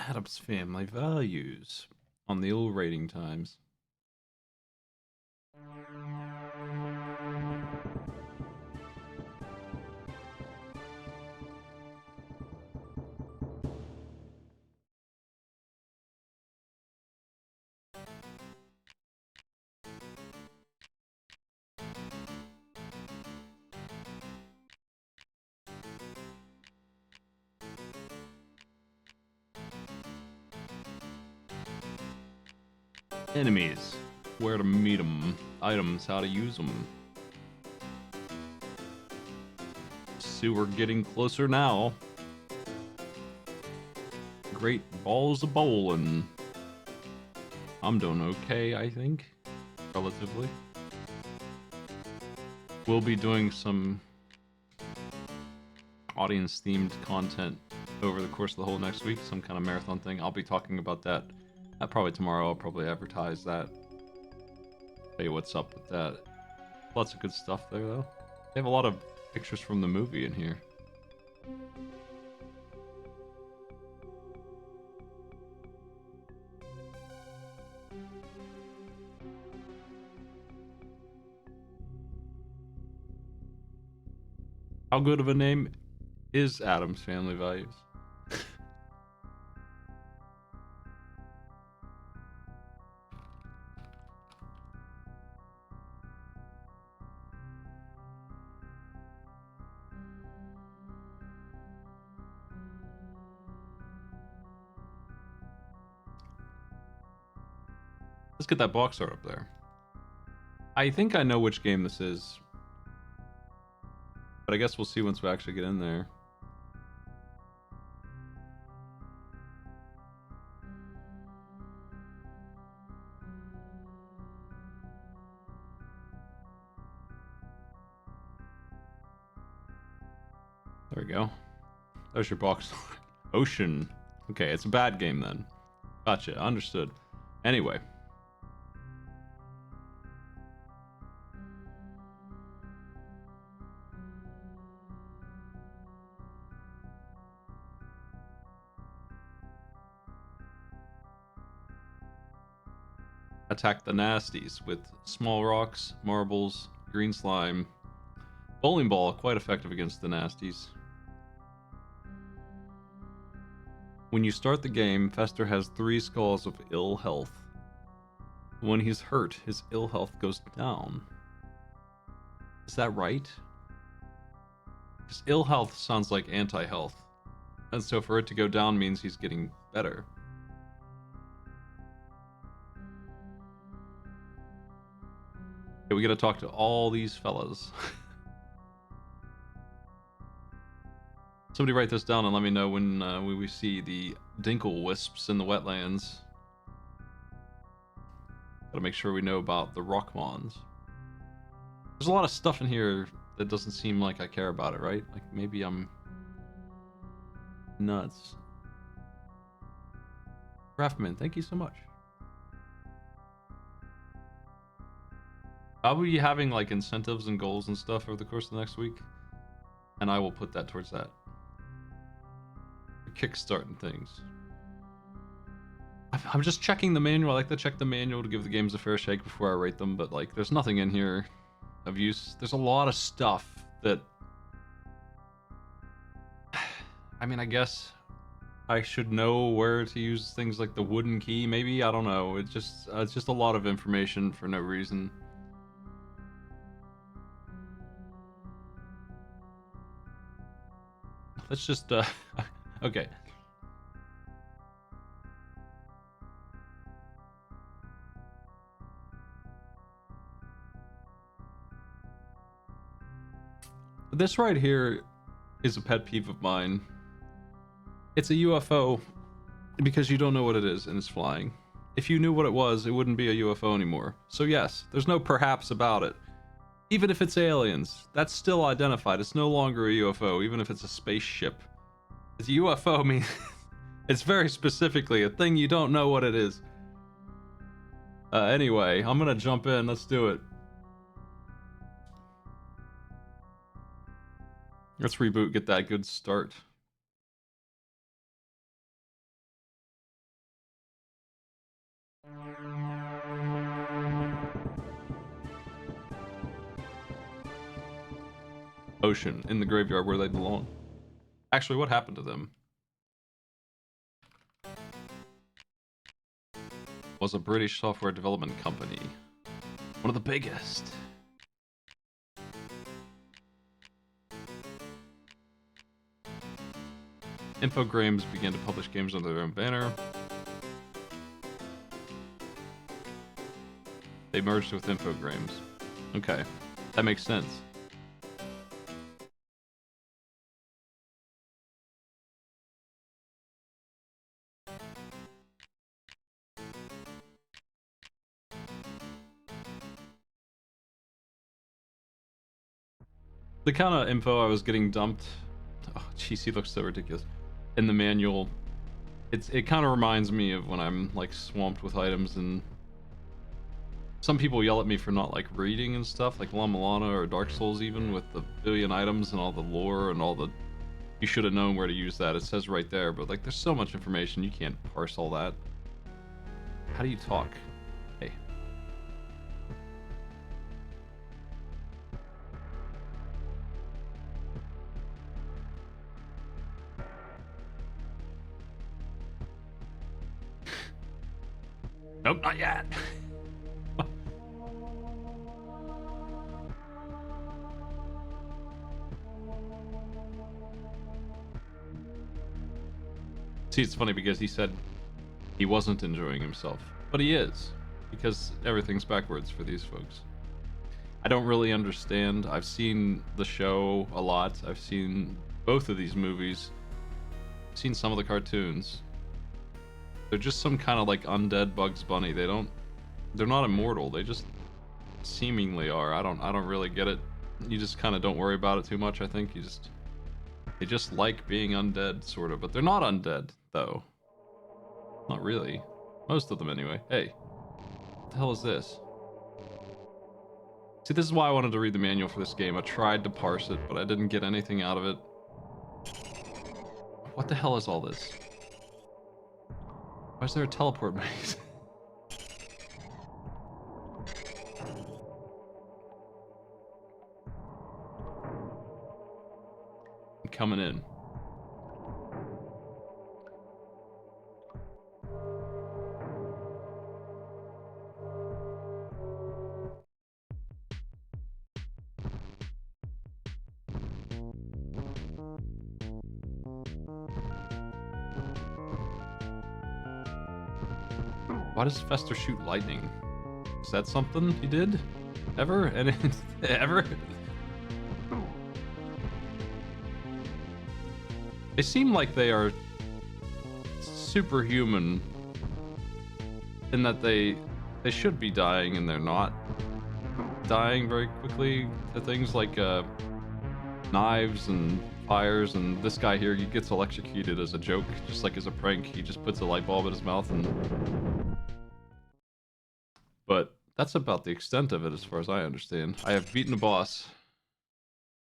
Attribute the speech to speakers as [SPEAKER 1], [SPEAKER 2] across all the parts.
[SPEAKER 1] Addams family values on the old rating times. Enemies, where to meet them, items, how to use them. See, we're getting closer now. Great balls of bowling. I'm doing okay, I think, relatively. We'll be doing some audience-themed content over the course of the whole next week, some kind of marathon thing. I'll be talking about that probably tomorrow. I'll probably advertise that. Tell you what's up with that. Lots of good stuff there, though. They have a lot of pictures from the movie in here. How good of a name is Addams Family Values? Let's get that box art up there. I think I know which game this is, but I guess we'll see once we actually get in there. There we go. There's your box. Ocean. Okay, it's a bad game then. Gotcha, understood. Anyway. Attack the nasties with small rocks, marbles, green slime. Bowling ball, quite effective against the nasties. When you start the game, Fester has 3 skulls of ill health. When he's hurt, his ill health goes down. Is that right? Because ill health sounds like anti-health. And so for it to go down means he's getting better. Okay, we gotta talk to all these fellas. Somebody write this down and let me know when we see the dinkle wisps in the wetlands. Gotta make sure we know about the rockmons. There's a lot of stuff in here that doesn't seem like I care about it, right? Like maybe I'm nuts. Craftman, thank you so much. I'll be having like incentives and goals and stuff over the course of the next week, and I will put that towards that. Kickstarting things. I'm just checking the manual. I like to check the manual to give the games a fair shake before I rate them, but like there's nothing in here of use. There's a lot of stuff that I mean, I guess I should know where to use things like the wooden key maybe. I don't know. It's just a lot of information for no reason. Let's just okay. This right here is a pet peeve of mine. It's a UFO because you don't know what it is and it's flying. If you knew what it was, it wouldn't be a UFO anymore. So yes, there's no perhaps about it. Even if it's aliens, that's still identified. It's no longer a UFO, even if it's a spaceship. It's a UFO means it's very specifically a thing you don't know what it is. Anyway, I'm gonna jump in. Let's do it. Let's reboot, get that good start. Ocean, in the graveyard where they belong. Actually, what happened to them? Was a British software development company. One of the biggest. Infogrames began to publish games under their own banner. They merged with Infogrames. Okay, that makes sense. The kind of info I was getting dumped, oh jeez, he looks so ridiculous, in the manual, it kind of reminds me of when I'm like swamped with items, and some people yell at me for not like reading and stuff, like La Milana or Dark Souls, even with the billion items and all the lore and all the, you should have known where to use that, it says right there, but like there's so much information, you can't parse all that. How do you talk? Hey. Nope, not yet. See, it's funny because he said he wasn't enjoying himself, but he is, because everything's backwards for these folks. I don't really understand. I've seen the show a lot. I've seen both of these movies. I've seen some of the cartoons. They're just some kind of like undead Bugs Bunny. They're not immortal. They just seemingly are. I don't really get it. You just kind of don't worry about it too much, I think. They just like being undead, sort of, but they're not undead, though. Not really. Most of them, anyway. Hey, what the hell is this? See, this is why I wanted to read the manual for this game. I tried to parse it, but I didn't get anything out of it. What the hell is all this? Why is there a teleport maze? I'm coming in. Why does Fester shoot lightning? Is that something he did? Ever? And ever? They seem like they are superhuman in that they should be dying and they're not dying very quickly to things like knives and fires, and this guy here, he gets electrocuted as a joke, just like as a prank. He just puts a light bulb in his mouth and... But that's about the extent of it as far as I understand. I have beaten a boss.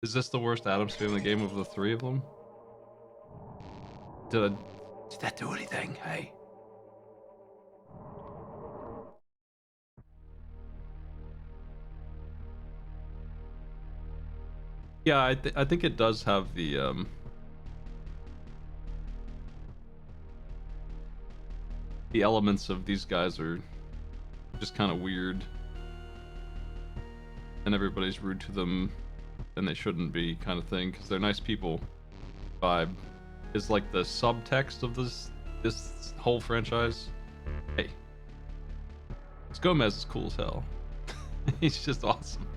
[SPEAKER 1] Is this the worst Addams Family game of the three of them? Did that do anything? Hey. Yeah, I think it does have the elements of these guys are just kind of weird, and everybody's rude to them, and they shouldn't be, kind of thing, because they're nice people. Vibe is like the subtext of this whole franchise. Hey, this Gomez is cool as hell. He's just awesome.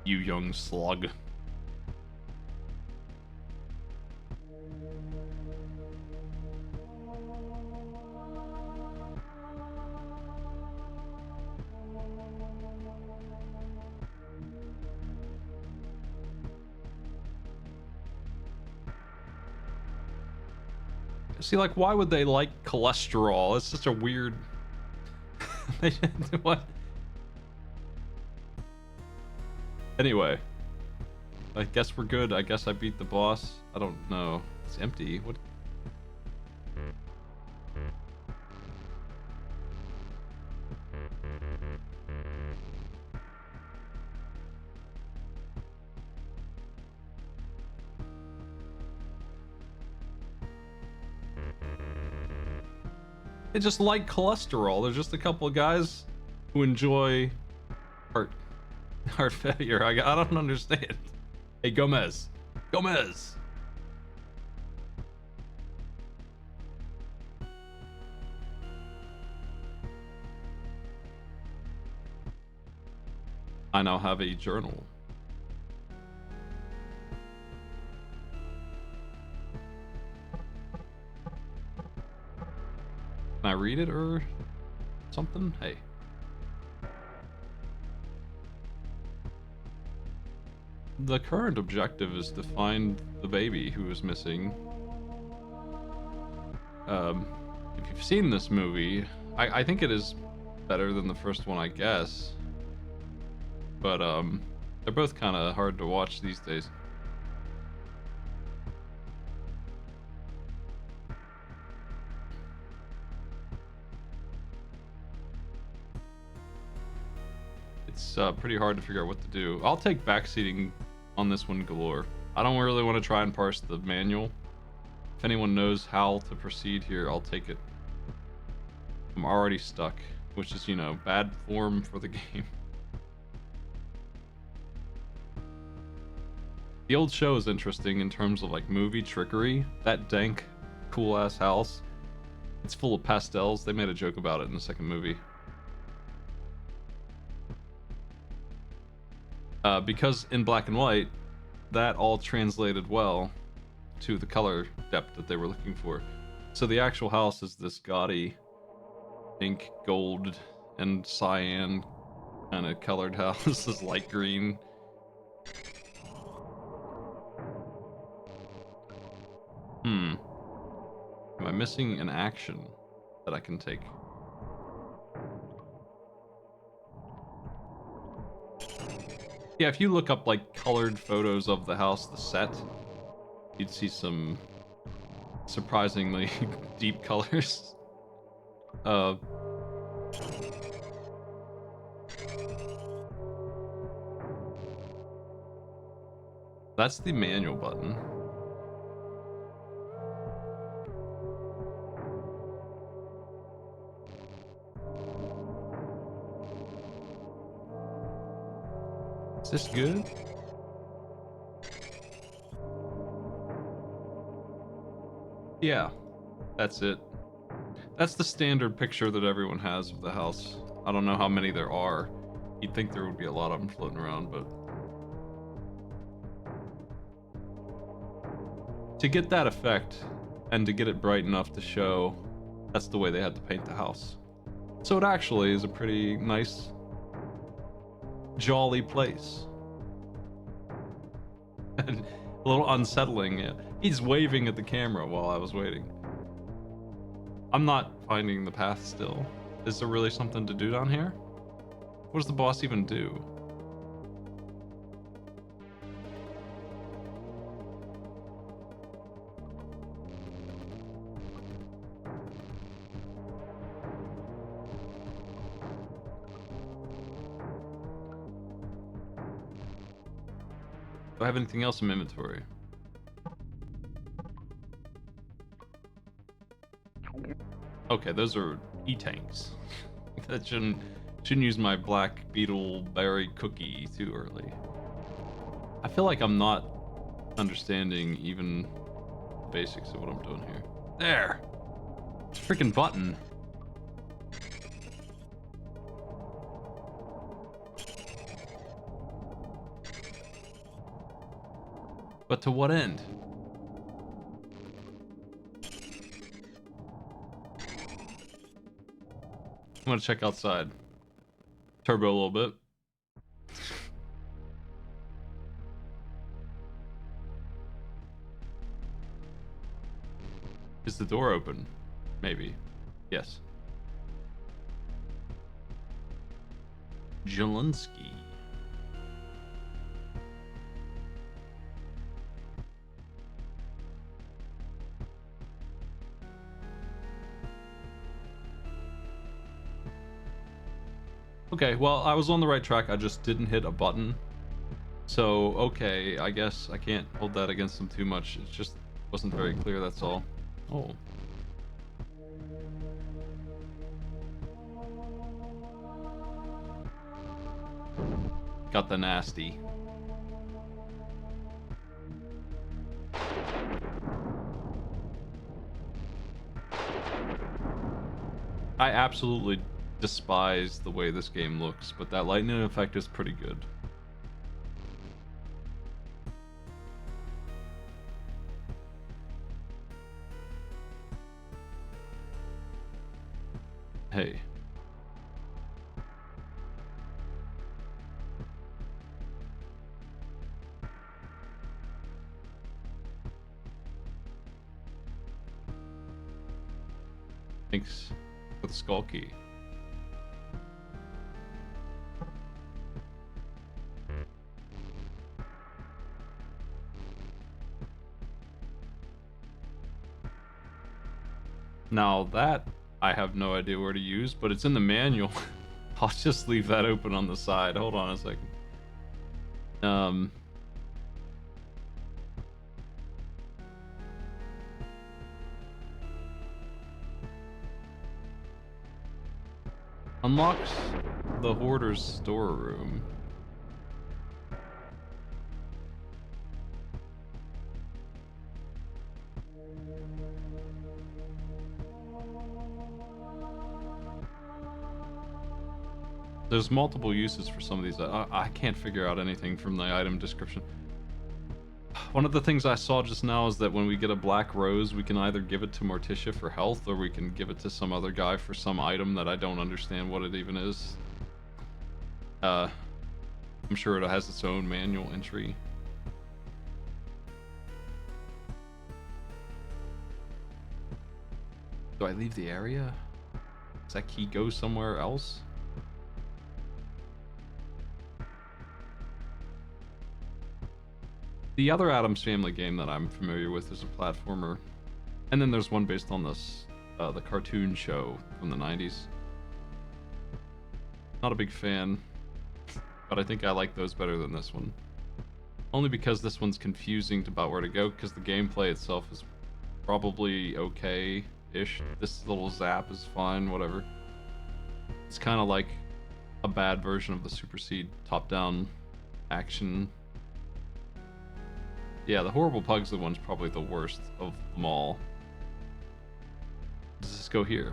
[SPEAKER 1] You young slug. See, like, why would they like cholesterol? It's such a weird... What? Anyway, I guess we're good. I guess I beat the boss. I don't know. It's empty. What? They just like cholesterol. They're just a couple of guys who enjoy heart failure. I don't understand. Hey, Gomez. Gomez. I now have a journal. Can I read it or something? Hey. The current objective is to find the baby who is missing. If you've seen this movie, I think it is better than the first one, I guess. But, they're both kind of hard to watch these days. It's pretty hard to figure out what to do. I'll take backseating on this one galore. I don't really want to try and parse the manual. If anyone knows how to proceed here, I'll take it. I'm already stuck, which is, you know, bad form for the game. The old show is interesting in terms of like movie trickery. That dank, cool ass house. It's full of pastels. They made a joke about it in the second movie. Because in black and white, that all translated well to the color depth that they were looking for. So the actual house is this gaudy pink, gold, and cyan kind of colored house. This is light green. Am I missing an action that I can take? Yeah, if you look up like colored photos of the house, the set, you'd see some surprisingly deep colors. That's the manual button. Is this good? Yeah, that's it. That's the standard picture that everyone has of the house. I don't know how many there are. You'd think there would be a lot of them floating around, but... to get that effect, and to get it bright enough to show, that's the way they had to paint the house. So it actually is a pretty nice, jolly place. And a little unsettling. Yeah. He's waving at the camera while I was waiting. I'm not finding the path still. Is there really something to do down here? What does the boss even do? Do I have anything else in my inventory? Okay, those are E-tanks. That shouldn't use my black beetle berry cookie too early. I feel like I'm not understanding even the basics of what I'm doing here. There! Freaking button. But to what end? I'm gonna check outside. Turbo a little bit. Is the door open? Maybe. Yes. Jelinski. Okay, well, I was on the right track. I just didn't hit a button. So, okay, I guess I can't hold that against them too much. It just wasn't very clear, that's all. Oh. got the nasty. I absolutely despise the way this game looks, but that lightning effect is pretty good. Hey. Thanks for the skull key. Now that I have no idea where to use, but it's in the manual. I'll just leave that open on the side. Hold on a second. Unlocks the hoarder's storeroom. There's multiple uses for some of these. I can't figure out anything from the item description. One of the things I saw just now is that when we get a black rose, we can either give it to Morticia for health, or we can give it to some other guy for some item that I don't understand what it even is. I'm sure it has its own manual entry. Do I leave the area? Does that key go somewhere else? The other Addams Family game that I'm familiar with is a platformer, and then there's one based on this, the cartoon show from the 90s. Not a big fan, but I think I like those better than this one. Only because this one's confusing about where to go, because the gameplay itself is probably okay-ish. This little zap is fine, whatever. It's kind of like a bad version of the Super Seed top-down action. Yeah, the Horrible Pugsley one's probably the worst of them all. Does this go here?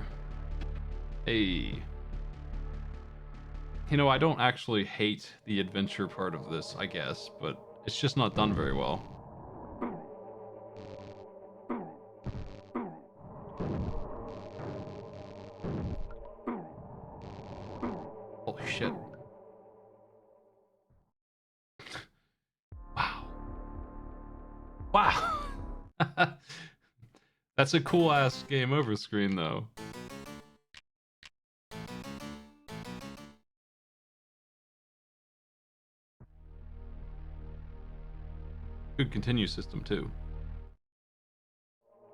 [SPEAKER 1] Hey. You know, I don't actually hate the adventure part of this, I guess, but it's just not done very well. Holy shit. Wow. That's a cool ass game over screen though. Good continue system too.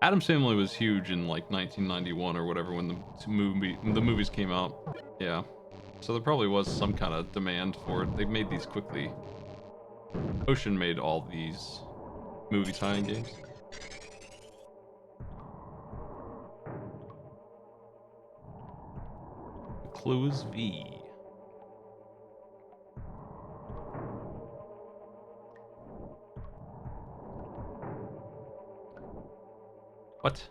[SPEAKER 1] Addams Family was huge in like 1991 or whatever when the movies came out. Yeah. So there probably was some kind of demand for it. They made these quickly. Ocean made all these movie tie-in games. Close V. What?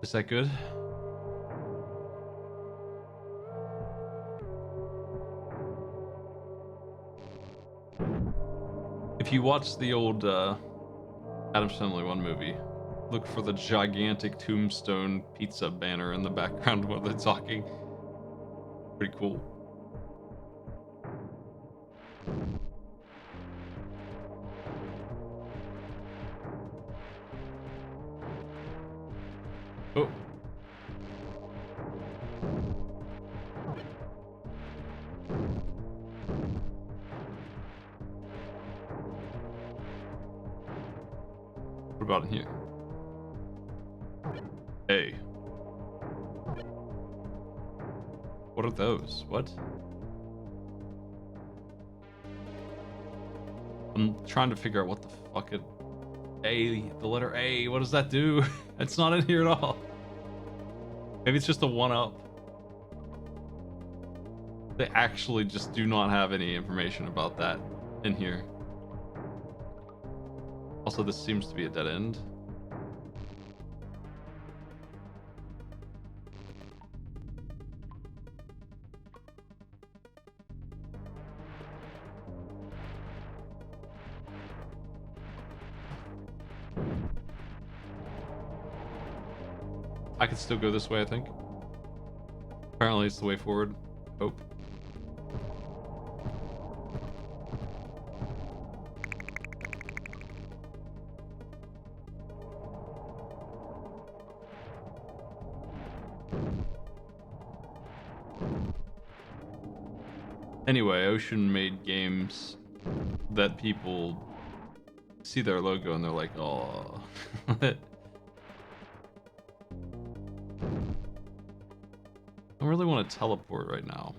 [SPEAKER 1] Is that good? If you watch the old Addams Family 1 movie, look for the gigantic Tombstone pizza banner in the background while they're talking. Pretty cool. Oh. What about in here? Hey. What are those? What? I'm trying to figure out what the fuck the letter A, what does that do? It's not in here at all. Maybe it's just a one-up. They actually just do not have any information about that in here. Also, this seems to be a dead end. I could still go this way, I think. Apparently it's the way forward. Hope. Anyway, Ocean made games that people see their logo and they're like, oh. I really want to teleport right now.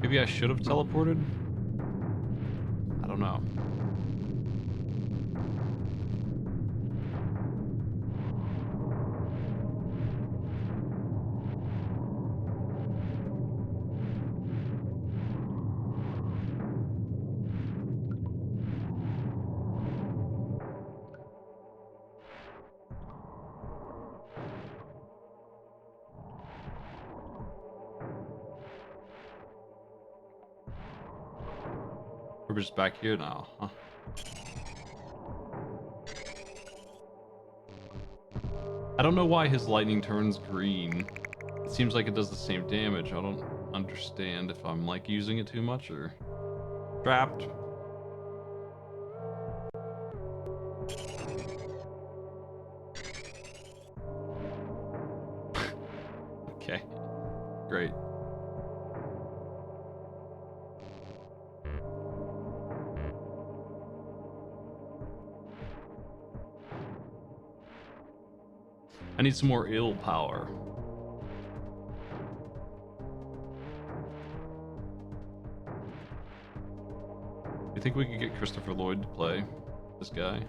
[SPEAKER 1] Maybe I should have teleported? I don't know. We're just back here now, huh? I don't know why his lightning turns green. It seems like it does the same damage. I don't understand if I'm like using it too much or trapped. Okay, great. I need some more ill power. You think we could get Christopher Lloyd to play this guy?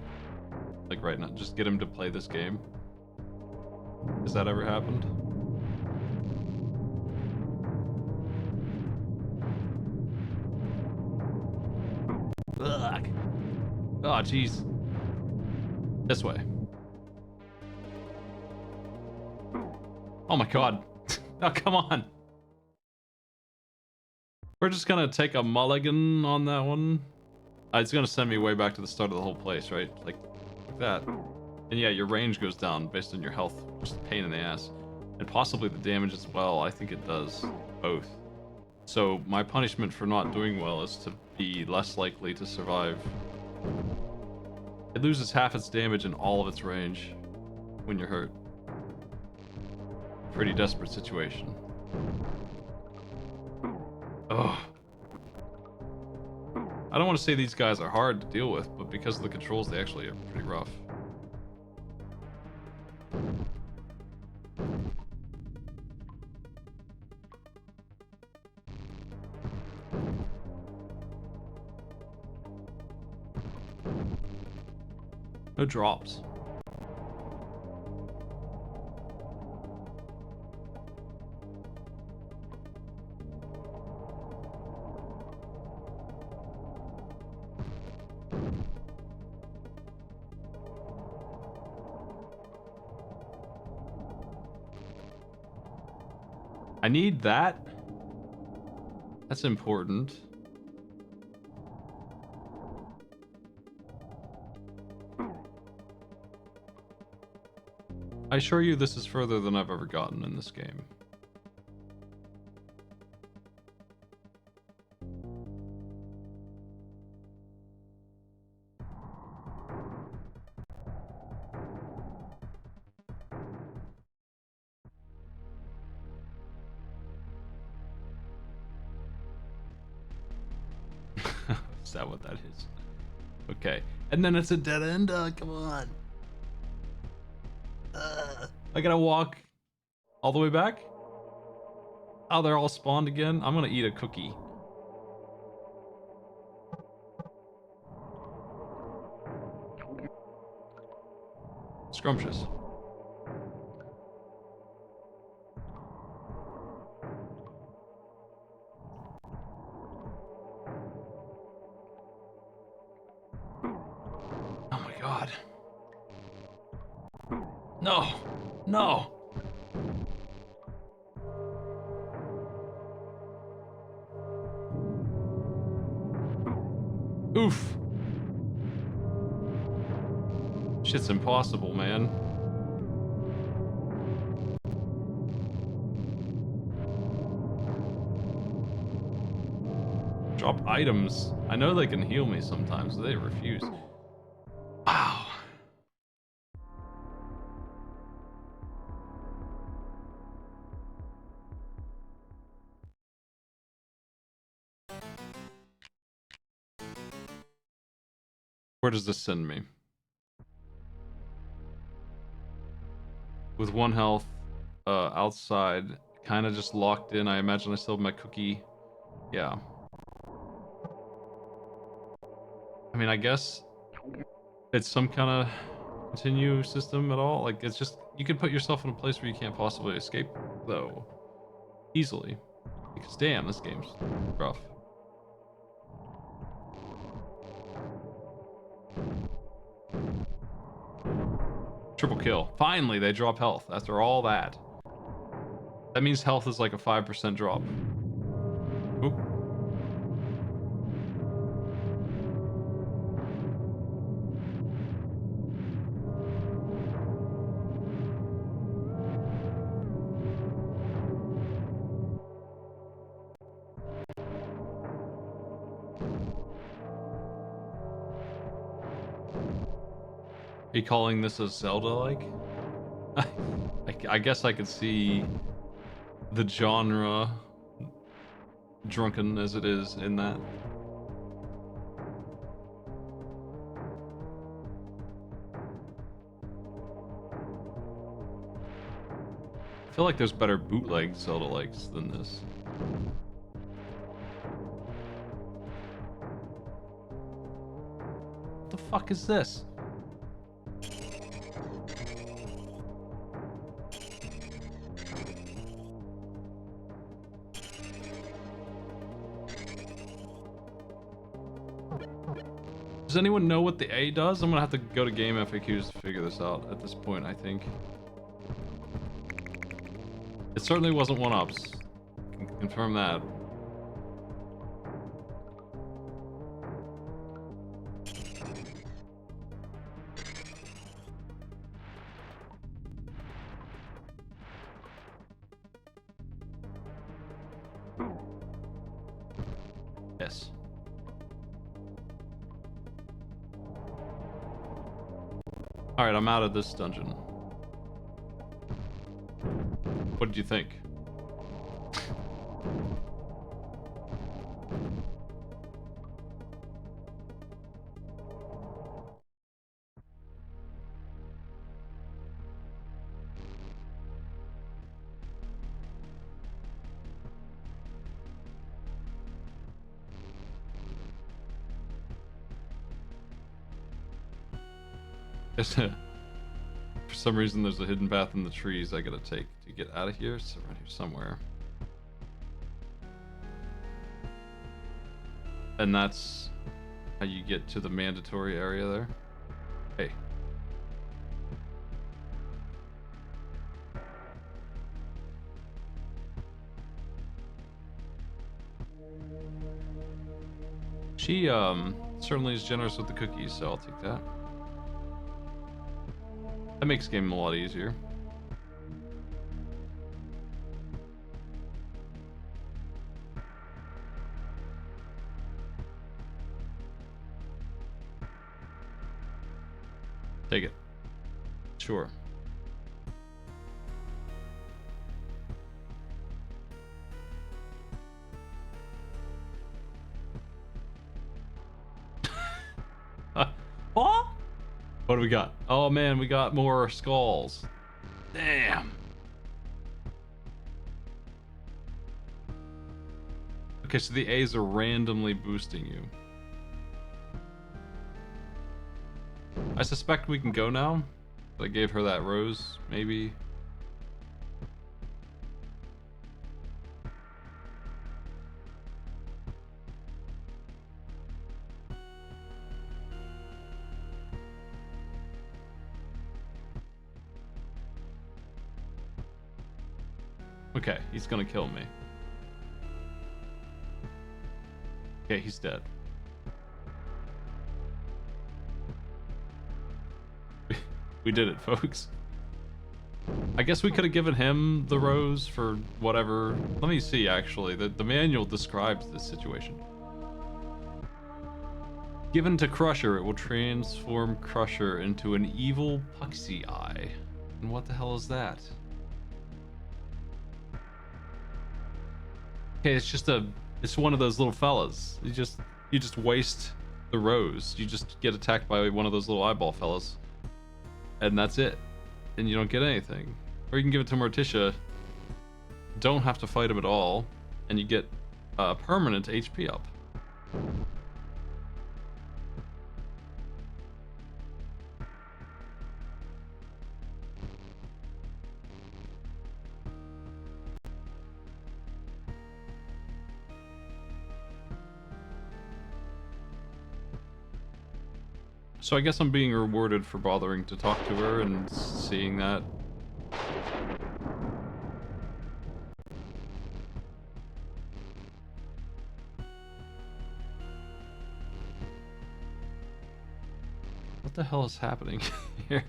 [SPEAKER 1] Like right now, just get him to play this game? Has that ever happened? Ugh. Oh, jeez. This way. Oh my god. Oh, come on. We're just gonna take a mulligan on that one. It's gonna send me way back to the start of the whole place, right? Like that. And yeah, your range goes down based on your health. Just a pain in the ass. And possibly the damage as well. I think it does both. So my punishment for not doing well is to be less likely to survive. It loses half its damage and all of its range when you're hurt. Pretty desperate situation. Ugh. I don't want to say these guys are hard to deal with, but because of the controls, they actually are pretty rough. No drops. I need that. That's important. I assure you this is further than I've ever gotten in this game. Is that what that is? Okay. And then it's a dead end? Come on. I gotta walk all the way back? Oh, they're all spawned again? I'm gonna eat a cookie. Scrumptious. Oh my god. No! No! Oof. Shit's impossible, man. Drop items. I know they can heal me sometimes, but they refuse. Wow. Where does this send me? With 1 health, outside, kind of just locked in. I imagine I still have my cookie. Yeah. I mean, I guess it's some kind of continue system at all. Like, it's just, you can put yourself in a place where you can't possibly escape, though, easily. Because, damn, this game's rough. Triple kill. Finally, they drop health after all that. That means health is like a 5% drop. Oop. Are you calling this a Zelda-like? I guess I could see the genre, drunken as it is, in that. I feel like there's better bootleg Zelda-likes than this. What the fuck is this? Does anyone know what the A does? I'm gonna have to go to game FAQs to figure this out at this point, I think. It certainly wasn't 1-ups. Can confirm that. Yes. Alright, I'm out of this dungeon. What did you think? For some reason, there's a hidden path in the trees I gotta take to get out of here. It's around here somewhere. And that's how you get to the mandatory area there. Hey. She, certainly is generous with the cookies, so I'll take that. That makes game a lot easier. Take it. Sure. What? What do we got? Oh man, we got more skulls. Damn. Okay, so the A's are randomly boosting you. I suspect we can go now. I gave her that rose, maybe. Okay, he's gonna kill me. Okay, he's dead. We did it, folks. I guess we could have given him the rose for whatever. Let me see, actually. The manual describes this situation. Given to Crusher, it will transform Crusher into an evil Puxy Eye. And what the hell is that? Okay, it's one of those little fellas. You just waste the rose. You just get attacked by one of those little eyeball fellas. And that's it. And you don't get anything. Or you can give it to Morticia. Don't have to fight him at all. And you get permanent HP up. So I guess I'm being rewarded for bothering to talk to her and seeing that. What the hell is happening here?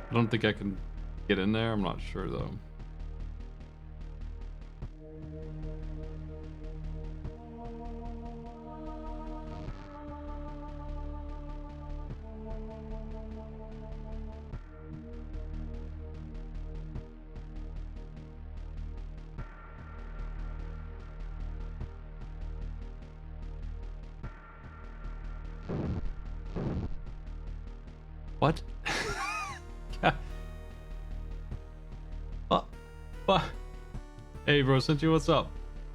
[SPEAKER 1] I don't think I can get in there. I'm not sure though. What? Hey bro, Cintia, what's up?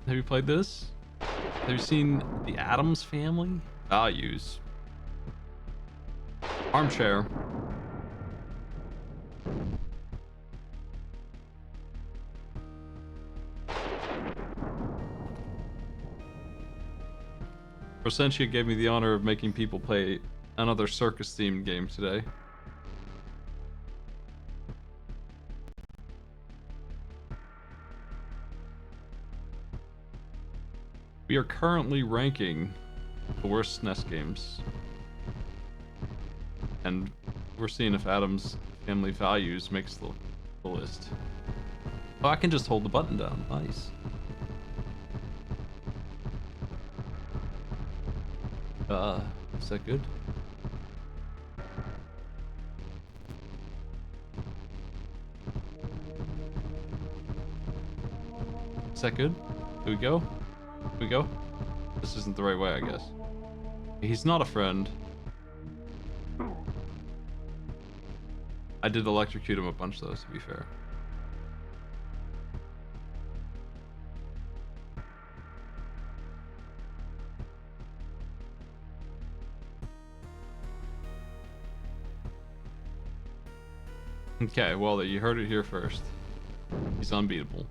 [SPEAKER 1] Have you played this? Have you seen the Addams family? Values. Armchair. Rosentia gave me the honor of making people play another circus-themed game today. We are currently ranking the worst SNES games. And we're seeing if Addams Family Values makes the list. Oh, I can just hold the button down. Nice. Is that good? Is that good? Here we go? Here we go? This isn't the right way, I guess. He's not a friend. I did electrocute him a bunch though, to be fair. Okay, well, you heard it here first. He's unbeatable.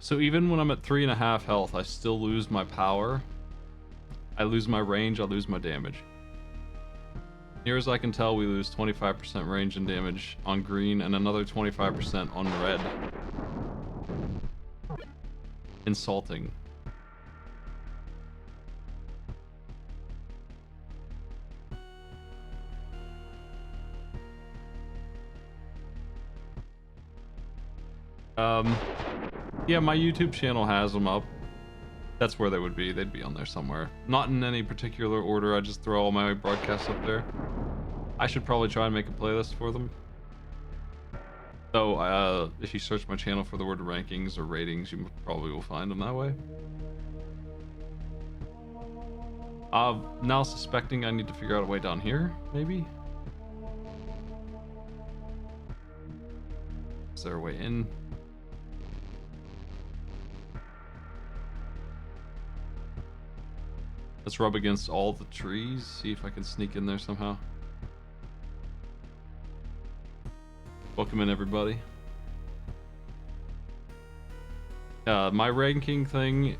[SPEAKER 1] So even when I'm at 3.5 health, I still lose my power. I lose my range, I lose my damage. Near as I can tell, we lose 25% range and damage on green and another 25% on red. Insulting. Yeah, my YouTube channel has them up. That's where they would be. They'd be on there somewhere. Not in any particular order. I just throw all my broadcasts up there. I should probably try and make a playlist for them. So, if you search my channel for the word rankings or ratings, you probably will find them that way. Now suspecting I need to figure out a way down here, maybe? Is there a way in? Let's rub against all the trees, see if I can sneak in there somehow. Welcome in, everybody. My ranking thing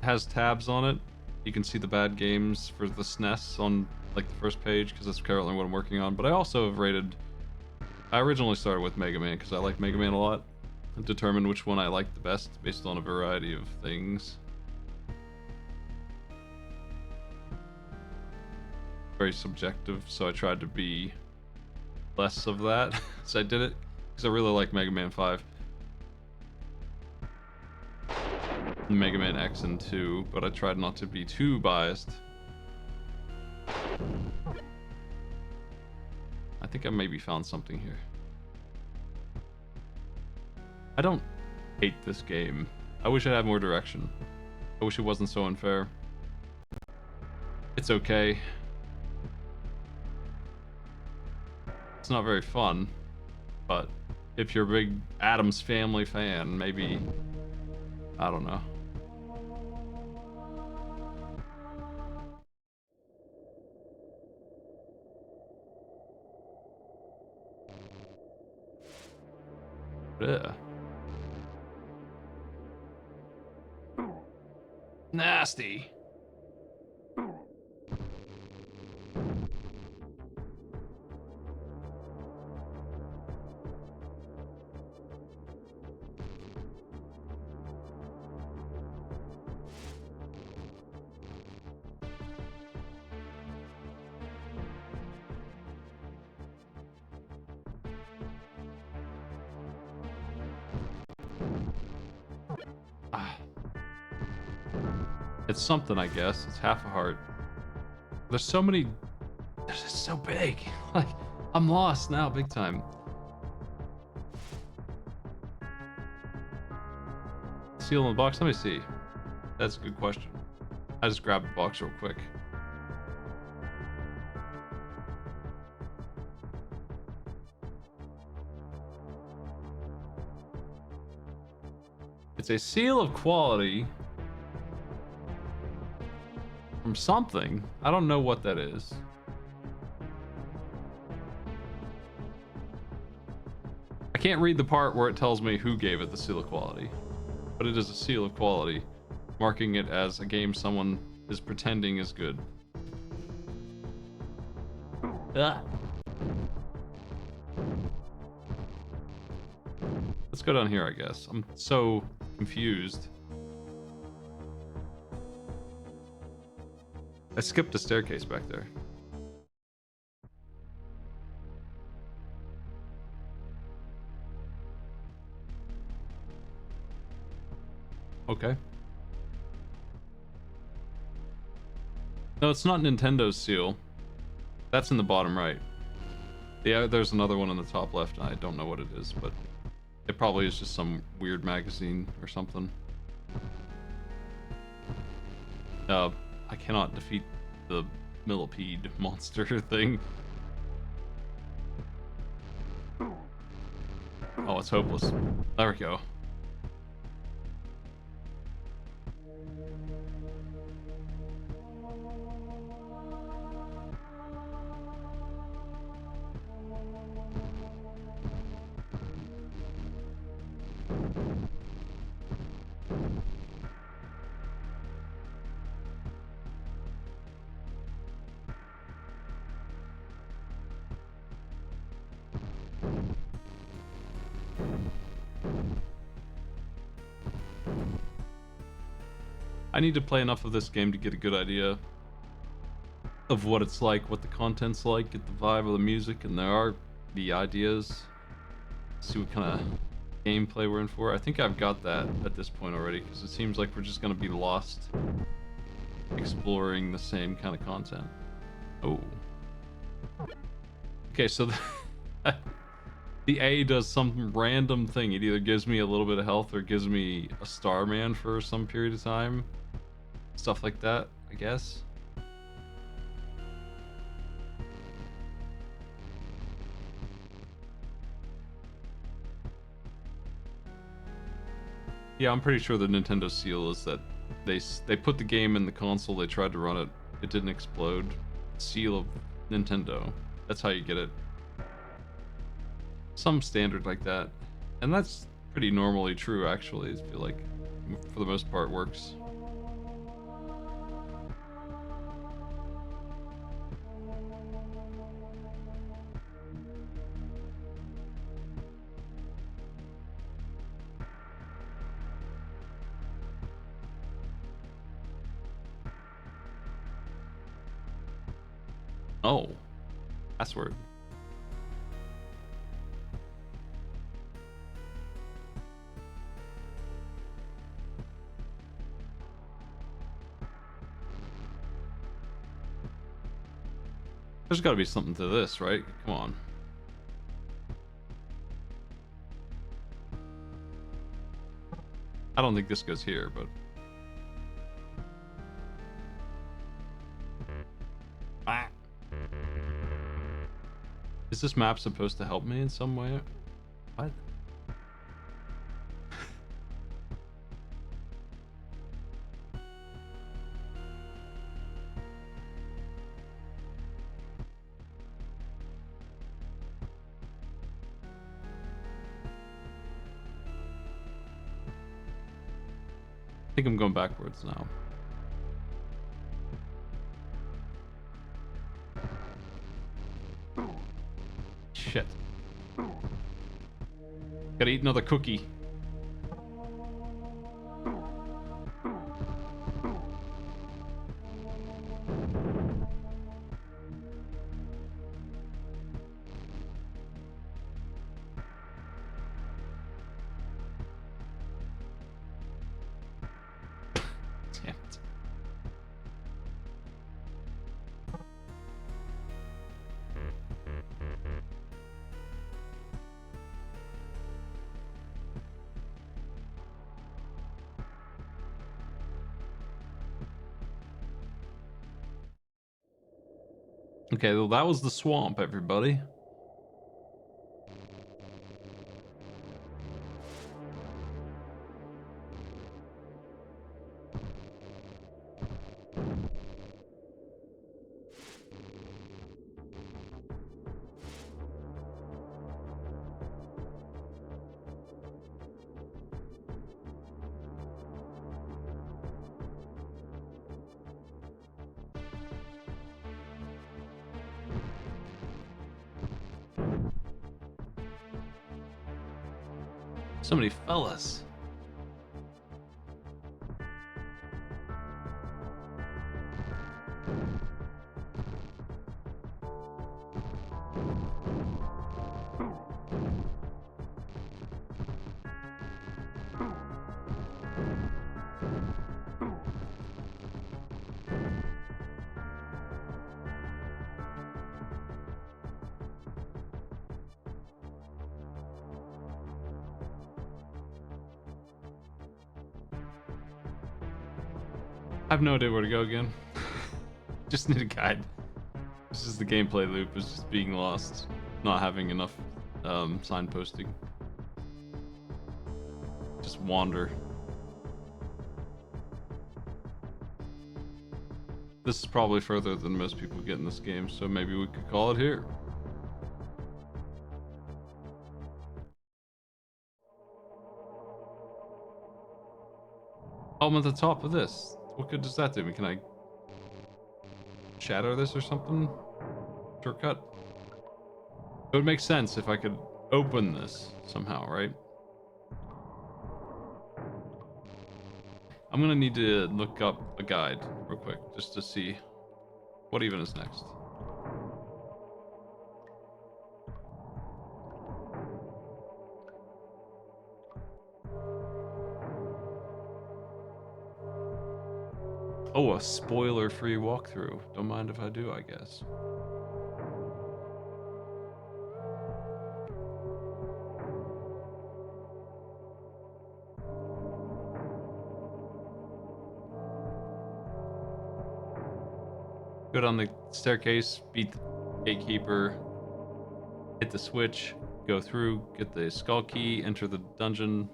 [SPEAKER 1] has tabs on it. You can see the bad games for the SNES on like the first page because that's currently what I'm working on. But I also have rated. I originally started with Mega Man because I like Mega Man a lot. I determined which one I liked the best based on a variety of things. Very subjective, so I tried to be less of that. So I did it because I really like Mega Man 5. Mega Man X and 2, but I tried not to be too biased. I think I maybe found something here. I don't hate this game. I wish it had more direction. I wish it wasn't so unfair. It's okay. It's not very fun, but if you're a big Addams Family fan, maybe, I don't know. Yeah. Nasty. It's something, I guess. It's half a heart. There's so many. It's just so big. Like, I'm lost now, big time. Seal in the box. Let me see. That's a good question. I just grabbed the box real quick. It's a seal of quality. From something. I don't know what that is. I can't read the part where it tells me who gave it the seal of quality, but it is a seal of quality, marking it as a game someone is pretending is good. Ah. Let's go down here, I guess. I'm so confused. I skipped a staircase back there. Okay. No, it's not Nintendo's seal. That's in the bottom right. Yeah, there's another one in the top left, and I don't know what it is, but it probably is just some weird magazine or something. I cannot defeat the millipede monster thing. Oh, it's hopeless. There we go. I need to play enough of this game to get a good idea of what it's like, what the content's like, get the vibe of the music, and there are the ideas. See what kind of gameplay we're in for. I think I've got that at this point already, because it seems like we're just going to be lost exploring the same kind of content. Oh. Okay, so the A does some random thing. It either gives me a little bit of health or gives me a Starman for some period of time. Stuff like that, I guess. Yeah, I'm pretty sure the Nintendo seal is that they put the game in the console, they tried to run it, it didn't explode. Seal of Nintendo. That's how you get it. Some standard like that. And that's pretty normally true, actually. I feel like, for the most part, works. Oh. Password. There's gotta be something to this, right? Come on. I don't think this goes here, but... Ah. Is this map supposed to help me in some way? What? I think I'm going backwards now. Shit. Gotta eat another cookie. Damn it. Okay, well, that was the swamp, everybody. So many fellas. I have no idea where to go again. Just need a guide. This is the gameplay loop, is just being lost, not having enough signposting. Just wander. This is probably further than most people get in this game, so maybe we could call it here. Oh, I'm at the top of this. What good does that do me? Can I shatter this or something? Shortcut? It would make sense if I could open this somehow, right? I'm gonna need to look up a guide real quick just to see what even is next. Oh, a spoiler-free walkthrough. Don't mind if I do, I guess. Go down the staircase, beat the gatekeeper, hit the switch, go through, get the skull key, enter the dungeon.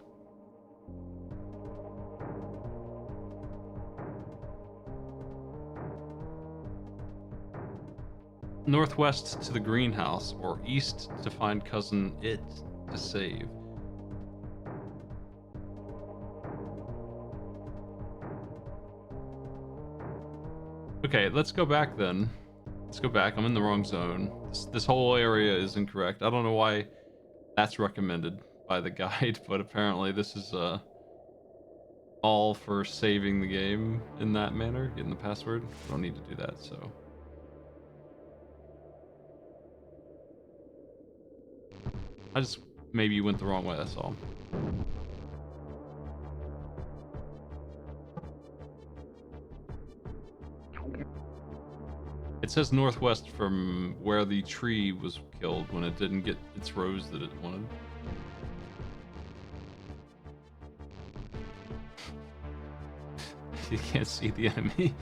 [SPEAKER 1] Northwest to the greenhouse, or east to find cousin It to save. Okay, let's go back then. Let's go back. I'm in the wrong zone. This whole area is incorrect. I don't know why that's recommended by the guide, but apparently this is all for saving the game in that manner, getting the password. I don't need to do that, so. I just maybe went the wrong way, that's all. It says northwest from where the tree was killed when it didn't get its rose that it wanted. You can't see the enemy.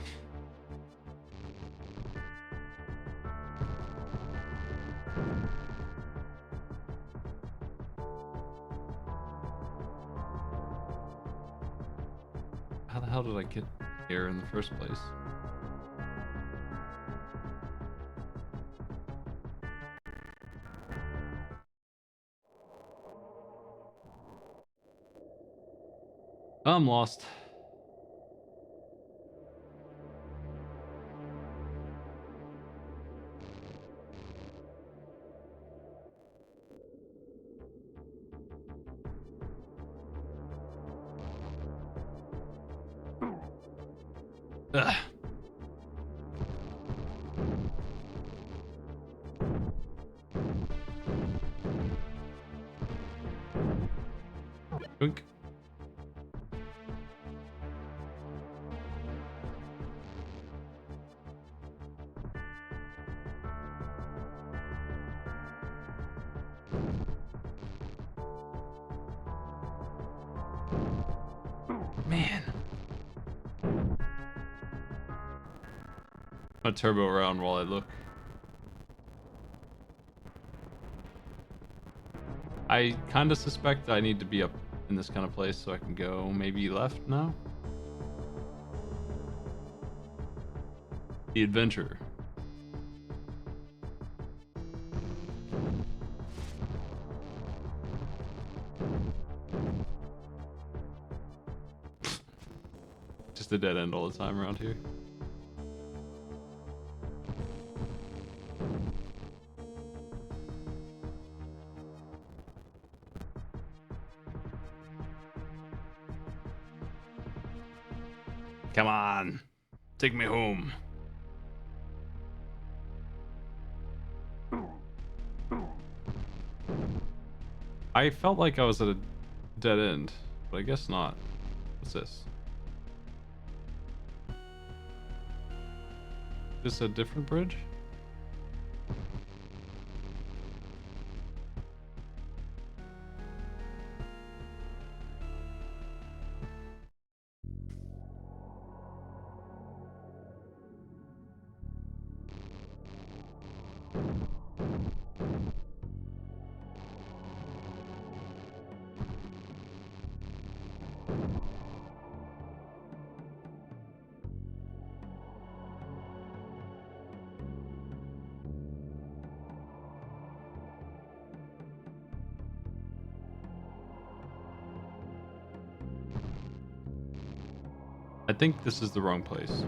[SPEAKER 1] How the hell did I get here in the first place? I'm lost. Ugh. Boink. Man. I'm gonna turbo around while I look. I kind of suspect I need to be up in this kind of place so I can go maybe left now. The adventure. Just a dead end all the time around here. Come on, take me home. I felt like I was at a dead end, but I guess not. What's this? Is this a different bridge? I think this is the wrong place.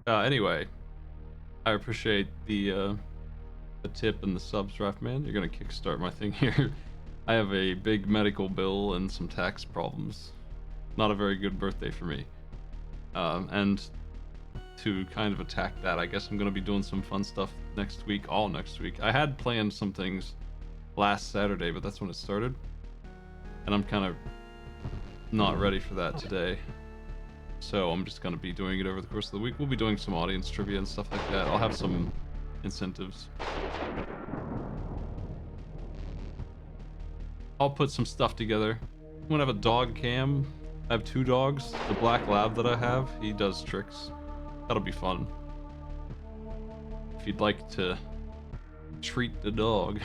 [SPEAKER 1] Anyway, I appreciate the tip and the subs, Draft Man. You're gonna kickstart my thing here. I have a big medical bill and some tax problems. not a very good birthday for me. And to kind of attack that, I guess I'm gonna be doing some fun stuff next week, all next week. I had planned some things last Saturday, but that's when it started. And I'm kind of not ready for that today. So I'm just gonna be doing it over the course of the week. We'll be doing some audience trivia and stuff like that. I'll have some incentives. I'll put some stuff together. I'm gonna have a dog cam. I have 2 dogs. The black lab that I have, he does tricks. That'll be fun. If you'd like to treat the dog,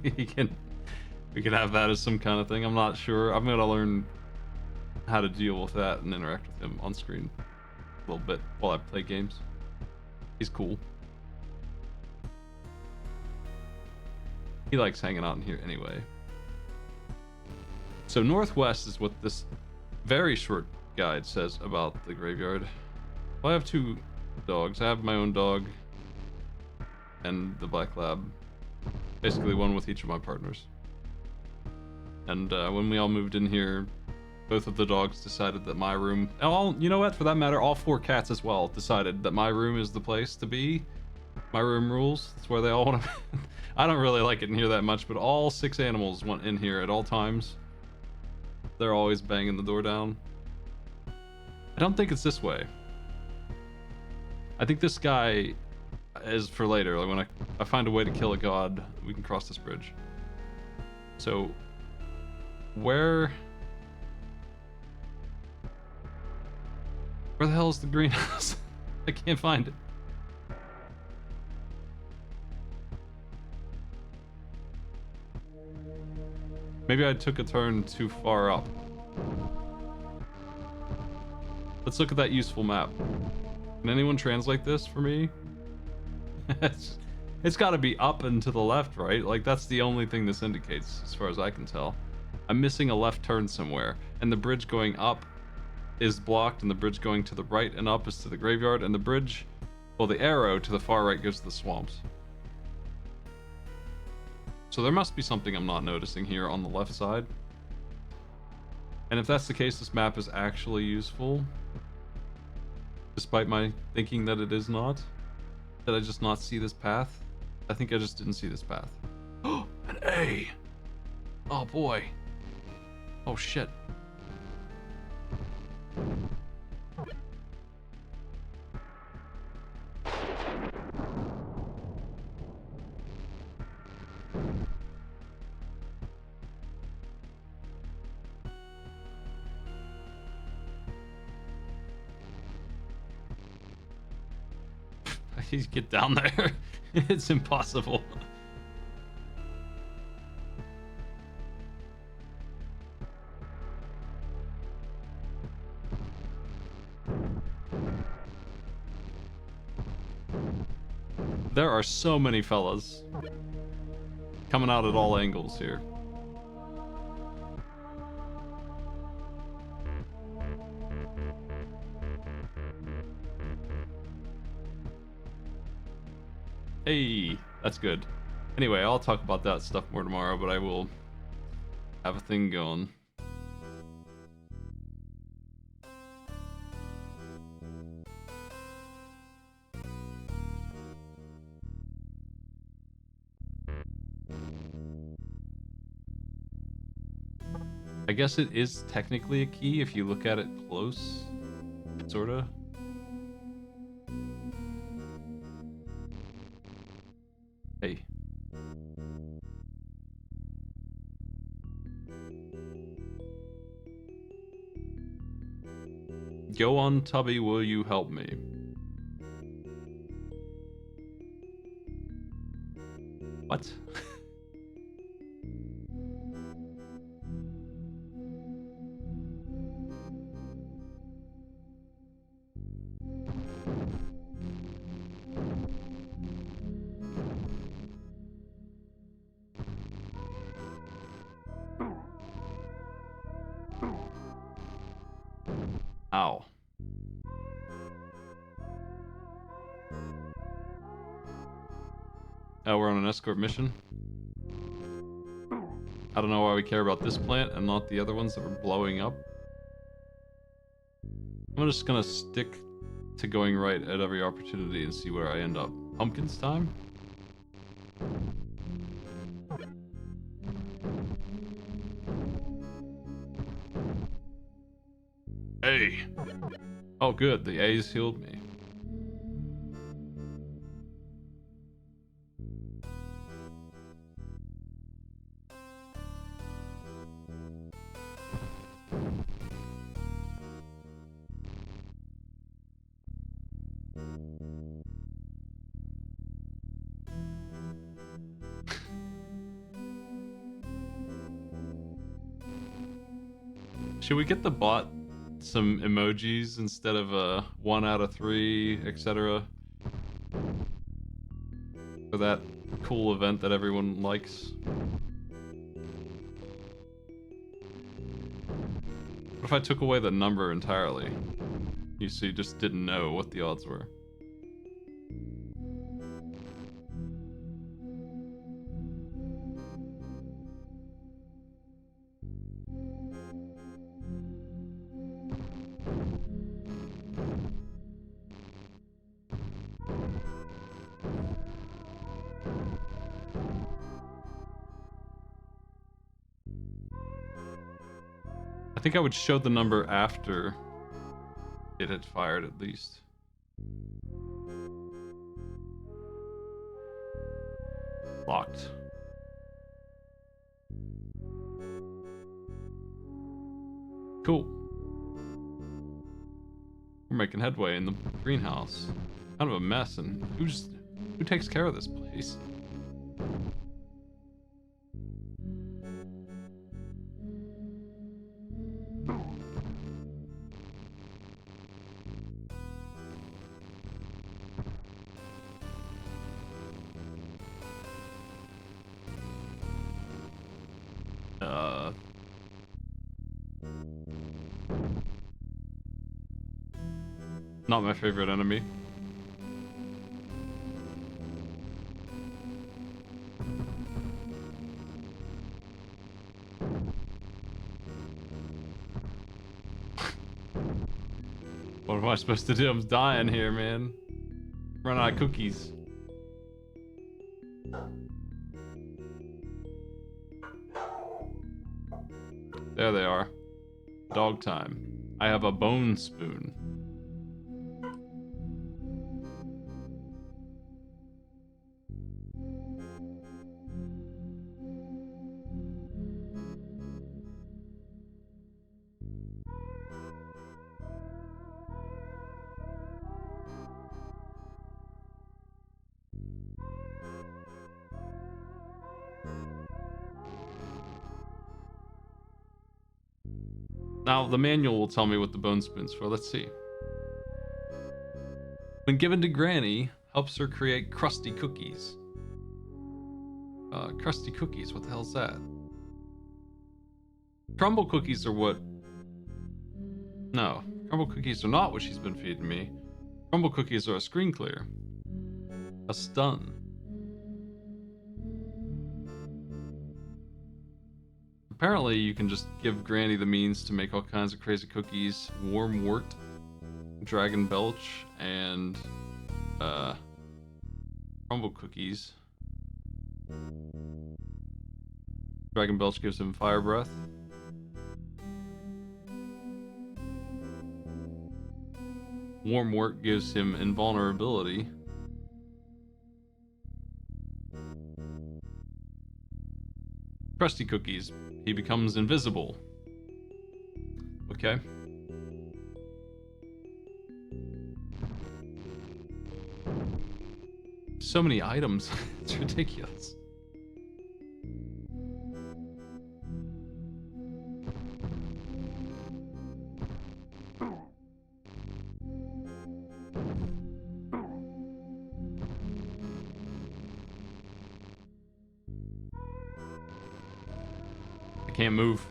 [SPEAKER 1] we can have that as some kind of thing. I'm not sure. I'm gonna learn how to deal with that and interact with him on screen a little bit while I play games. He's cool. He likes hanging out in here anyway. So northwest is what this very short guide says about the graveyard. Well, I have 2 dogs. I have my own dog and the black lab. Basically one with each of my partners. And when we all moved in here, both of the dogs decided that my room... you know what? For that matter, all 4 cats as well decided that my room is the place to be. My room rules. That's where they all want to... I don't really like it in here that much, but all 6 animals want in here at all times. They're always banging the door down. I don't think it's this way. I think this guy is for later. Like when I find a way to kill a god, we can cross this bridge. So, where the hell is the greenhouse? I can't find it. Maybe I took a turn too far up. Let's look at that useful map. Can anyone translate this for me? It's got to be up and to the left, right? Like, that's the only thing this indicates, as far as I can tell. I'm missing a left turn somewhere, and the bridge going up is blocked, and the bridge going to the right and up is to the graveyard, and the bridge, well, the arrow to the far right goes to the swamps. So there must be something I'm not noticing here on the left side. And if that's the case, this map is actually useful. Despite my thinking that it is not. Did I just not see this path? I think I just didn't see this path. Oh, an A! Oh boy. Oh shit. I get down there. It's impossible. There are so many fellas coming out at all angles here. Hey, that's good. Anyway, I'll talk about that stuff more tomorrow, but I will have a thing going. I guess it is technically a key if you look at it close, sorta. Hey. Go on, Tubby, will you help me? What? Ow. Oh, we're on an escort mission? I don't know why we care about this plant and not the other ones that were blowing up. I'm just gonna stick to going right at every opportunity and see where I end up. Pumpkins time? Hey! Oh good, the A's healed me. Should we get the bot some emojis instead of a 1 out of 3, etc. for that cool event that everyone likes? What if I took away the number entirely? You see, just didn't know what the odds were. I think I would show the number after it had fired at least. Locked. Cool. We're making headway in the greenhouse. Kind of a mess, and who takes care of this place? Not my favorite enemy. What am I supposed to do? I'm dying here, man. Run out of cookies. There they are. Dog time. I have a bone spoon. Now, the manual will tell me what the bone spoon's for. Let's see. When given to Granny, helps her create crusty cookies. Crusty cookies, what the hell's that? Crumble cookies are what... No, crumble cookies are not what she's been feeding me. Crumble cookies are a screen clear. A stun. Apparently, you can just give Granny the means to make all kinds of crazy cookies. Warm wort, dragon belch, and crumble cookies. Dragon belch gives him fire breath. Warm wort gives him invulnerability. Crusty cookies. He becomes invisible. Okay. So many items. It's ridiculous. I can't move.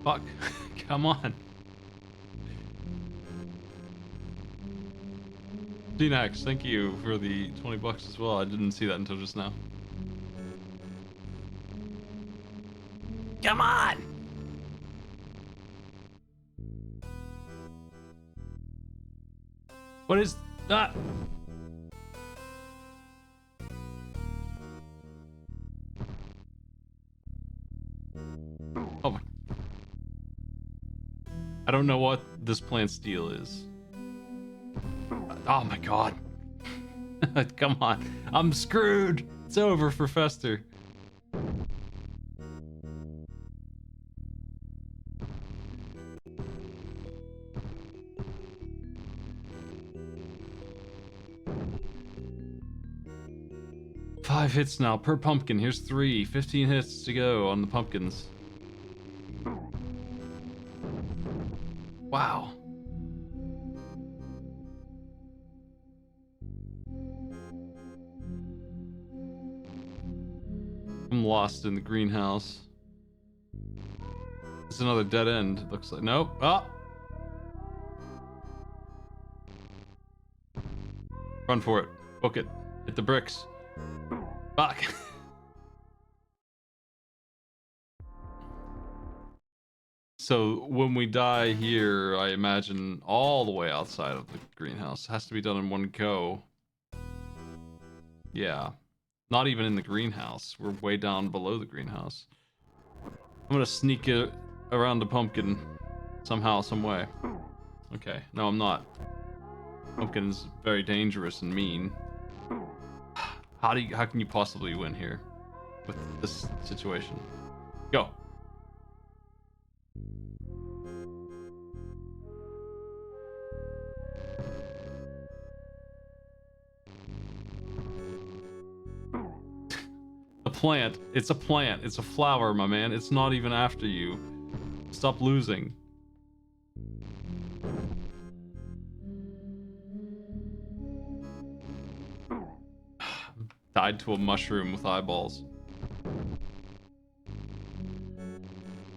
[SPEAKER 1] Fuck. Come on. Dnax, thank you for the 20 bucks as well. I didn't see that until just now. Come on! What is that? Oh my. I don't know what this plant steel is. Oh my god. Come on. I'm screwed. It's over for Fester. Five hits now per pumpkin. Here's 3. 15 hits to go on the pumpkins. Wow. I'm lost in the greenhouse. It's another dead end. It looks like. Nope. Oh! Run for it. Book it. Hit the bricks. Fuck. So when we die here, I imagine all the way outside of the greenhouse. It has to be done in one go. Yeah. Not even in the greenhouse. We're way down below the greenhouse. I'm gonna sneak it around the pumpkin somehow, some way. Okay. No, I'm not. Pumpkin's very dangerous and mean. How can you possibly win here with this situation? Go. A plant. It's a plant. It's a flower, my man. It's not even after you. Stop losing. Died to a mushroom with eyeballs.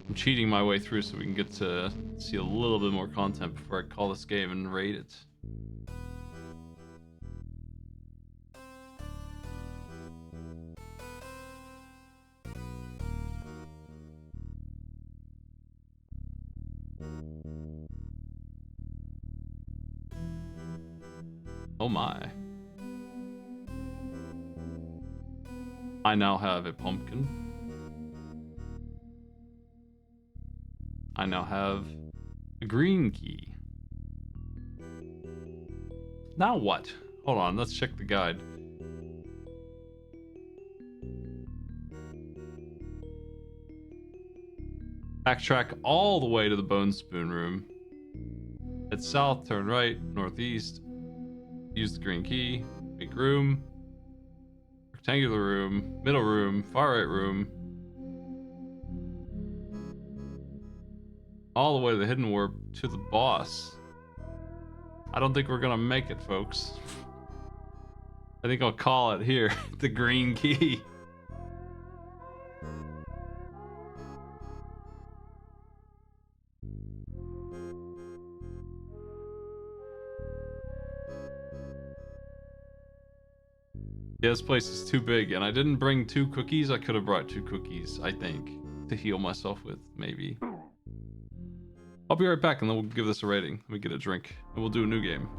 [SPEAKER 1] I'm cheating my way through so we can get to see a little bit more content before I call this game and rate it. Oh my. I now have a pumpkin. I now have a green key. Now what? Hold on, let's check the guide. Backtrack all the way to the bone spoon room. Head south, turn right, northeast. Use the green key. Big room. Rectangular room. Middle room. Far right room. All the way to the hidden warp to the boss. I don't think we're gonna make it, folks. I think I'll call it here. The green key. Yeah, this place is too big, and I didn't bring 2 cookies. I could have brought 2 cookies, I think, to heal myself with, maybe. I'll be right back, and then we'll give this a rating. Let me get a drink, and we'll do a new game.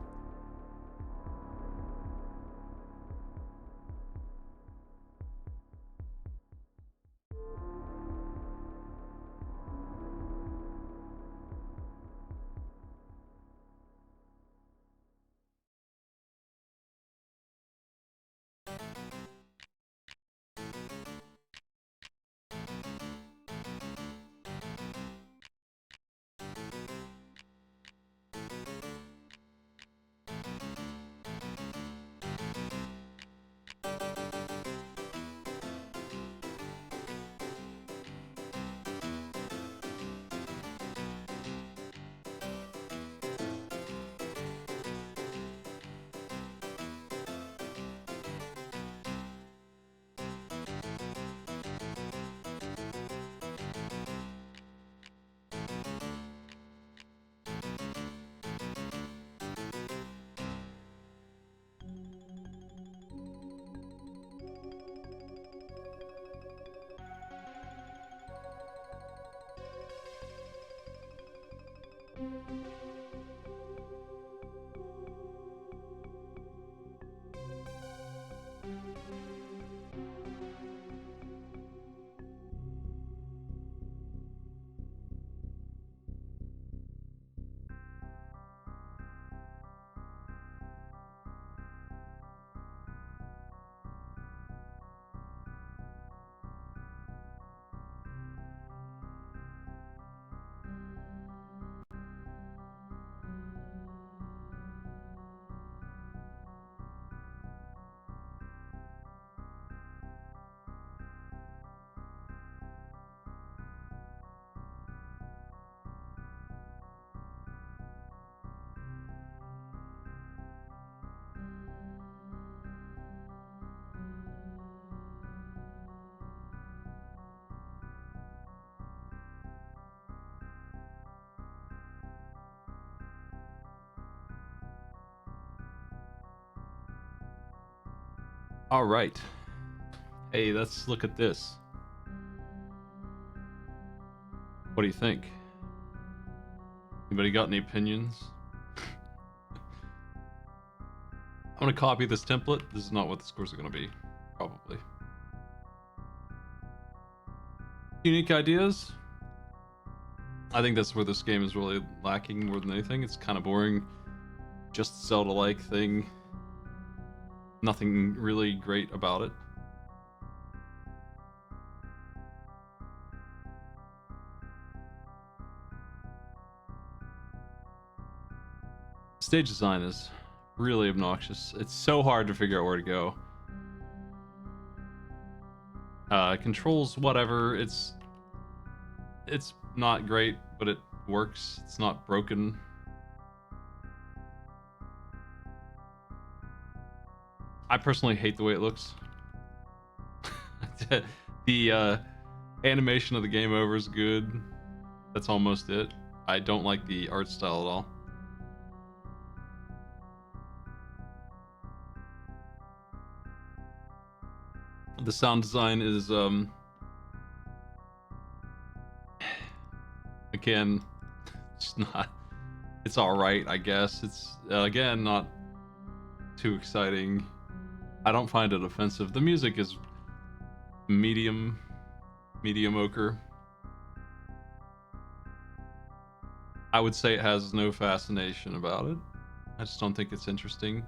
[SPEAKER 1] All right. Hey, let's look at this. What do you think? Anybody got any opinions? I'm gonna copy this template. This is not what the scores are gonna be, probably. Unique ideas? I think that's where this game is really lacking more than anything. It's kind of boring. Just Zelda-like thing. Nothing really great about it. Stage design is really obnoxious. It's so hard to figure out where to go. Controls, whatever. It's not great, but it works. It's not broken. I personally hate the way it looks. The animation of the game over is good. That's almost it. I don't like the art style at all. The sound design is again, it's all right, I guess. It's again not too exciting. I don't find it offensive. The music is mediocre. I would say it has no fascination about it. I just don't think it's interesting.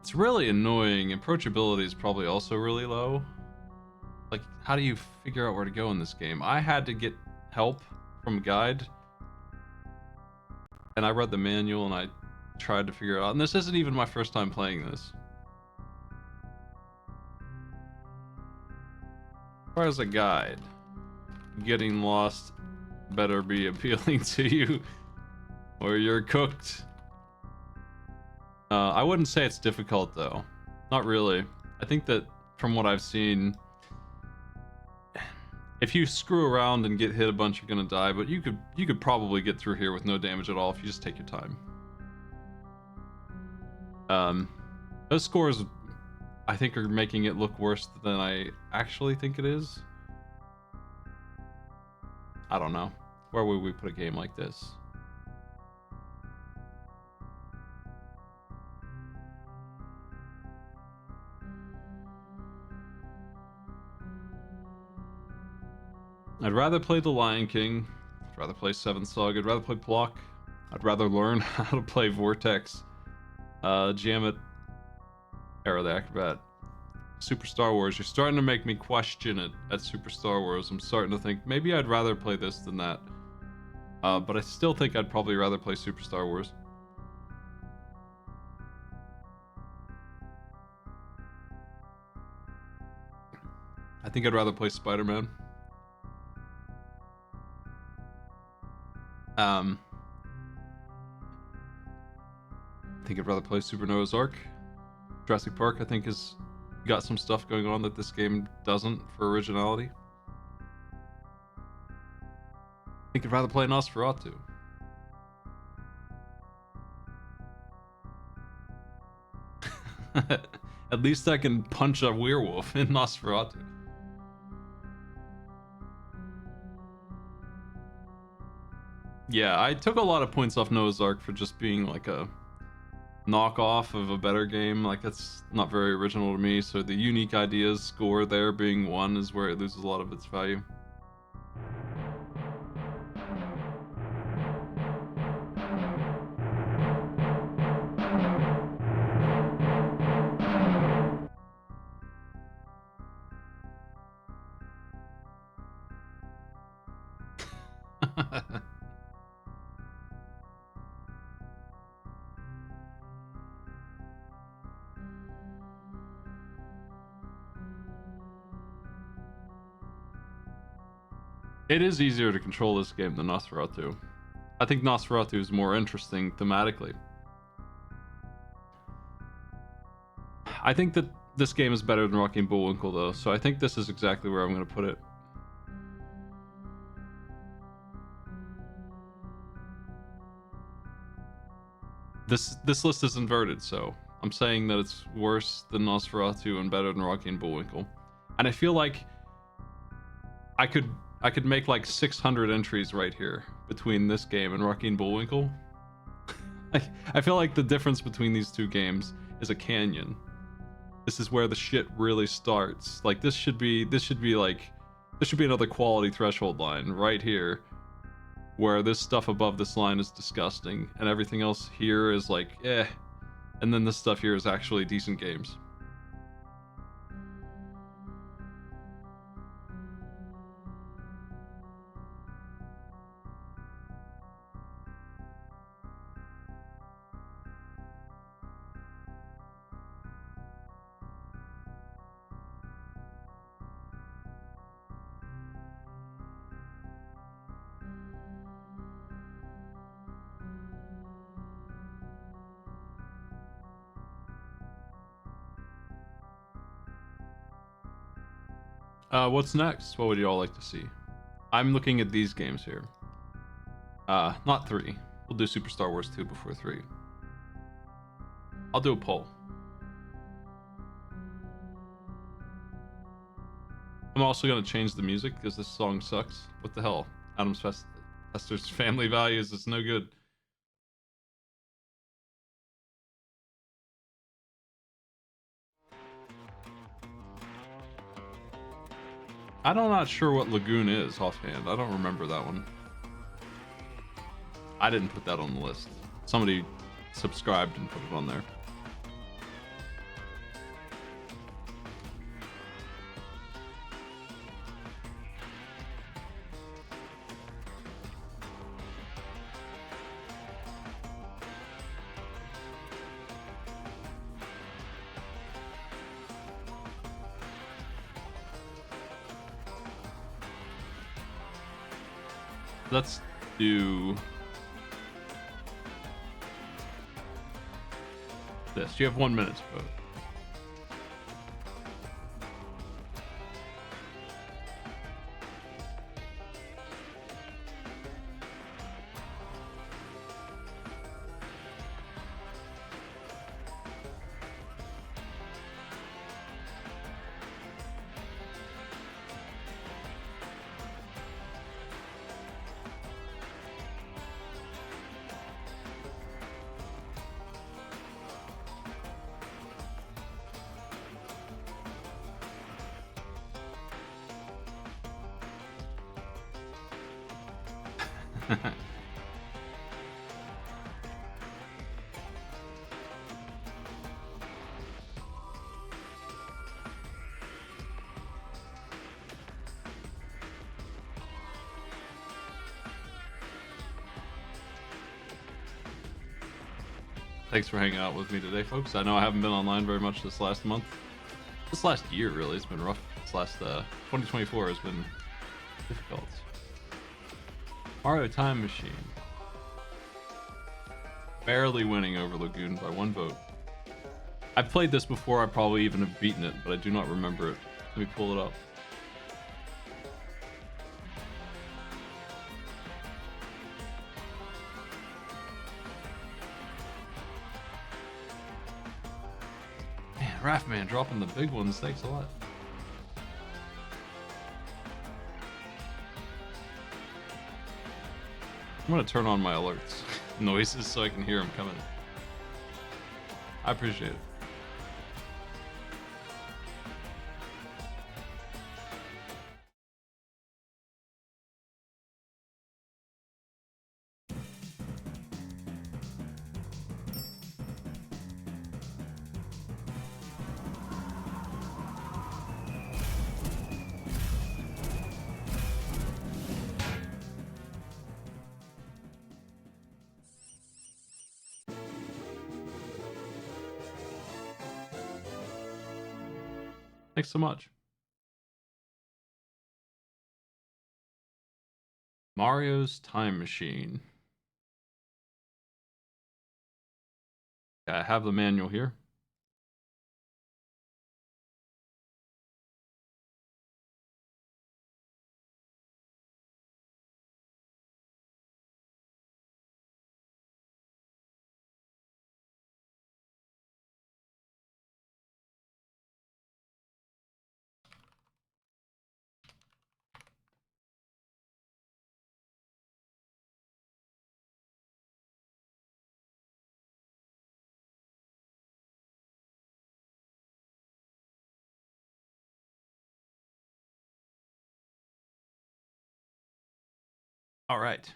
[SPEAKER 1] It's really annoying. Approachability is probably also really low. Like, how do you figure out where to go in this game? I had to get help from a guide. And I read the manual and I tried to figure it out. And this isn't even my first time playing this. As far as a guide, getting lost better be appealing to you or you're cooked. I wouldn't say it's difficult though. Not really. I think that from what I've seen, if you screw around and get hit a bunch, you're gonna die, but you could probably get through here with no damage at all if you just take your time. Those scores, I think, are making it look worse than I actually think it is. I don't know. Where would we put a game like this? I'd rather play The Lion King. I'd rather play Seventh Saga. I'd rather play Block. I'd rather learn how to play Vortex. Jammet. Era the Acrobat. Super Star Wars. You're starting to make me question it at Super Star Wars. I'm starting to think maybe I'd rather play this than that. But I still think I'd probably rather play Super Star Wars. I think I'd rather play Spider-Man. I think I'd rather play Super Noah's Ark. Jurassic Park, I think, has got some stuff going on that this game doesn't for originality. I think I'd rather play Nosferatu. At least I can punch a werewolf in Nosferatu. Yeah, I took a lot of points off Noah's Ark for just being like a knockoff of a better game. Like, that's not very original to me, so the unique ideas score there being 1 is where it loses a lot of its value. It is easier to control this game than Nosferatu. I think Nosferatu is more interesting thematically. I think that this game is better than Rocky and Bullwinkle though, so I think this is exactly where I'm going to put it. This list is inverted, so I'm saying that it's worse than Nosferatu and better than Rocky and Bullwinkle. And I feel like I could make like 600 entries right here between this game and Rocky and Bullwinkle. I feel like the difference between these two games is a canyon. This is where the shit really starts. Like, this should be another quality threshold line right here, where this stuff above this line is disgusting and everything else here is like eh, and then this stuff here is actually decent games. What's next? What would you all like to see? I'm looking at these games here. Not 3. We'll do Super Star Wars 2 before 3. I'll do a poll. I'm also gonna change the music because this song sucks. What the hell? Addams Fester's Family Values is no good. I'm not sure what Lagoon is offhand. I don't remember that one. I didn't put that on the list. Somebody subscribed and put it on there. Let's do this. You have 1 minute to vote. Thanks for hanging out with me today, folks. I know I haven't been online very much this last month. This last year, really, it's been rough. This last 2024 has been difficult. Mario Time Machine. Barely winning over Lagoon by 1 vote. I've played this before, I probably even have beaten it, but I do not remember it. Let me pull it up. Man, Raftman dropping the big ones, thanks a lot. I'm gonna turn on my alerts noises so I can hear them coming. I appreciate it. Thanks so much. Mario's Time Machine. I have the manual here. All right.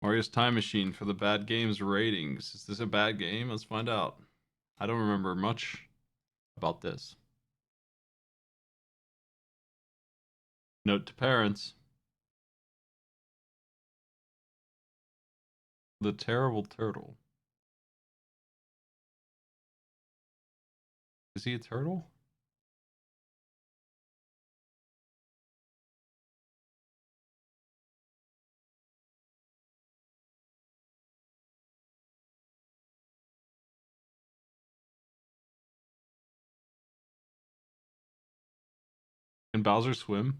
[SPEAKER 1] Mario's Time Machine for the bad games ratings. Is this a bad game? Let's find out. I don't remember much about this. Note to parents. The Terrible Turtle. Is he a turtle? Can Bowser swim?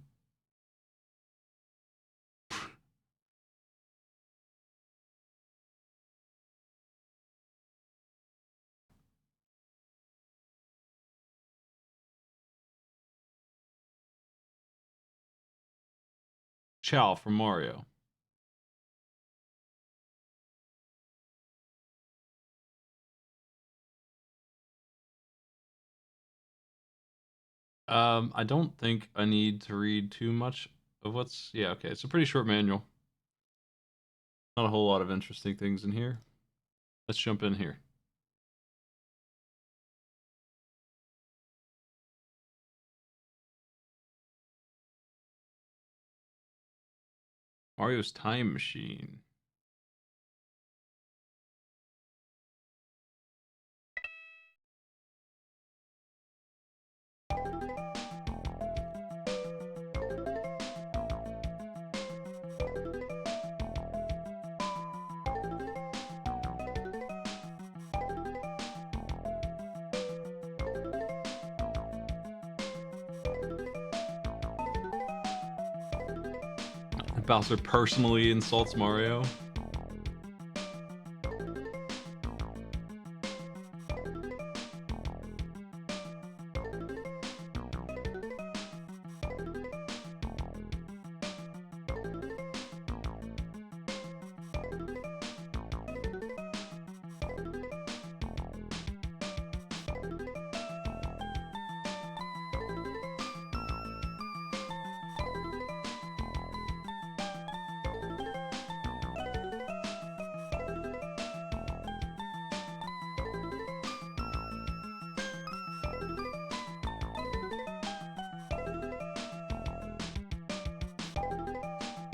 [SPEAKER 1] Chow from Mario. I don't think I need to read too much of what's... Yeah, okay. It's a pretty short manual. Not a whole lot of interesting things in here. Let's jump in here. Mario's Time Machine. Bowser personally insults Mario.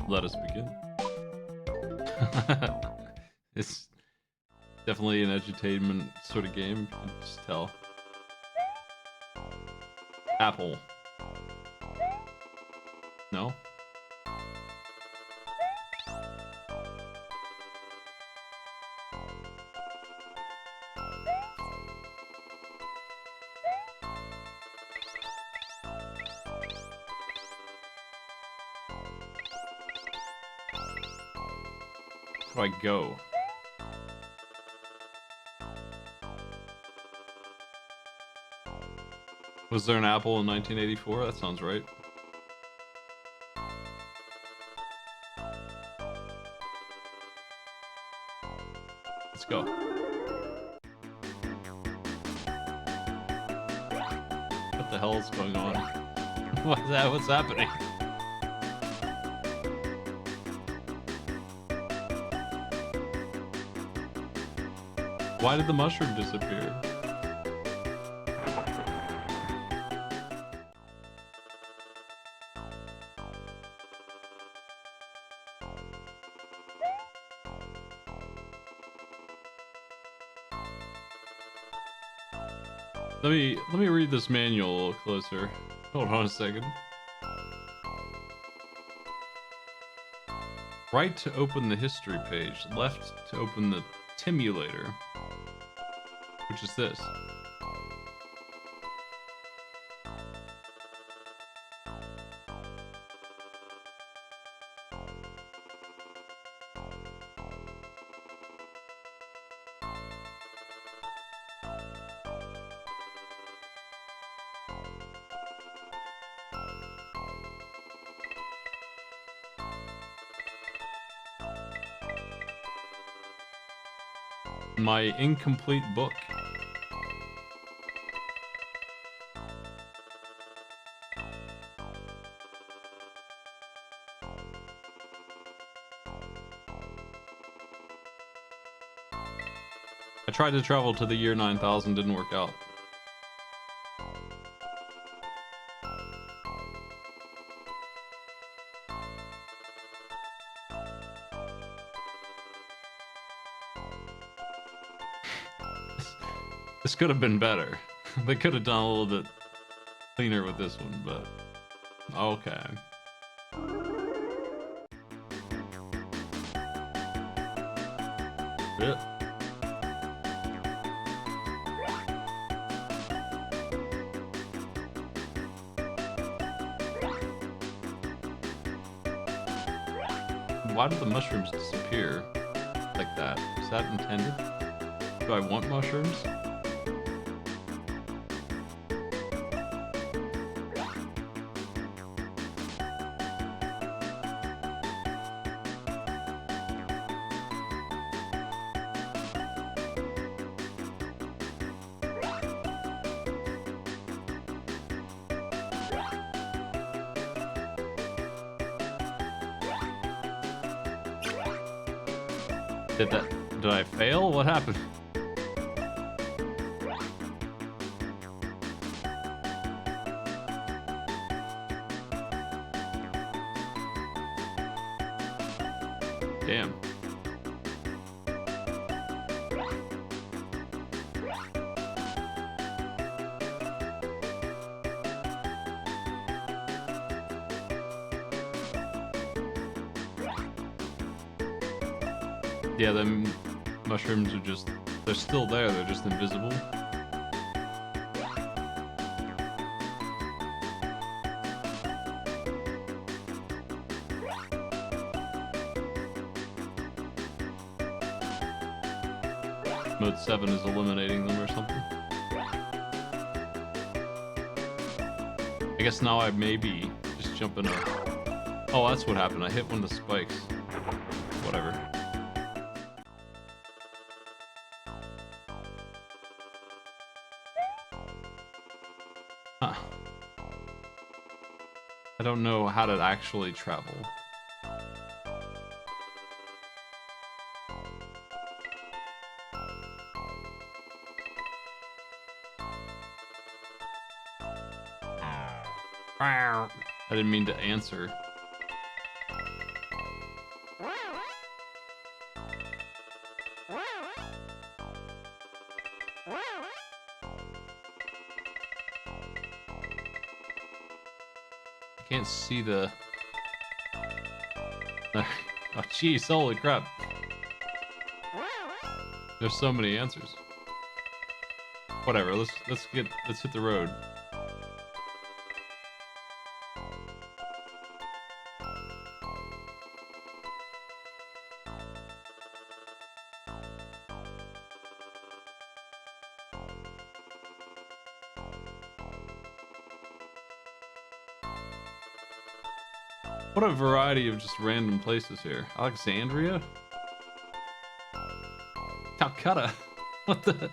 [SPEAKER 1] Let us begin. It's definitely an edutainment sort of game, you can just tell. Apple. No? How do I go? Was there an apple in 1984? That sounds right. Let's go. What the hell is going on? What's that? What's happening? Why did the mushroom disappear? Let me read this manual a little closer. Hold on a second. Right to open the history page, left to open the Timulator, which is this. My incomplete book. I tried to travel to the year 9000, didn't work out. This could have been better. They could have done a little bit cleaner with this one, but okay. Yeah. Why did the mushrooms disappear like that? Is that intended? Do I want mushrooms? Did I fail? What happened? Damn. Yeah, them mushrooms are just, they're still there, they're just invisible. Mode 7 is eliminating them or something. I guess now I maybe just jump in a... Oh, that's what happened. I hit one of the spikes. Whatever. Huh. I don't know how to actually travel. I didn't mean to answer. I can't see the... Oh jeez, holy crap. There's so many answers. Whatever, let's hit the road. What a variety of just random places here. Alexandria? Calcutta? What the?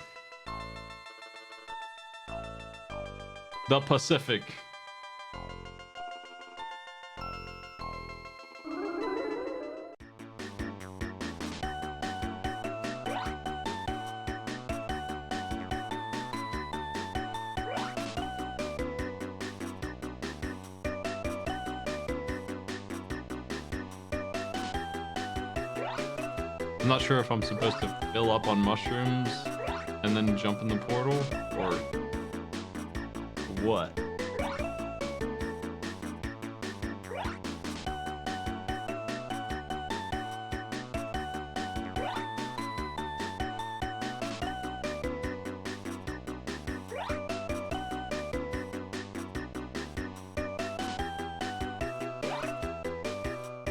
[SPEAKER 1] The Pacific. I'm not sure if I'm supposed to fill up on mushrooms and then jump in the portal, or what?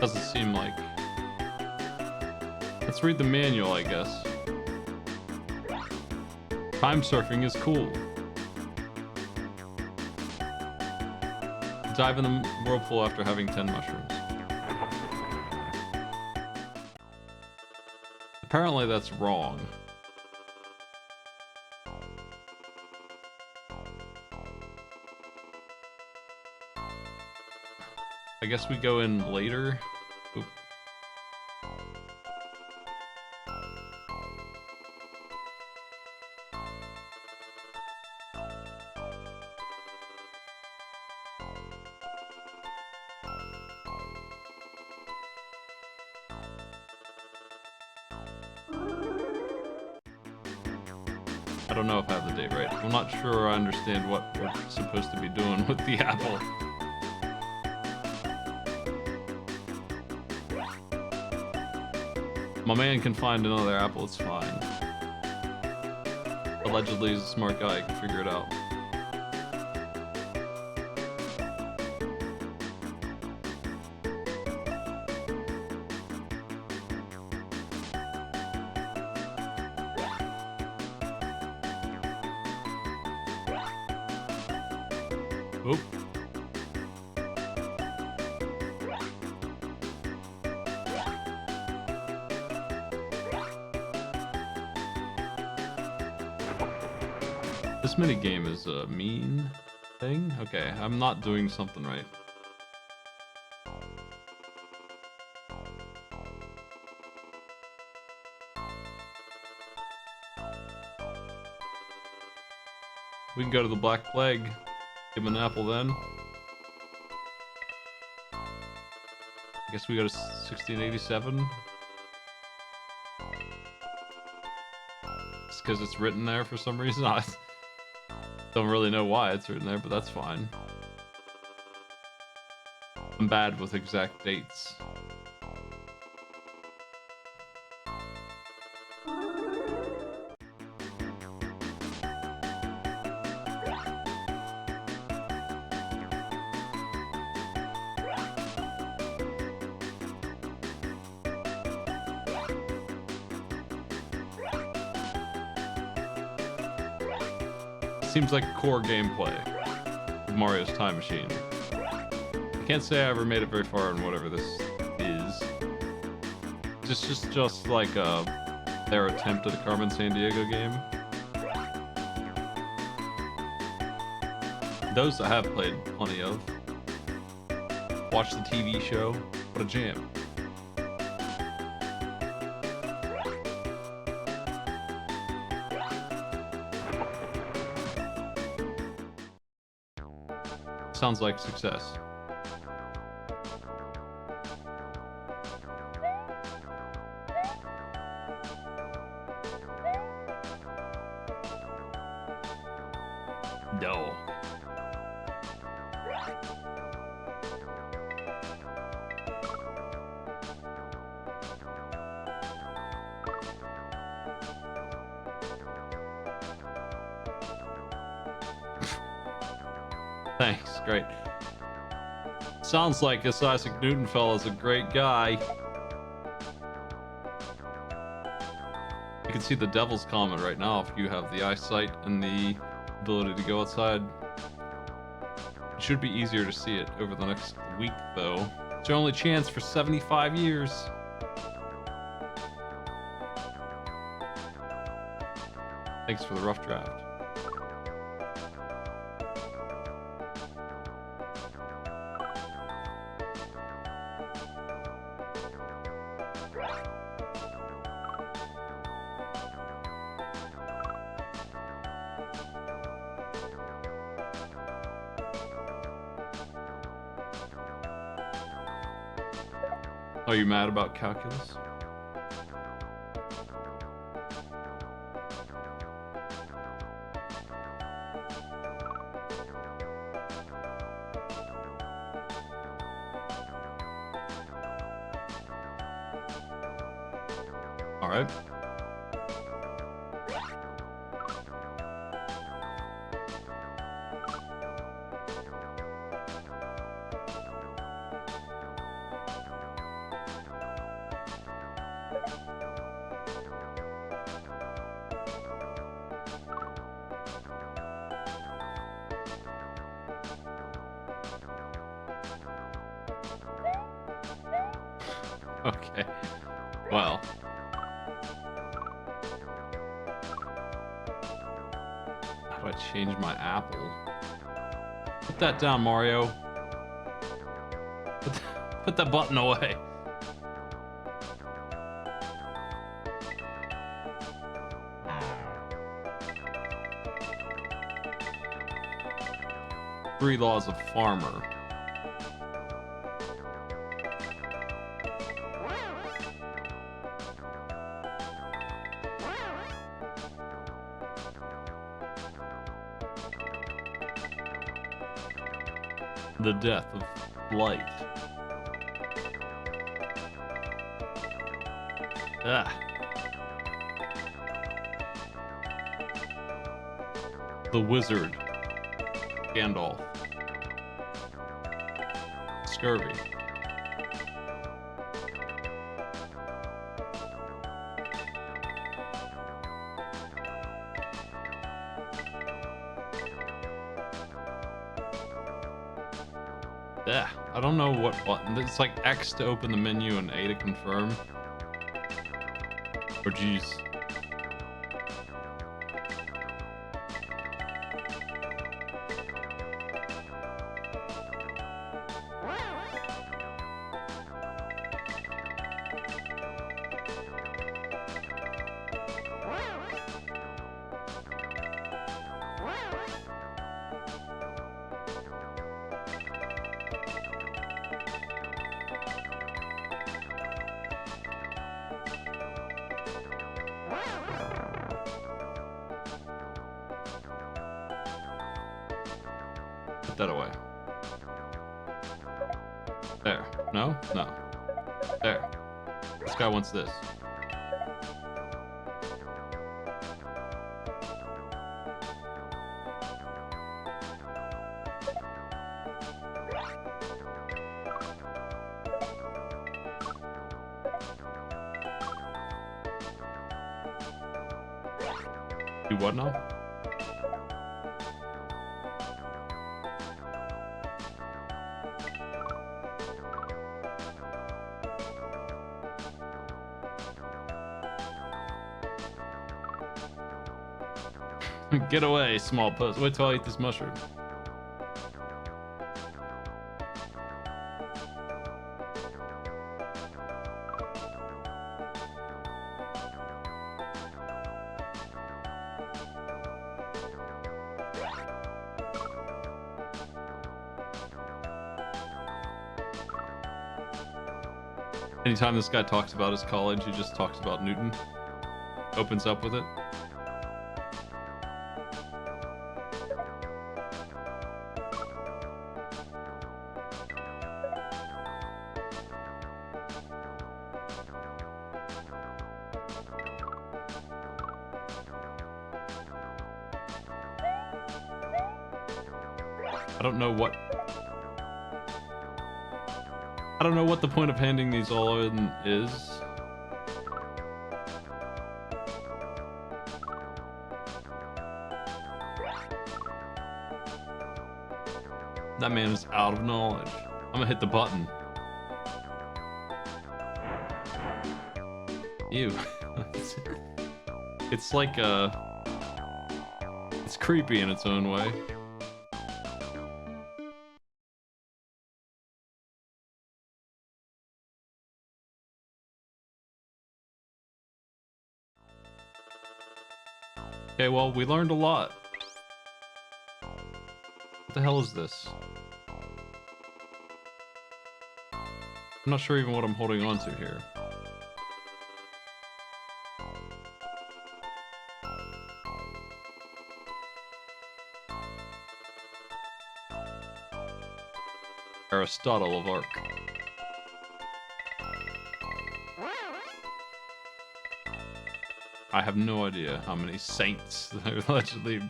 [SPEAKER 1] Doesn't seem like... Let's read the manual, I guess. Time surfing is cool. Dive in the whirlpool after having 10 mushrooms. Apparently that's wrong. I guess we go in later. Oop. I don't know if I have the date right. I'm not sure I understand what we're supposed to be doing with the apple. My man can find another apple, it's fine. Allegedly, he's a smart guy, he can figure it out. Oop. This minigame is a mean thing? Okay, I'm not doing something right. We can go to the Black Plague. Give him an apple then. I guess we go to 1687. It's because it's written there for some reason. I don't really know why it's written there, but that's fine. I'm bad with exact dates. Seems like core gameplay of Mario's Time Machine. I can't say I ever made it very far in whatever this is. Just like their attempt at a Carmen Sandiego game. Those I have played plenty of. Watch the TV show. What a jam. Sounds like success. No. Thanks, great. Sounds like this Isaac Newton fella's a great guy. You can see the Devil's Comet right now if you have the eyesight and the ability to go outside. It should be easier to see it over the next week, though. It's your only chance for 75 years. Thanks for the rough draft. Are you mad about calculus? All right. Okay. Well. How do I change my apple? Put that down, Mario. Put that button away. Three laws of farmer. The death of light. Ah. The wizard. Gandalf. Scurvy. Yeah, I don't know what button. It's like X to open the menu and A to confirm. Or geez. Put that away. There. No? No. There. This guy wants this. Do what now? Get away, small puss. Wait till I eat this mushroom. Anytime this guy talks about his college, he just talks about Newton. Opens up with it. I don't know what the point of handing these all in is. That man is out of knowledge. I'm gonna hit the button. Ew. It's like it's creepy in its own way. Okay, well, we learned a lot. What the hell is this? I'm not sure even what I'm holding on to here. Aristotle of Arc. I have no idea how many saints are allegedly.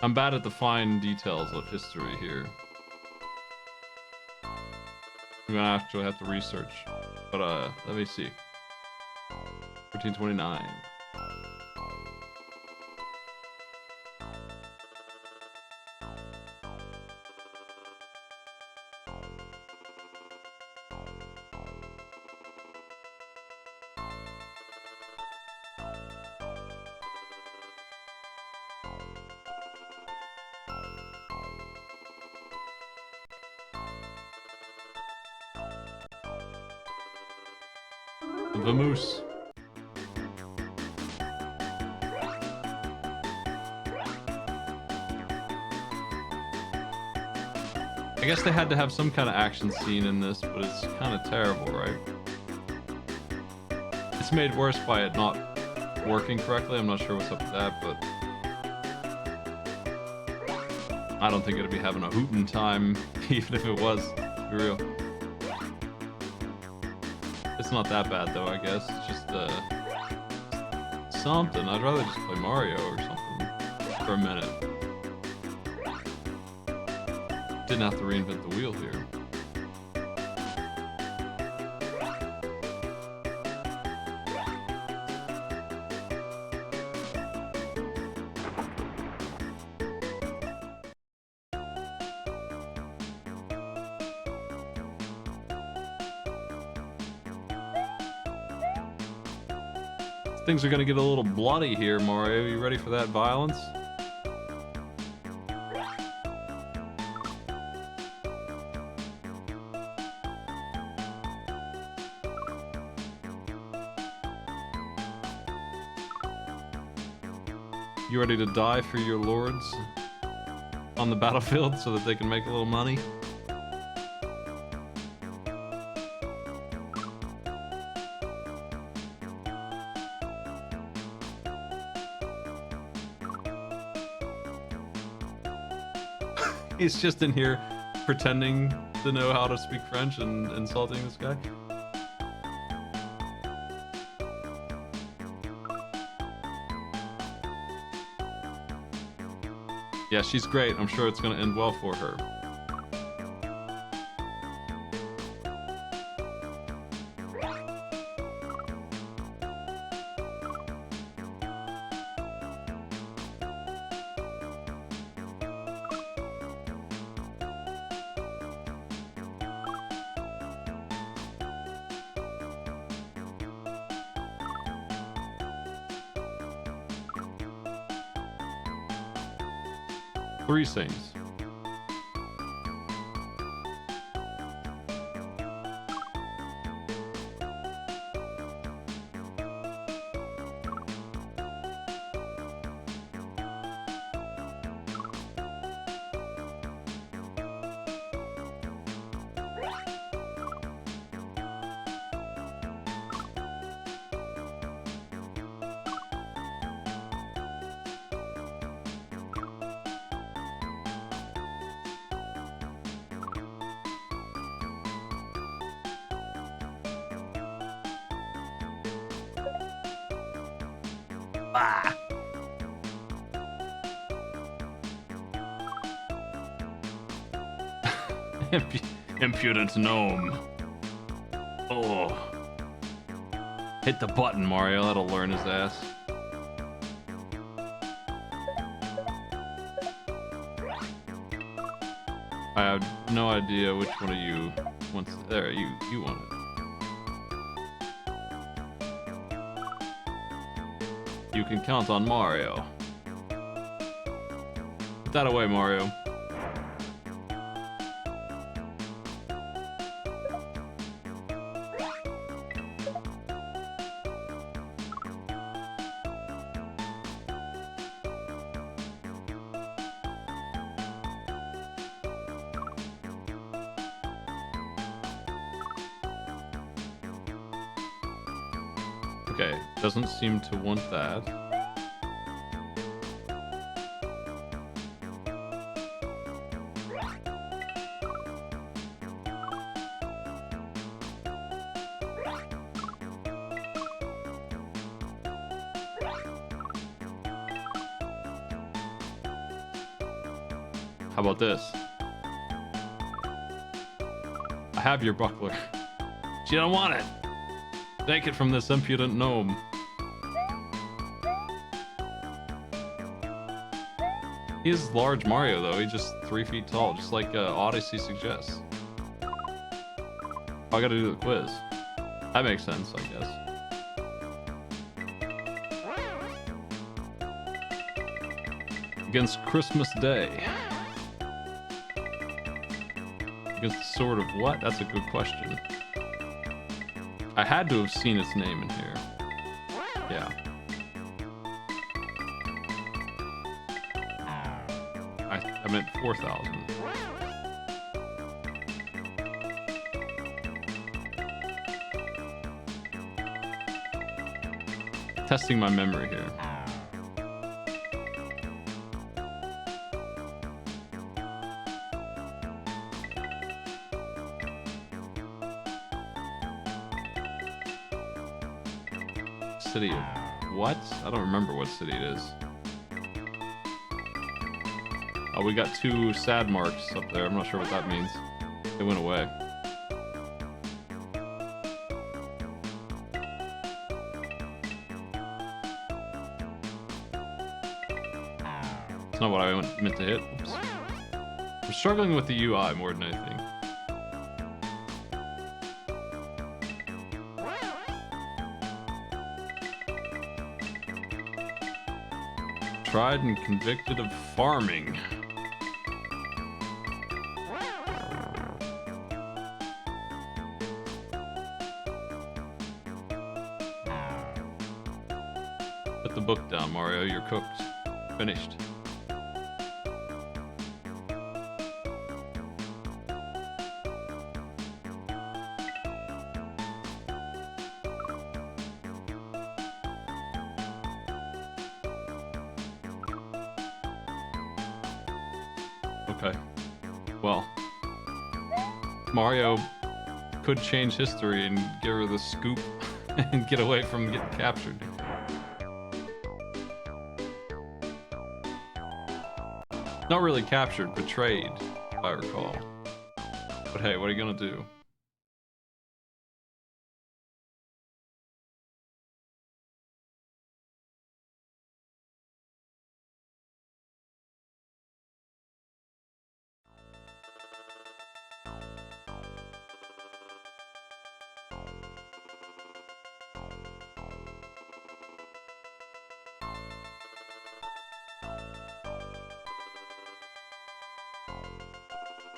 [SPEAKER 1] I'm bad at the fine details of history here. I'm gonna actually have to research. But let me see. 1429. Vamoose. I guess they had to have some kind of action scene in this, but it's kind of terrible, right? It's made worse by it not working correctly. I'm not sure what's up with that, but I don't think it'd be having a hootin' time, even if it was, to be real. It's not that bad though, I guess. It's just something. I'd rather just play Mario or something for a minute. Didn't have to reinvent the wheel here. Things are gonna get a little bloody here, Mario. You ready for that violence? You ready to die for your lords on the battlefield so that they can make a little money? He's just in here pretending to know how to speak French and insulting this guy. Yeah, she's great. I'm sure it's gonna end well for her. Three saints. Ah. Impudent gnome. Oh. Hit the button, Mario. That'll learn his ass. I have no idea which one of you wants. There, you want it. You can count on Mario. Put that away, Mario. Okay, doesn't seem to want that. How about this? I have your buckler. But you don't want it. Take it from this impudent gnome. He is large Mario though, he's just 3 feet tall, just like Odyssey suggests. Oh, I gotta do the quiz. That makes sense, I guess. Against Christmas Day. Against the sword of what? That's a good question. I had to have seen its name in here. Yeah. I meant 4,000. Testing my memory here. City of what? I don't remember what city it is. Oh, we got 2 sad marks up there. I'm not sure what that means. They went away. It's not what I meant to hit. Oops. I'm struggling with the UI more than anything. Tried and convicted of farming. Put the book down, Mario. You're cooked. Finished. Okay. Well, Mario could change history and give her the scoop and get away from getting captured. Not really captured, betrayed, if I recall. But hey, what are you gonna do?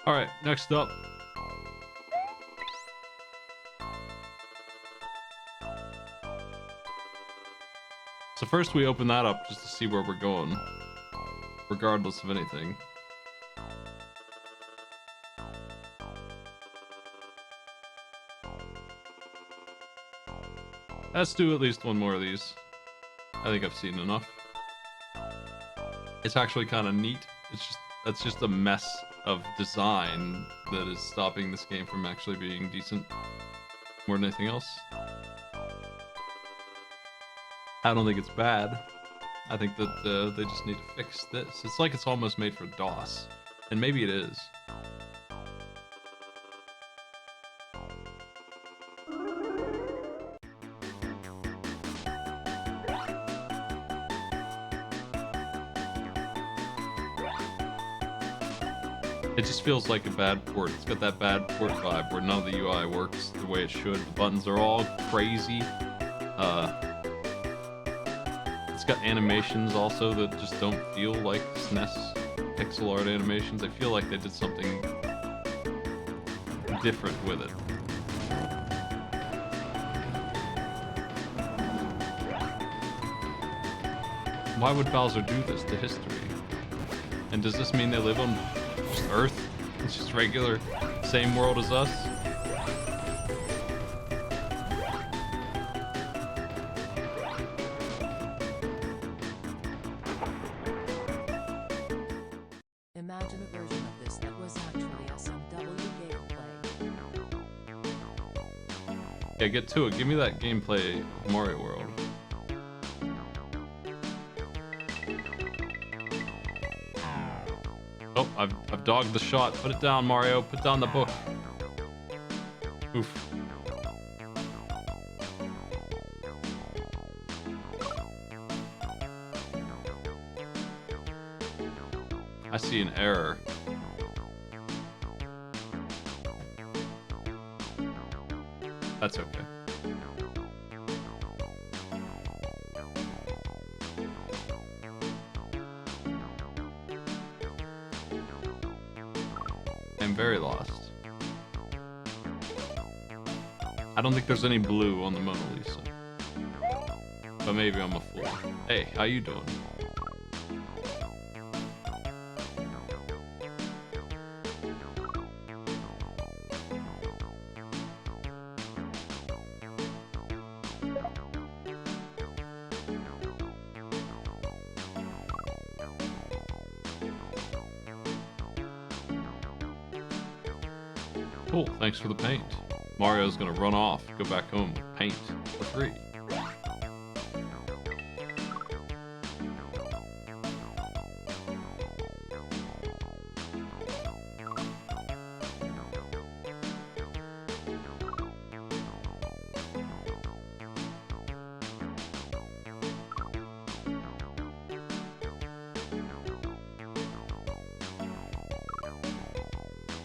[SPEAKER 1] Alright, next up. So first we open that up just to see where we're going, regardless of anything. Let's do at least one more of these. I think I've seen enough. It's actually kind of neat. That's just a mess of design that is stopping this game from actually being decent more than anything else. I don't think it's bad. I think that they just need to fix this. It's like it's almost made for DOS, and maybe it is. It just feels like a bad port. It's got that bad port vibe where none of the UI works the way it should. The buttons are all crazy. It's got animations also that just don't feel like SNES pixel art animations. I feel like they did something different with it. Why would Bowser do this to history? And does this mean they live on just Earth? It's just regular, same world as us?
[SPEAKER 2] Imagine a version of this that was actually SMW gameplay.
[SPEAKER 1] Yeah, get to it. Give me that gameplay of Mario World. Oh, I've dogged the shot. Put it down, Mario. Put down the book. Oof. I see an error. That's okay. I'm very lost. I don't think there's any blue on the Mona Lisa. But maybe I'm a fool. Hey, how you doing? Cool, thanks for the paint. Mario's gonna run off, go back home with paint for free.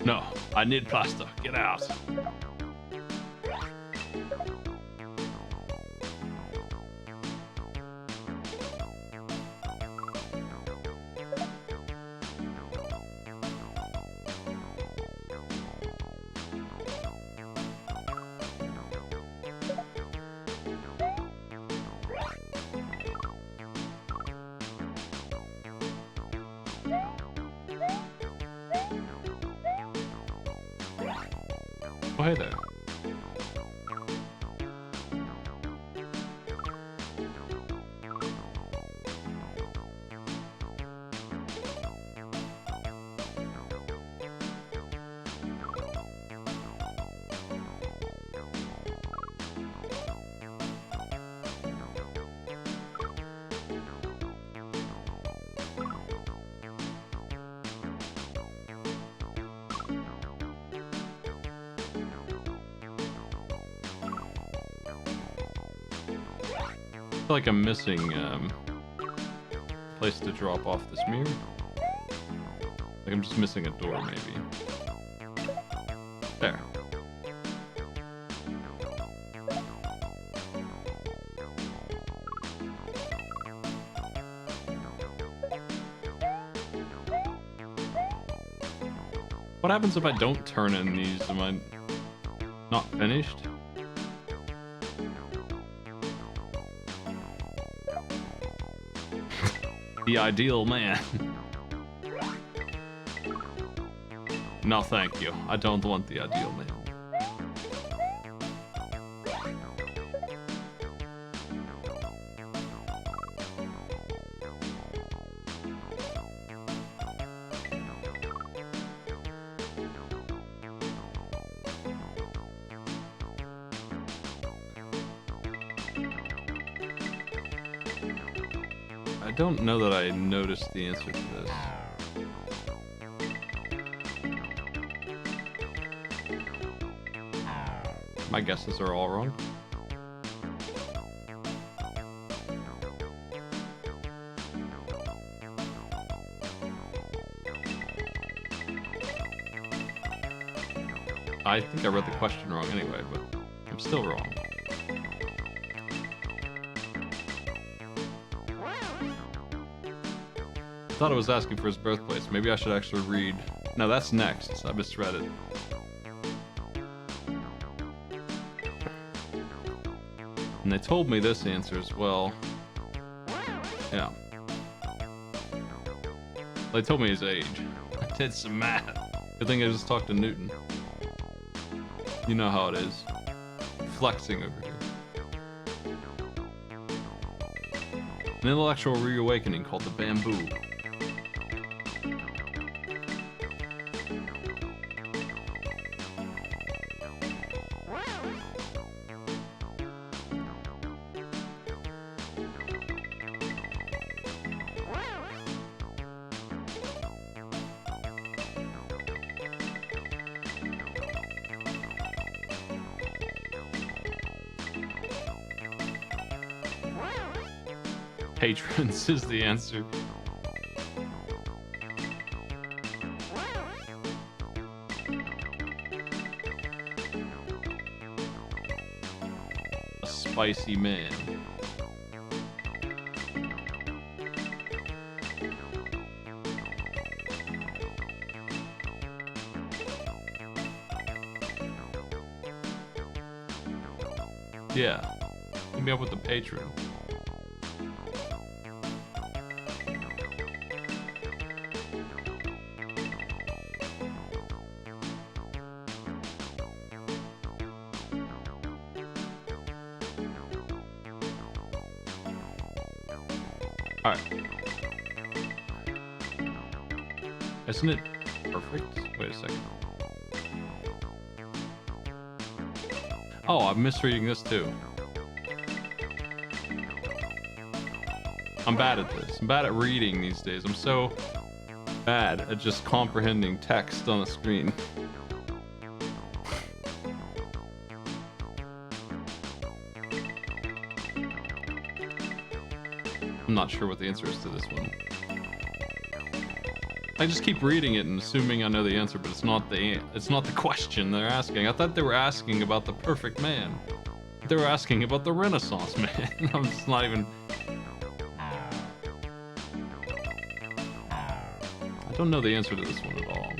[SPEAKER 1] No, I need plaster. Get out. Oh, hey there. I feel like I'm missing place to drop off this mirror. Like I'm just missing a door, maybe. There. What happens if I don't turn in these? Am I not finished? The ideal man. No, thank you. I don't want the ideal man. I don't know that I noticed the answer to this. My guesses are all wrong. I think I read the question wrong anyway, but I'm still wrong. I thought it was asking for his birthplace. Maybe I should actually read. No, that's next. I misread it. And they told me this answer as well. Yeah. They told me his age. I did some math. Good thing I just talked to Newton. You know how it is. Flexing over here. An intellectual reawakening called the bamboo. Patrons is the answer. A spicy man. Yeah. Hit me up with the patron. Alright. Isn't it perfect? Wait a second. Oh, I'm misreading this too. I'm bad at this. I'm bad at reading these days. I'm so bad at just comprehending text on a screen. I'm not sure what the answer is to this one. I just keep reading it and assuming I know the answer, but it's not the question they're asking. I thought they were asking about the perfect man. They were asking about the Renaissance man. I'm just not even. I don't know the answer to this one at all.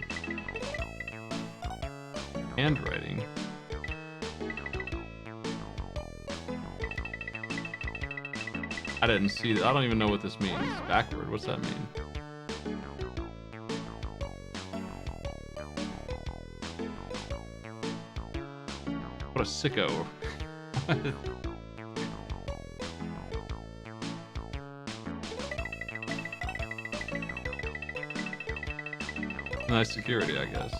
[SPEAKER 1] Handwriting. I didn't see that. I don't even know what this means. Backward. What's that mean? What a sicko. Nice security, I guess.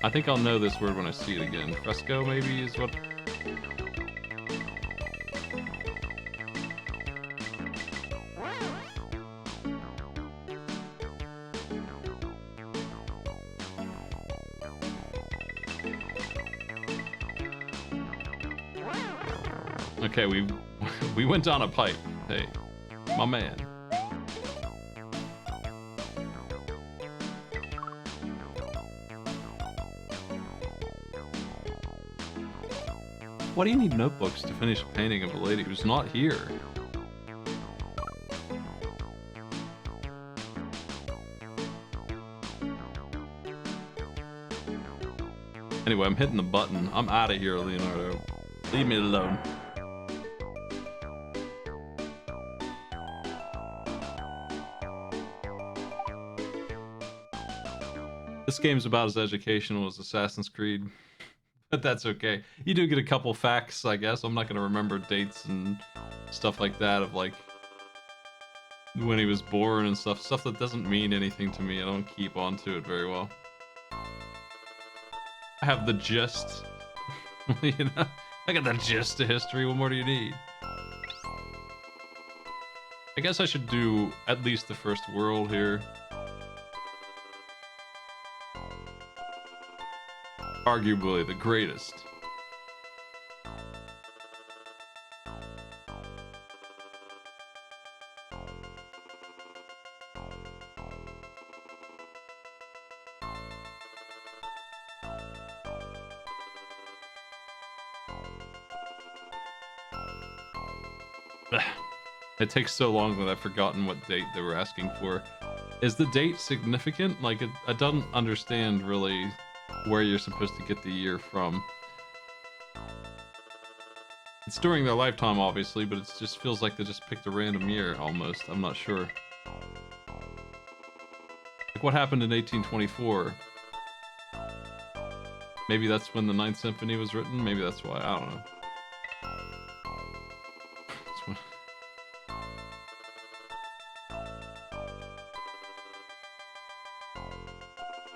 [SPEAKER 1] I think I'll know this word when I see it again. Fresco, maybe, is what... Okay, we went down a pipe. Hey, my man. Why do you need notebooks to finish a painting of a lady who's not here? Anyway, I'm hitting the button. I'm out of here, Leonardo. Leave me alone. This game's about as educational as Assassin's Creed, but that's okay. You do get a couple facts, I guess. I'm not gonna remember dates and stuff like that of like when he was born and stuff that doesn't mean anything to me. I don't keep on to it very well. I have the gist. You know, I got the gist of history. What more do you need? I guess I should do at least the first world here. Arguably the greatest. It takes so long that I've forgotten what date they were asking for. Is the date significant? Like, I don't understand really where you're supposed to get the year from. It's during their lifetime, obviously, but it just feels like they just picked a random year, almost. I'm not sure. Like, what happened in 1824? Maybe that's when the Ninth Symphony was written? Maybe that's why. I don't know.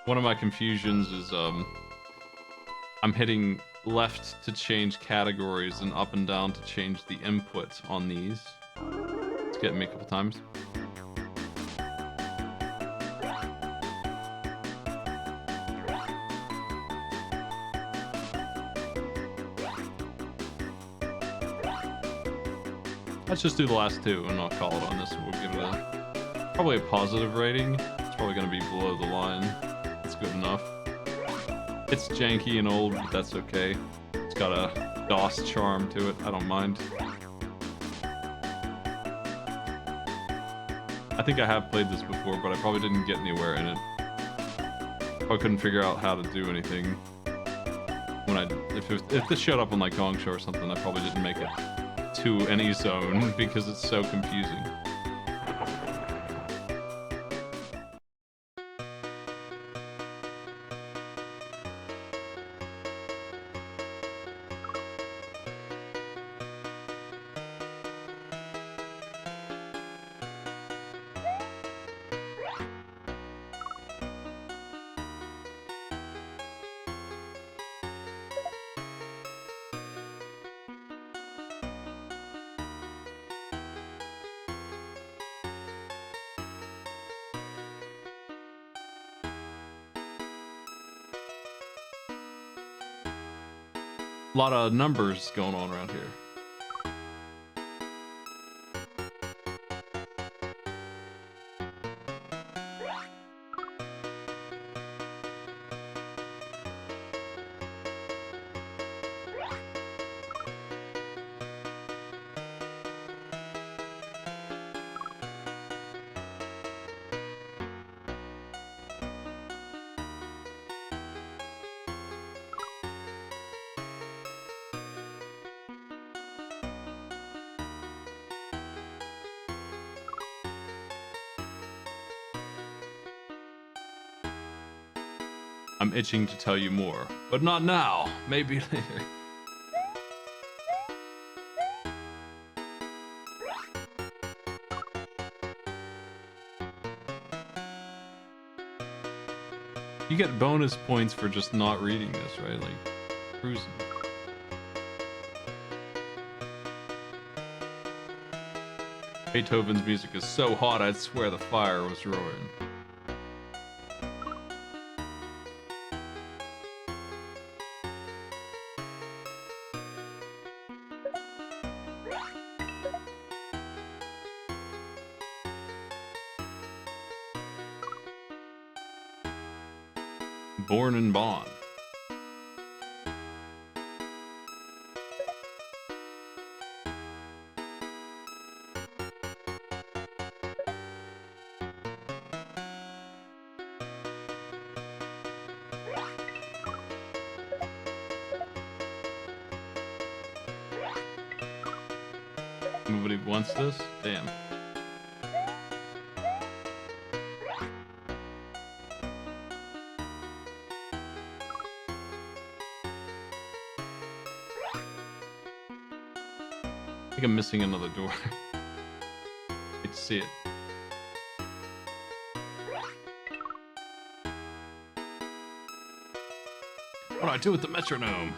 [SPEAKER 1] One of my confusions is, I'm hitting left to change categories and up and down to change the input on these. It's getting me a couple times. Let's just do the last two and I'll call it on this. We'll give it probably a positive rating. It's probably going to be below the line. It's good enough. It's janky and old, but that's okay. It's got a DOS charm to it. I don't mind. I think I have played this before, but I probably didn't get anywhere in it. I couldn't figure out how to do anything. When if this showed up on like Gong Show or something, I probably didn't make it to any zone because it's so confusing. A lot of numbers going on around here. I'm itching to tell you more, but not now. Maybe later. You get bonus points for just not reading this, right? Like, cruising. Beethoven's music is so hot, I'd swear the fire was roaring. Born in Bonn. Nobody wants this? Damn. I think I'm missing another door. I can see it. What do I do with the metronome?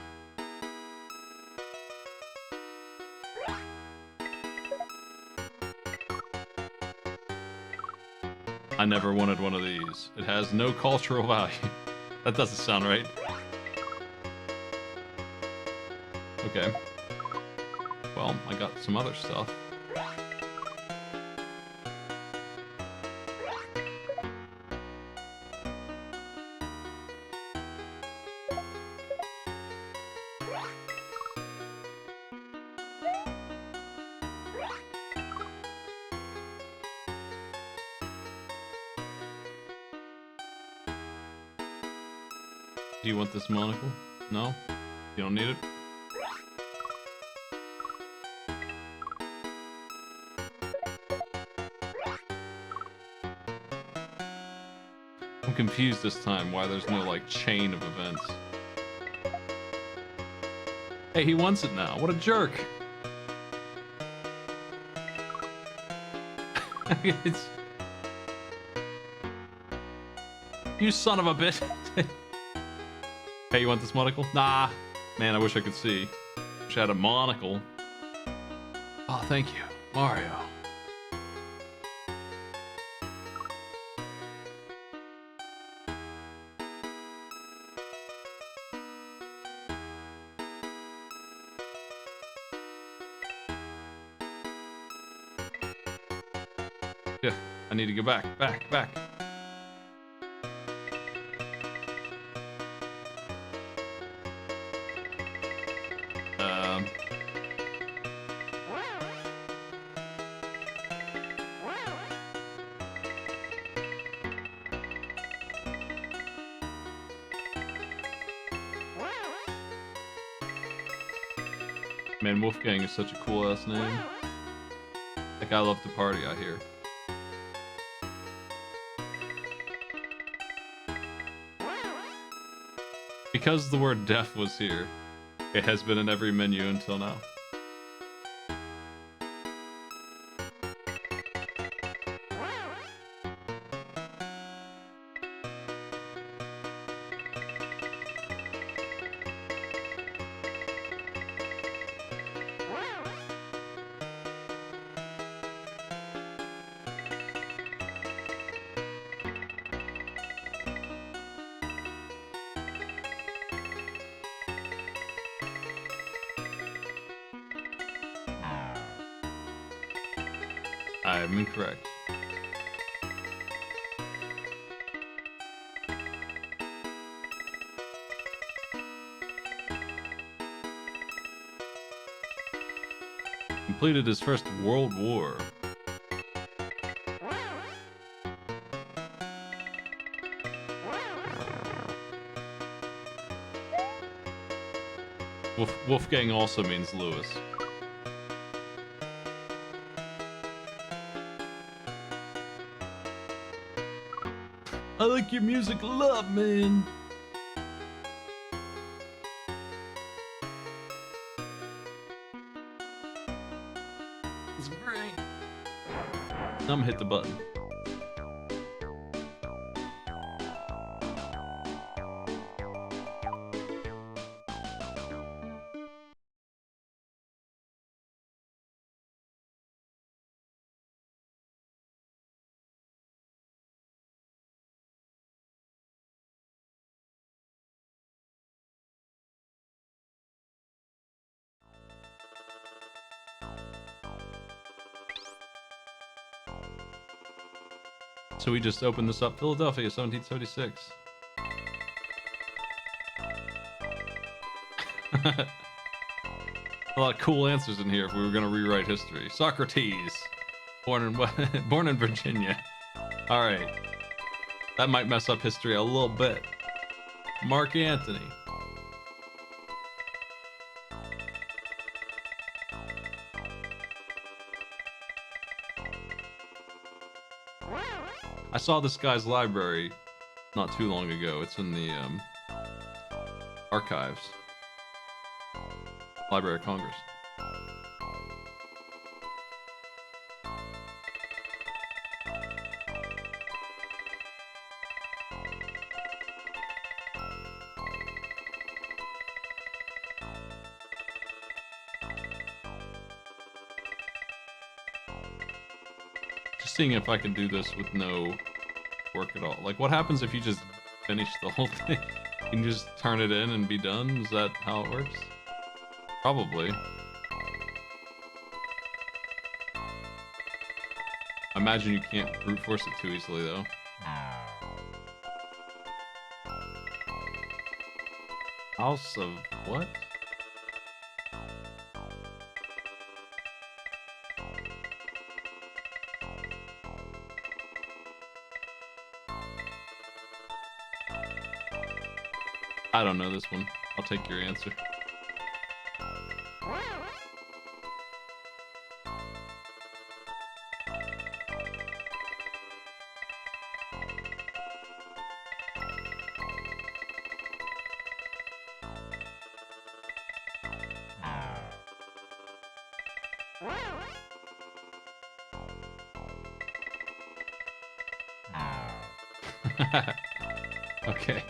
[SPEAKER 1] I never wanted one of these. It has no cultural value. That doesn't sound right. Okay. Well, I got some other stuff. Do you want this monocle? No? You don't need it? I'm confused this time why there's no, like, chain of events. Hey, he wants it now. What a jerk. It's... You son of a bitch. Hey, you want this monocle? Nah. Man, I wish I could see. Wish I had a monocle. Oh, thank you, Mario. Yeah, I need to go back. Man, Wolfgang is such a cool ass name. Like, I love to party, I hear. Because the word deaf was here, it has been in every menu until now. I am incorrect. Completed his first World War. Wolfgang also means Lewis. I like your music a lot, man. It's great. I'm gonna hit the button. So we just opened this up. Philadelphia, 1776. A lot of cool answers in here if we were going to rewrite history. Socrates, born in Virginia. All right, that might mess up history a little bit. Mark Antony. I saw this guy's library not too long ago. It's in the archives. Library of Congress. Just seeing if I can do this with no work at all. Like, what happens if you just finish the whole thing? You can just turn it in and be done? Is that how it works? Probably. I imagine you can't brute force it too easily, though. House of what? I don't know this one. I'll take your answer. Okay.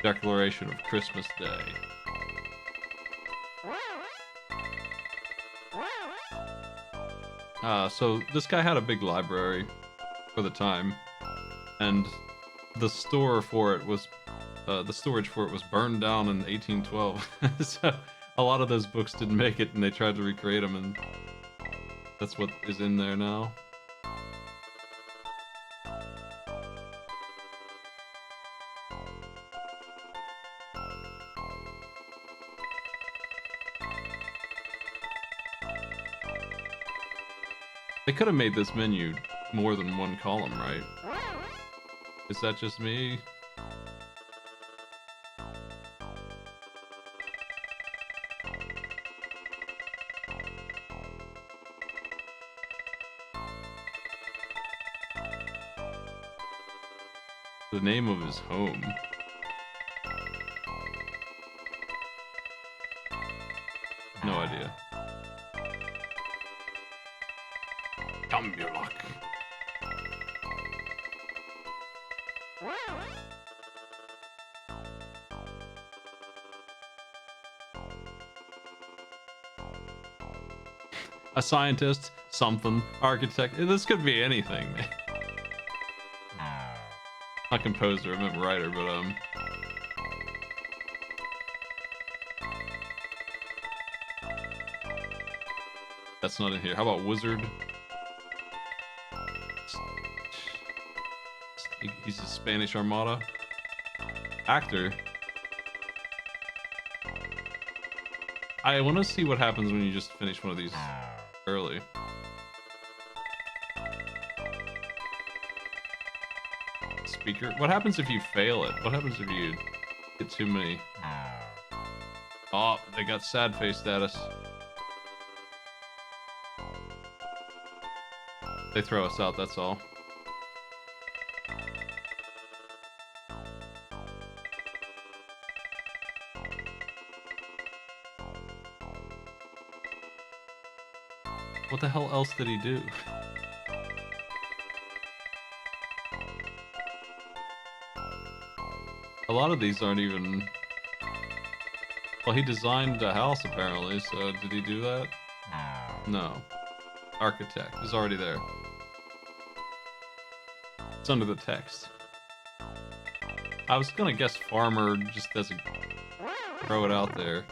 [SPEAKER 1] Declaration of Christmas Day. So this guy had a big library for the time, and the store for it was, the storage for it was burned down in 1812. So a lot of those books didn't make it, and they tried to recreate them, and that's what is in there now. They could have made this menu more than one column, right? Is that just me? The name of his home. No idea. Cambulok. A scientist, something, architect. This could be anything. Not composer, I meant writer, but that's not in here. How about wizard? He's a Spanish Armada. Actor. I want to see what happens when you just finish one of these early. Speaker. What happens if you fail it? What happens if you get too many? Oh, they got sad face status. They throw us out, that's all. What the hell else did he do? A lot of these aren't even... Well, he designed a house apparently, so did he do that? No. Architect is already there. It's under the text. I was gonna guess farmer just doesn't throw it out there.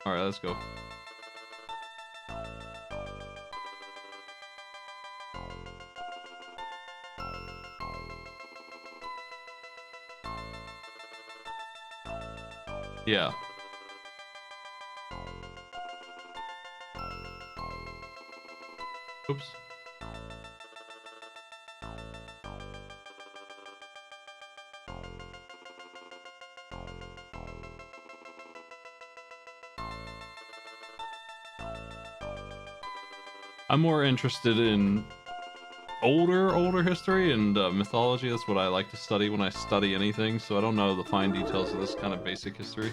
[SPEAKER 1] Alright, let's go. Yeah. Oops. I'm more interested in older history and mythology. That's what I like to study when I study anything, so I don't know the fine details of this kind of basic history.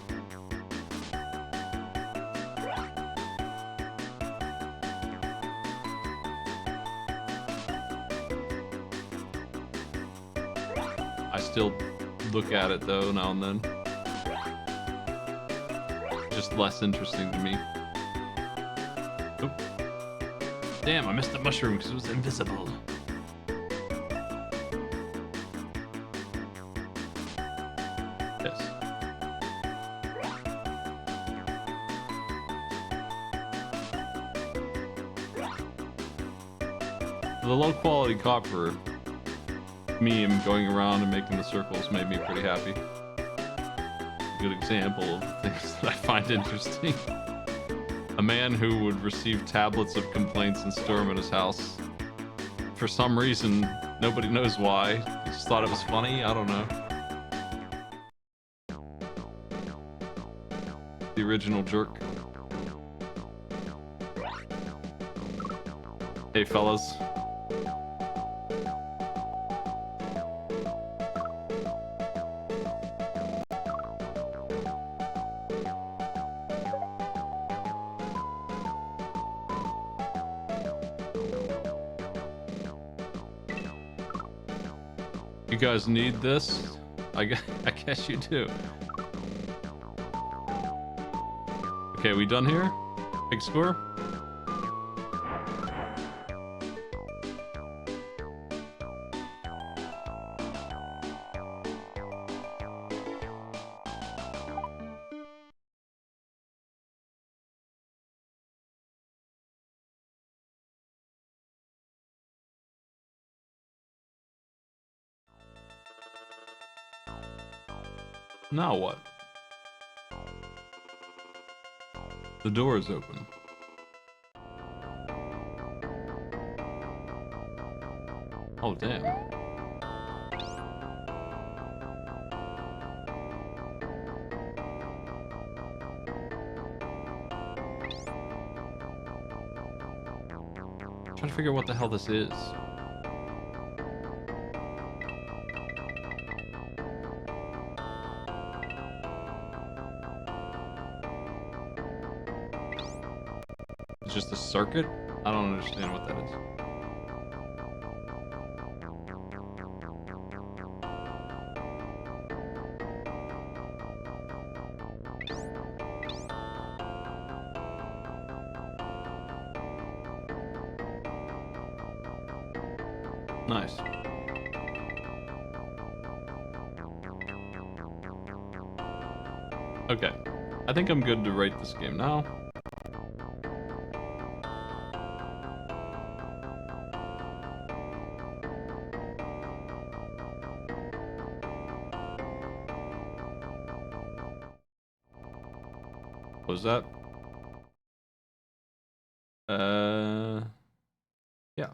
[SPEAKER 1] I still look at it though now and then. Just less interesting to me. Oop. Damn, I missed the mushroom because it was invisible. The low quality copper meme going around and making the circles made me pretty happy. Good example of the things that I find interesting. A man who would receive tablets of complaints and store them in his house. For some reason, nobody knows why. He just thought it was funny. I don't know. The original jerk. Hey, fellas. You guys need this? I guess you do. Okay, we done here? Big score? Now what? The door is open. Oh, damn. Trying to figure out what the hell this is. It's just a circuit? I don't understand what that is. Nice. Okay. I think I'm good to rate this game now. What was that? Yeah.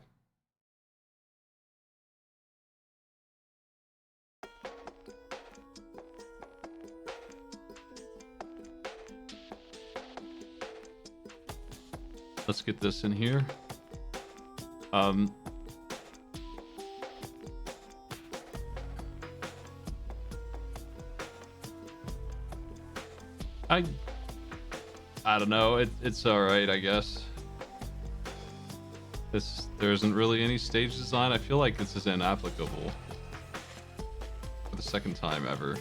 [SPEAKER 1] Let's get this in here. I don't know. It's all right, I guess. There isn't really any stage design. I feel like this is inapplicable for the second time ever.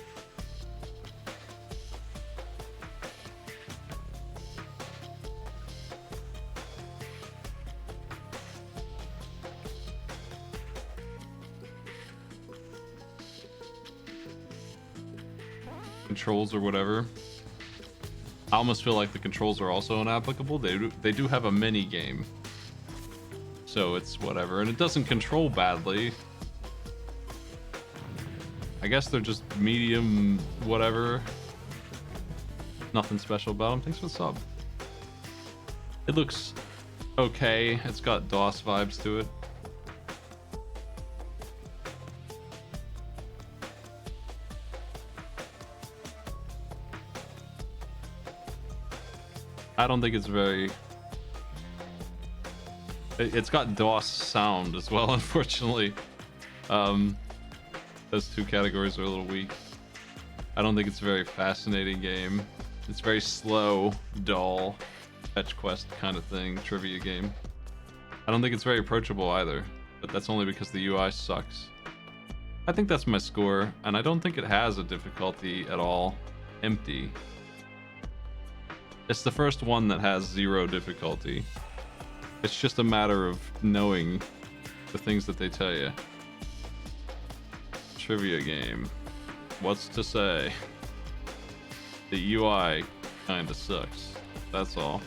[SPEAKER 1] Controls or whatever. I almost feel like the controls are also inapplicable. They do have a mini game, so it's whatever, and it doesn't control badly. I guess they're just medium, whatever. Nothing special about them. Thanks for the sub. It looks okay. It's got DOS vibes to it. I don't think it's very... It's got DOS sound as well, unfortunately. Those two categories are a little weak. I don't think it's a very fascinating game. It's very slow, dull, fetch quest kind of thing, trivia game. I don't think it's very approachable either, but that's only because the UI sucks. I think that's my score, and I don't think it has a difficulty at all. Empty. It's the first one that has 0 difficulty. It's just a matter of knowing the things that they tell you. Trivia game. What's to say? The UI kinda sucks. That's all.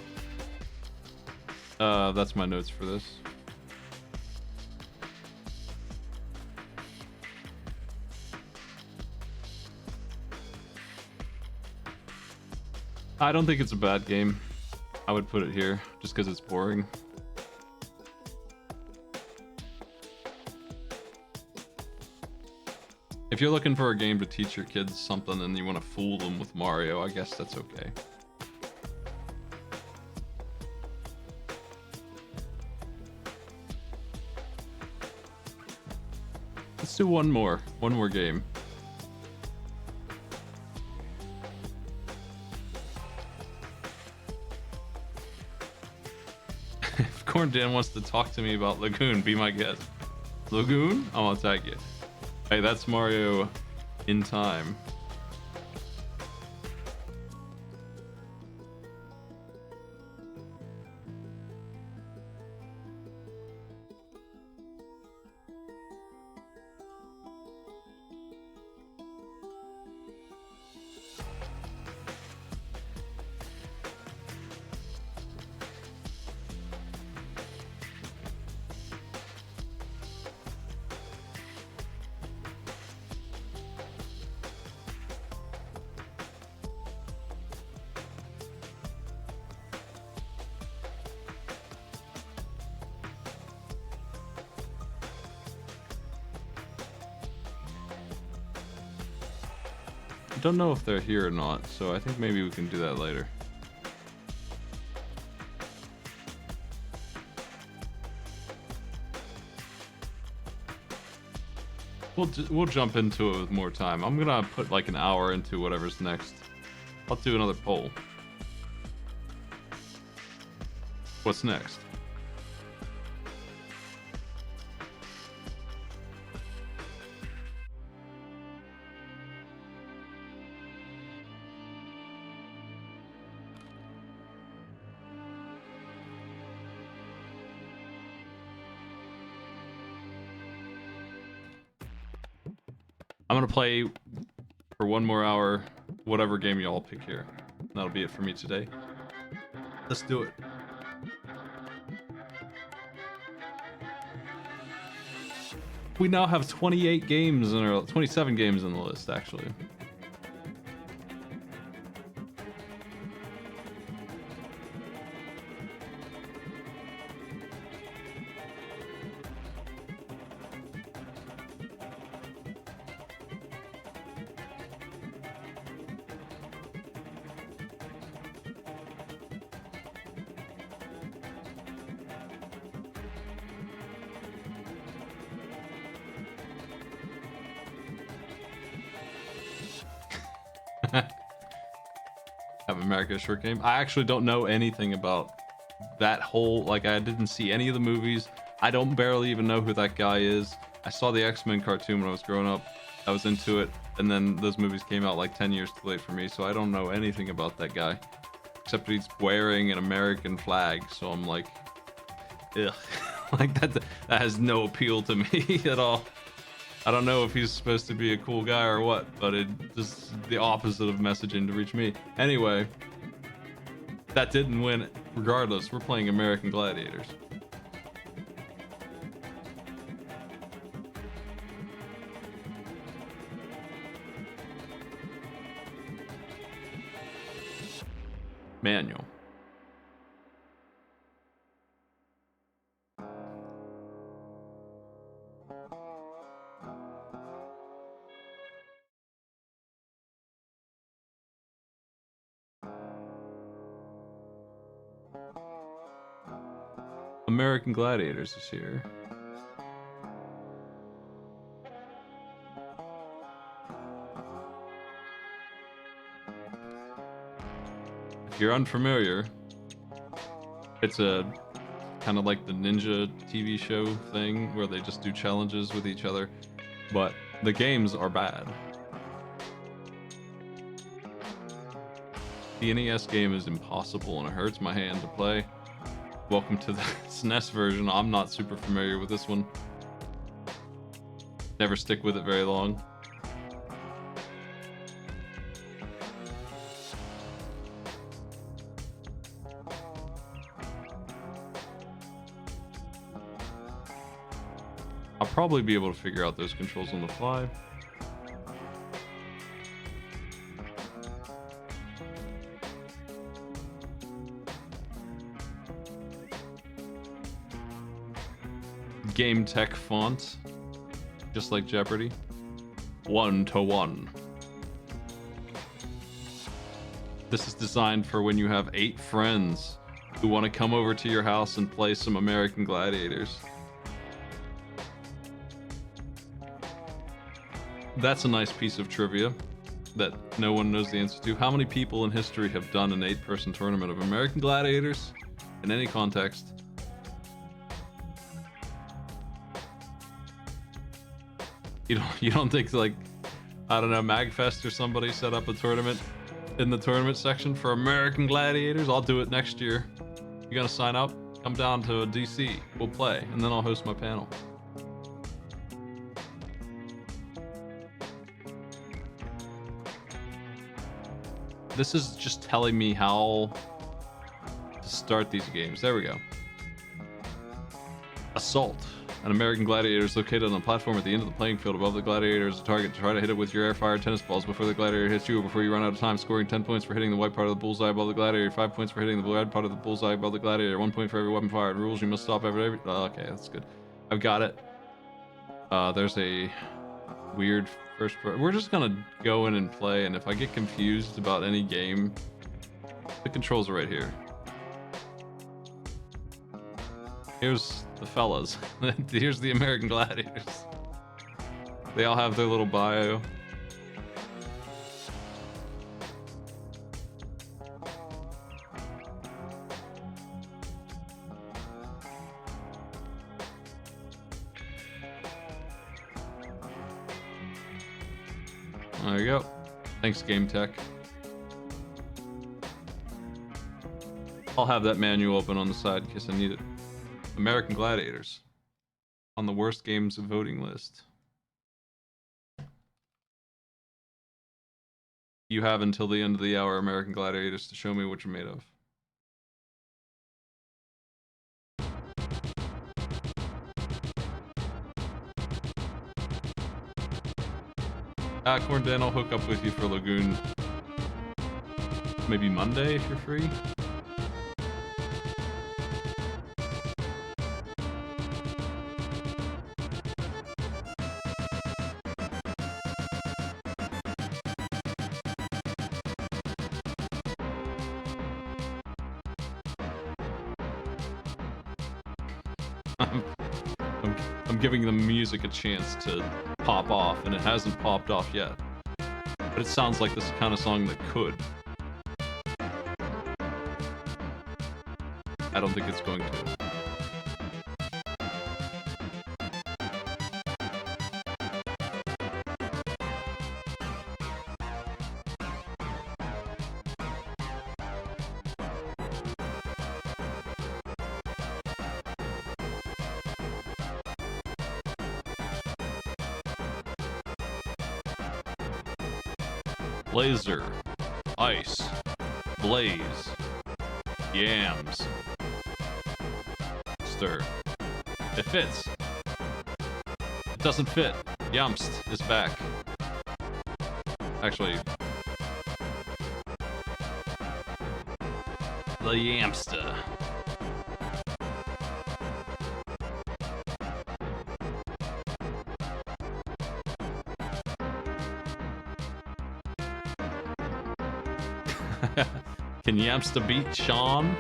[SPEAKER 1] That's my notes for this. I don't think it's a bad game. I would put it here just because it's boring. If you're looking for a game to teach your kids something and you want to fool them with Mario, I guess that's okay. Let's do one more game. If Corn Dan wants to talk to me about Lagoon, be my guest. Lagoon? I'm gonna tag you. Hey, that's Mario in time. I don't know if they're here or not, so I think maybe we can do that later. We'll jump into it with more time. I'm gonna put like an hour into whatever's next. I'll do another poll. What's next? I'm gonna play for one more hour, whatever game y'all pick here. That'll be it for me today. Let's do it. We now have 28 games in our 27 games in the list, actually. Have America's short game. I actually don't know anything about that whole, like, I didn't see any of the movies. I don't barely even know who that guy is. I saw the X-Men cartoon when I was growing up. I was into it, and then those movies came out like 10 years too late for me, so I don't know anything about that guy. Except he's wearing an American flag, so I'm like, ugh. Like, that has no appeal to me at all. I don't know if he's supposed to be a cool guy or what, but it just the opposite of messaging to reach me. Anyway, that didn't win. Regardless, we're playing American Gladiators. Manual. American Gladiators is here. If you're unfamiliar, it's a kind of like the Ninja TV show thing where they just do challenges with each other, but the games are bad. The NES game is impossible and it hurts my hand to play. Welcome to the SNES version. I'm not super familiar with this one. Never stick with it very long. I'll probably be able to figure out those controls on the fly. game tech font, just like Jeopardy. 1-to-1. This is designed for when you have 8 friends who want to come over to your house and play some American Gladiators. That's a nice piece of trivia that no one knows the answer to. How many people in history have done an 8-person tournament of American Gladiators in any context? You don't think, like, I don't know, MagFest or somebody set up a tournament in the tournament section for American Gladiators? I'll do it next year. You gonna sign up? Come down to DC. We'll play, and then I'll host my panel. This is just telling me how to start these games. There we go. Assault. An American Gladiator is located on a platform at the end of the playing field. Above the Gladiator is a target. Try to hit it with your air-fired tennis balls before the Gladiator hits you, or before you run out of time, scoring 10 points for hitting the white part of the bullseye above the Gladiator, 5 points for hitting the red part of the bullseye above the Gladiator, 1 point for every weapon fired. Rules: you must stop every... Oh, okay, that's good. I've got it. There's a weird first... We're just gonna go in and play, and if I get confused about any game, the controls are right here. Here's the fellas. Here's the American Gladiators. They all have their little bio. There you go. Thanks, Game Tech. I'll have that manual open on the side in case I need it. American Gladiators on the worst games voting list. You have until the end of the hour, American Gladiators, to show me what you're made of. Corn Dan, I'll hook up with you for Lagoon. Maybe Monday if you're free. I'm giving the music a chance to pop off, and it hasn't popped off yet. But it sounds like this kind of song that could. I don't think it's going to. Blazer, ice, blaze, yams, stir. It fits. It doesn't fit. Yamst is back. Actually, the Yamster. Can Yamster beat Sean?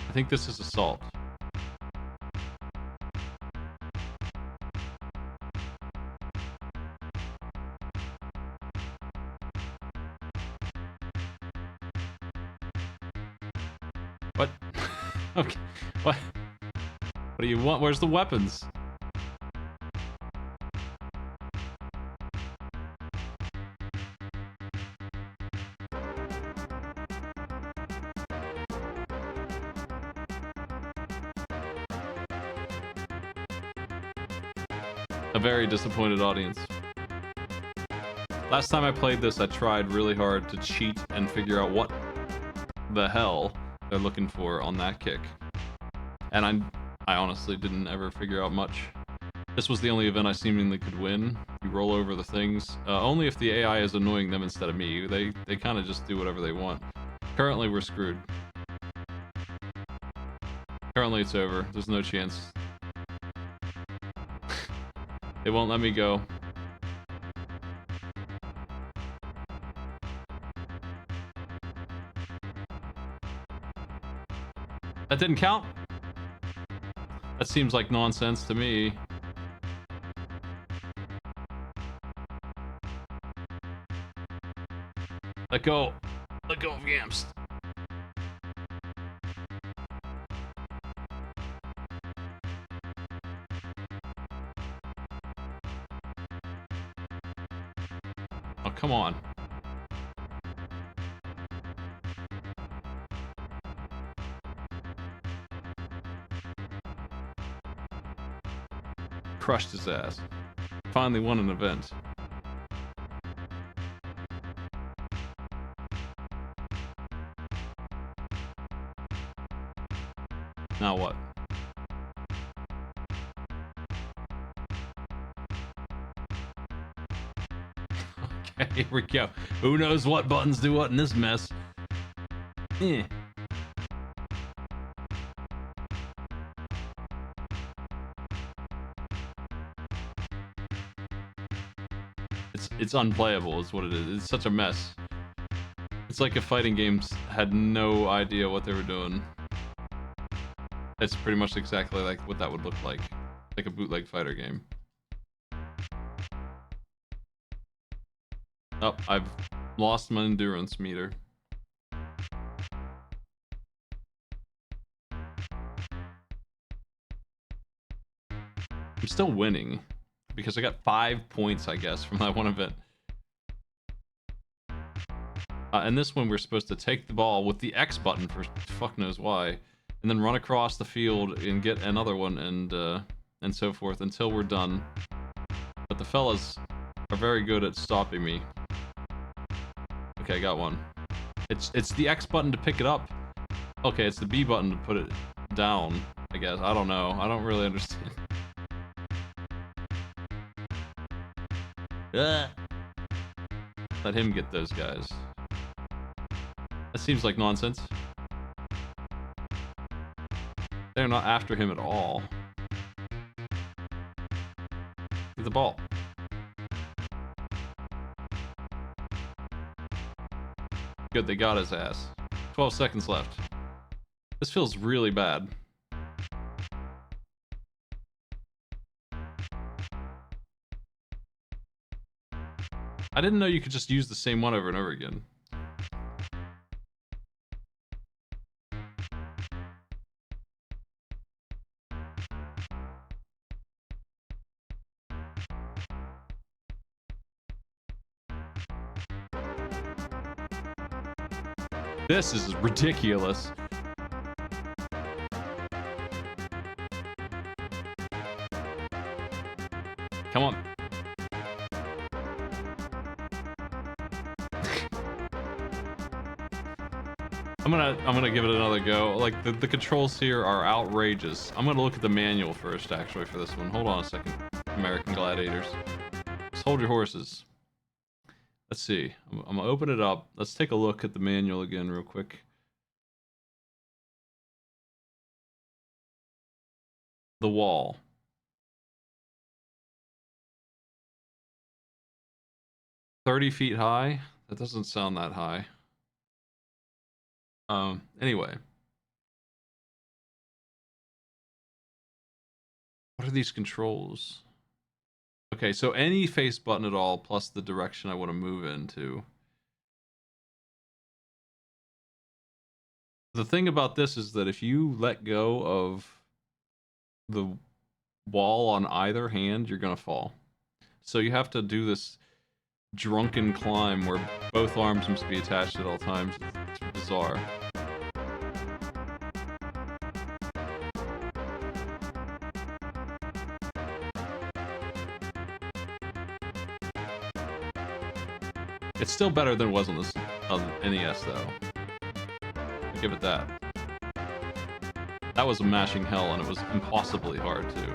[SPEAKER 1] I think this is assault. What? Okay. What? What do you want? Where's the weapons? A very disappointed audience. Last time I played this, I tried really hard to cheat and figure out what the hell they're looking for on that kick. And I honestly didn't ever figure out much. This was the only event I seemingly could win. You you roll over the things. Only if the AI is annoying them instead of me. They kind of just do whatever they want. Currently, we're screwed. Currently, it's over. There's no chance. They won't let me go. That didn't count? That seems like nonsense to me. Let go. Let go of Yamst. Oh, come on. Crushed his ass. Finally won an event. Now what? Okay, here we go. Who knows what buttons do what in this mess? Eh. It's unplayable is what it is. It's such a mess. It's like if fighting games had no idea what they were doing. It's pretty much exactly like what that would look like a bootleg fighter game. Oh, I've lost my endurance meter. I'm still winning because I got 5 points, I guess, from that one event. And this one we're supposed to take the ball with the X button for fuck knows why, and then run across the field and get another one and so forth until we're done. But the fellas are very good at stopping me. Okay, I got one. It's the X button to pick it up. Okay, it's the B button to put it down, I guess. I don't know. I don't really understand. Let him get those guys. That seems like nonsense. They're not after him at all. Get the ball. Good, they got his ass. 12 seconds left. This feels really bad. I didn't know you could just use the same one over and over again. This is ridiculous. Come on. I'm gonna give it another go. Like the controls here are outrageous. I'm gonna look at the manual first, actually, for this one. Hold on a second, American Gladiators. Just hold your horses. Let's see. I'm gonna open it up. Let's take a look at the manual again real quick. The wall. "30 feet high? That doesn't sound that high. Anyway. What are these controls? Okay, so any face button at all, plus the direction I want to move into. The thing about this is that if you let go of the wall on either hand, you're gonna fall. So you have to do this drunken climb where both arms must be attached at all times. It's bizarre. It's still better than it was on this NES, though. I'll give it that. That was a mashing hell, and it was impossibly hard, too.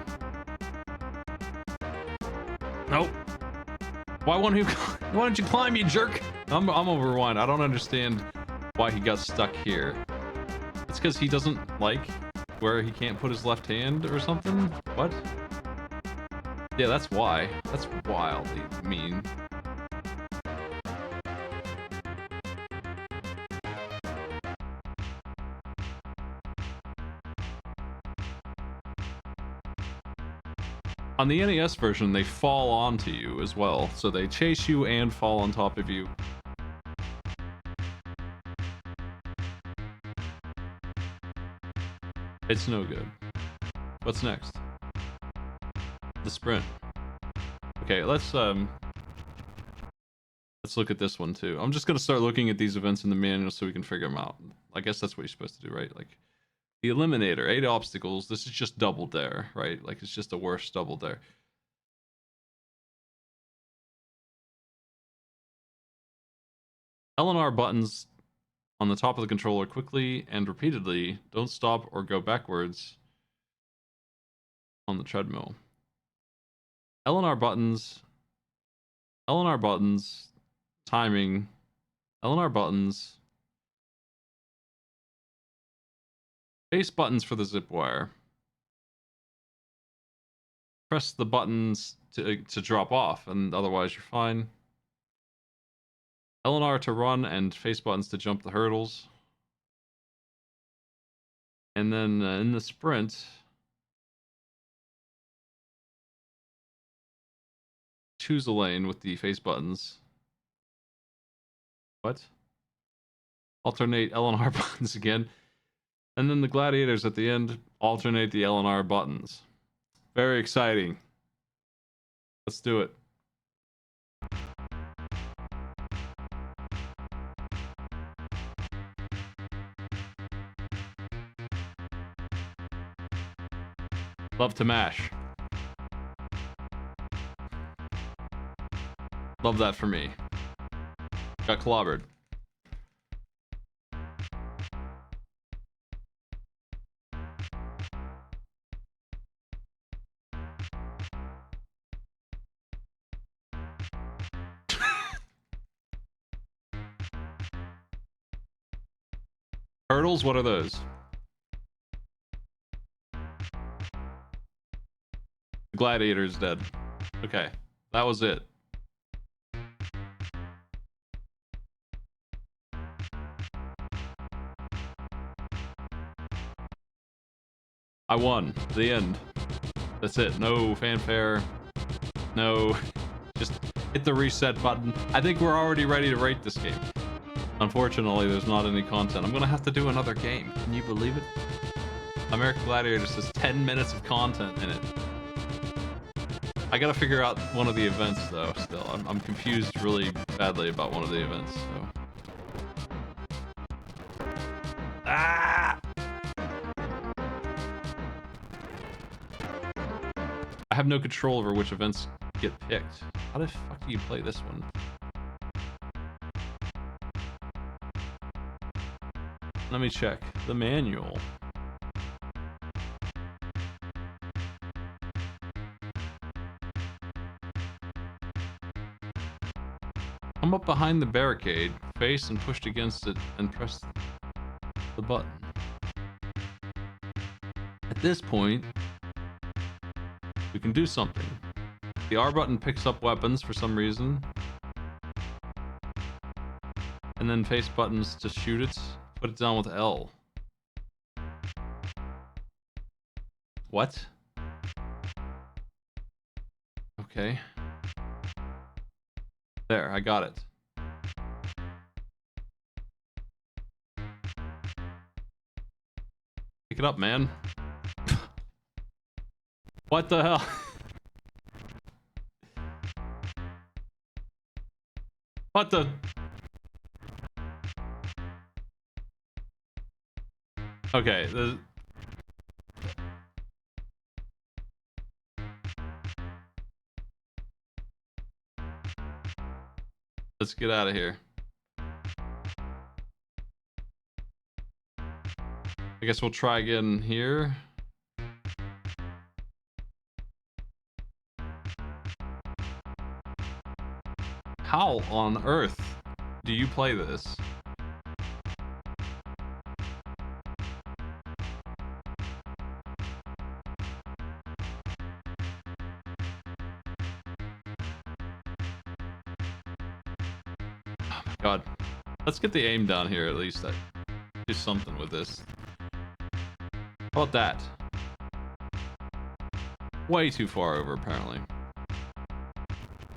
[SPEAKER 1] Nope. Why won't he? Why don't you climb, you jerk? I'm over rewind. I don't understand why he got stuck here. It's because he doesn't like where he can't put his left hand or something? What? Yeah, that's why. That's wildly mean. On the NES version, they fall onto you as well. So they chase you and fall on top of you. It's no good. What's next? The sprint. Okay, let's look at this one too. I'm just gonna start looking at these events in the manual so we can figure them out. I guess that's what you're supposed to do, right? Like the Eliminator, 8 obstacles. This is just double dare, right? Like it's just a worse double dare. L and R buttons on the top of the controller quickly and repeatedly. Don't stop or go backwards on the treadmill. L and R buttons, timing, L and R buttons, face buttons for the zip wire. Press the buttons to drop off, and otherwise you're fine. L and R to run, and face buttons to jump the hurdles. And then in the sprint, choose a lane with the face buttons. What? Alternate L and R buttons again. And then the Gladiators at the end, alternate the L and R buttons. Very exciting. Let's do it. Love to mash. Love that for me. Got clobbered. Hurdles? What are those? The Gladiator's dead. Okay, that was it. I won. The end. That's it. No fanfare. No. Just hit the reset button. I think we're already ready to rate this game. Unfortunately, there's not any content. I'm gonna have to do another game. Can you believe it? American Gladiators has 10 minutes of content in it. I gotta figure out one of the events though, still. I'm confused really badly about one of the events, so. Ah! I have no control over which events get picked. How the fuck do you play this one? Let me check the manual. Come up behind the barricade, face and pushed against it, and press the button. At this point, we can do something. The R button picks up weapons for some reason. And then face buttons to shoot it. Put it down with L. What? Okay. There, I got it. Pick it up, man. What the hell? What the? Okay, let's get out of here. I guess we'll try again here. How on earth do you play this? Oh my god. Let's get the aim down here at least. Do something with this. How about that? Way too far over, apparently.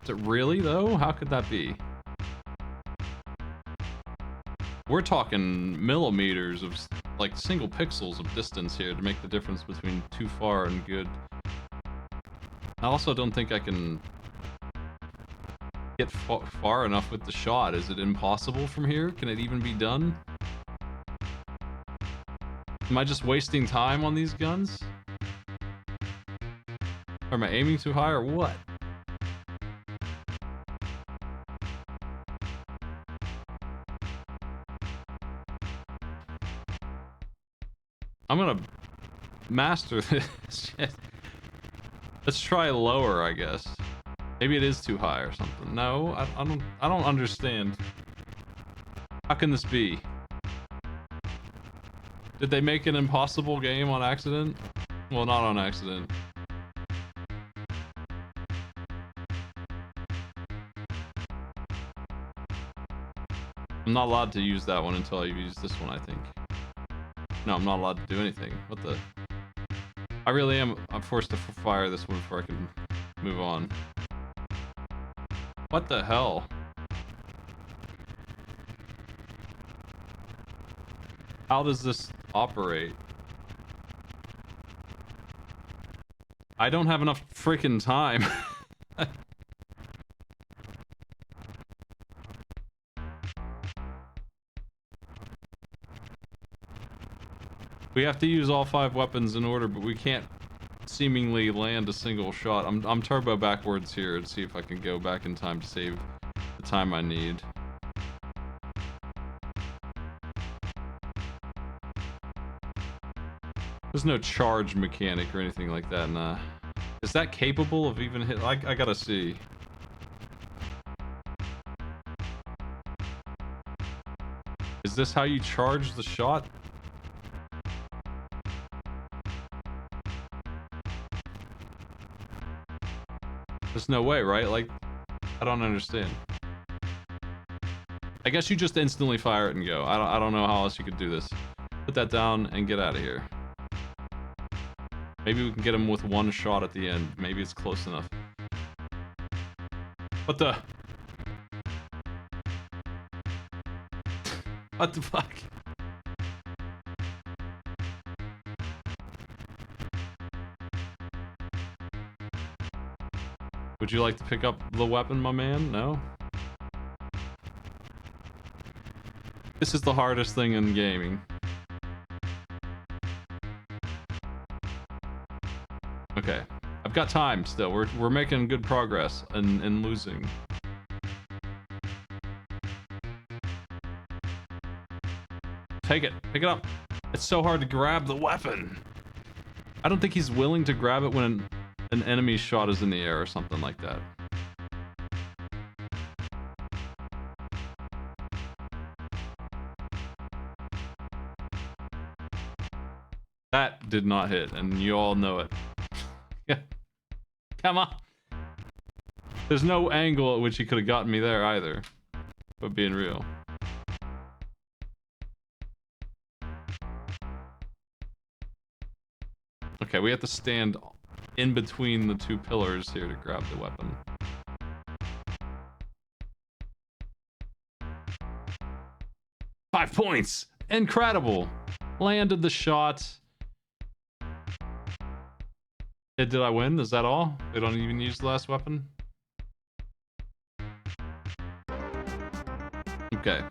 [SPEAKER 1] Is it really, though? How could that be? We're talking millimeters of, like, single pixels of distance here to make the difference between too far and good. I also don't think I can get far enough with the shot. Is it impossible from here? Can it even be done? Am I just wasting time on these guns? Or am I aiming too high or what? I'm gonna master this shit. Let's try lower, I guess. Maybe it is too high or something. No, I don't understand. How can this be? Did they make an impossible game on accident? Well, not on accident. I'm not allowed to use that one until I use this one, I think. No, I'm not allowed to do anything. What the? I really am. I'm forced to fire this one before I can move on. What the hell? How does this operate? I don't have enough freaking time. We have to use all 5 weapons in order, but we can't seemingly land a single shot. I'm turbo backwards here to see if I can go back in time to save the time I need. There's no charge mechanic or anything like that, nah. Is that capable of even hit? I gotta see. Is this how you charge the shot? There's no way, right? Like, I don't understand. I guess you just instantly fire it and go. I don't know how else you could do this. Put that down and get out of here. Maybe we can get him with one shot at the end. Maybe it's close enough. What the? What the fuck? Would you like to pick up the weapon, my man? No? This is the hardest thing in gaming. Okay. I've got time still. We're making good progress in losing. Take it. Pick it up. It's so hard to grab the weapon. I don't think he's willing to grab it when an enemy shot is in the air or something like that. That did not hit, and you all know it. Yeah. Come on. There's no angle at which he could have gotten me there either. But being real. Okay, we have to stand in between the 2 pillars here to grab the weapon. Five points! Incredible! Landed the shot. Did I win? Is that all? They don't even use the last weapon? Okay.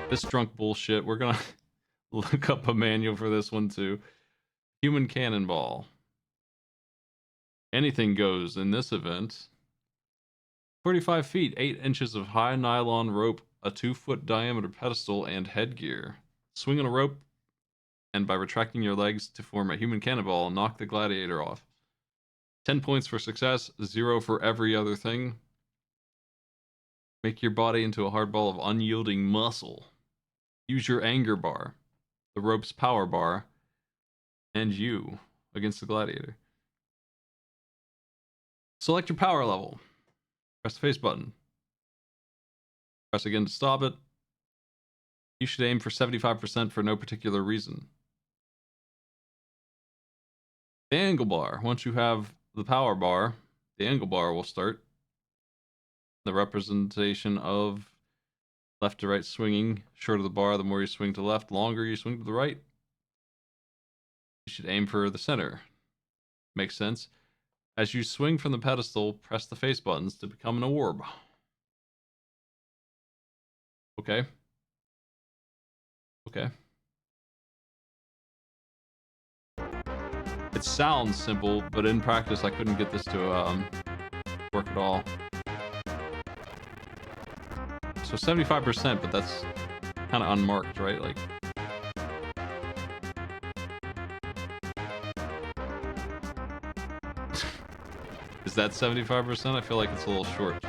[SPEAKER 1] This drunk bullshit. We're gonna look up a manual for this one too. Human cannonball. Anything goes in this event. 45 feet, 8 inches of high nylon rope, a 2-foot diameter pedestal, and headgear. Swing on a rope, and by retracting your legs to form a human cannonball, knock the gladiator off. 10 points for success, 0 for every other thing. Make your body into a hard ball of unyielding muscle. Use your anger bar, the rope's power bar, and you against the gladiator. Select your power level. Press the face button. Press again to stop it. You should aim for 75% for no particular reason. The angle bar. Once you have the power bar, the angle bar will start. The representation of left to right swinging. Shorter the bar, the more you swing to the left, longer you swing to the right. You should aim for the center. Makes sense. As you swing from the pedestal, press the face buttons to become an orb. Okay. Okay. It sounds simple, but in practice I couldn't get this to work at all. So 75%, but that's kind of unmarked, right? Like, is that 75%? I feel like it's a little short.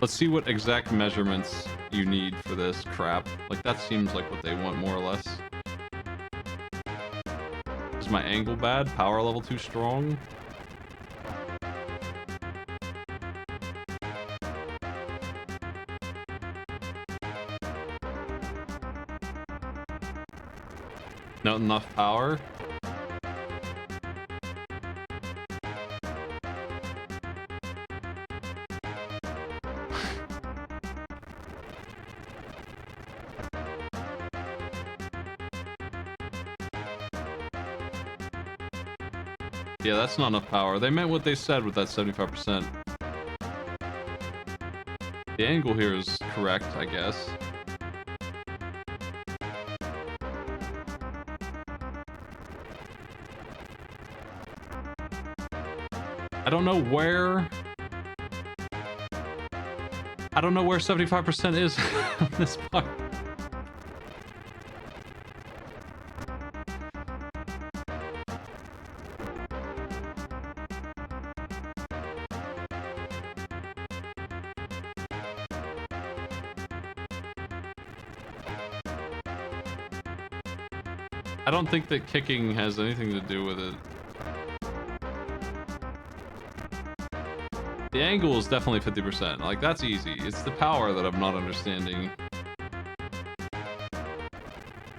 [SPEAKER 1] Let's see what exact measurements you need for this crap. Like, that seems like what they want, more or less. Is my angle bad? Power level too strong? Not enough power? Yeah, that's not enough power. They meant what they said with that 75%. The angle here is correct, I guess. I don't know where 75% is on this part. I don't think that kicking has anything to do with it. The angle is definitely 50%. Like, that's easy. It's the power that I'm not understanding.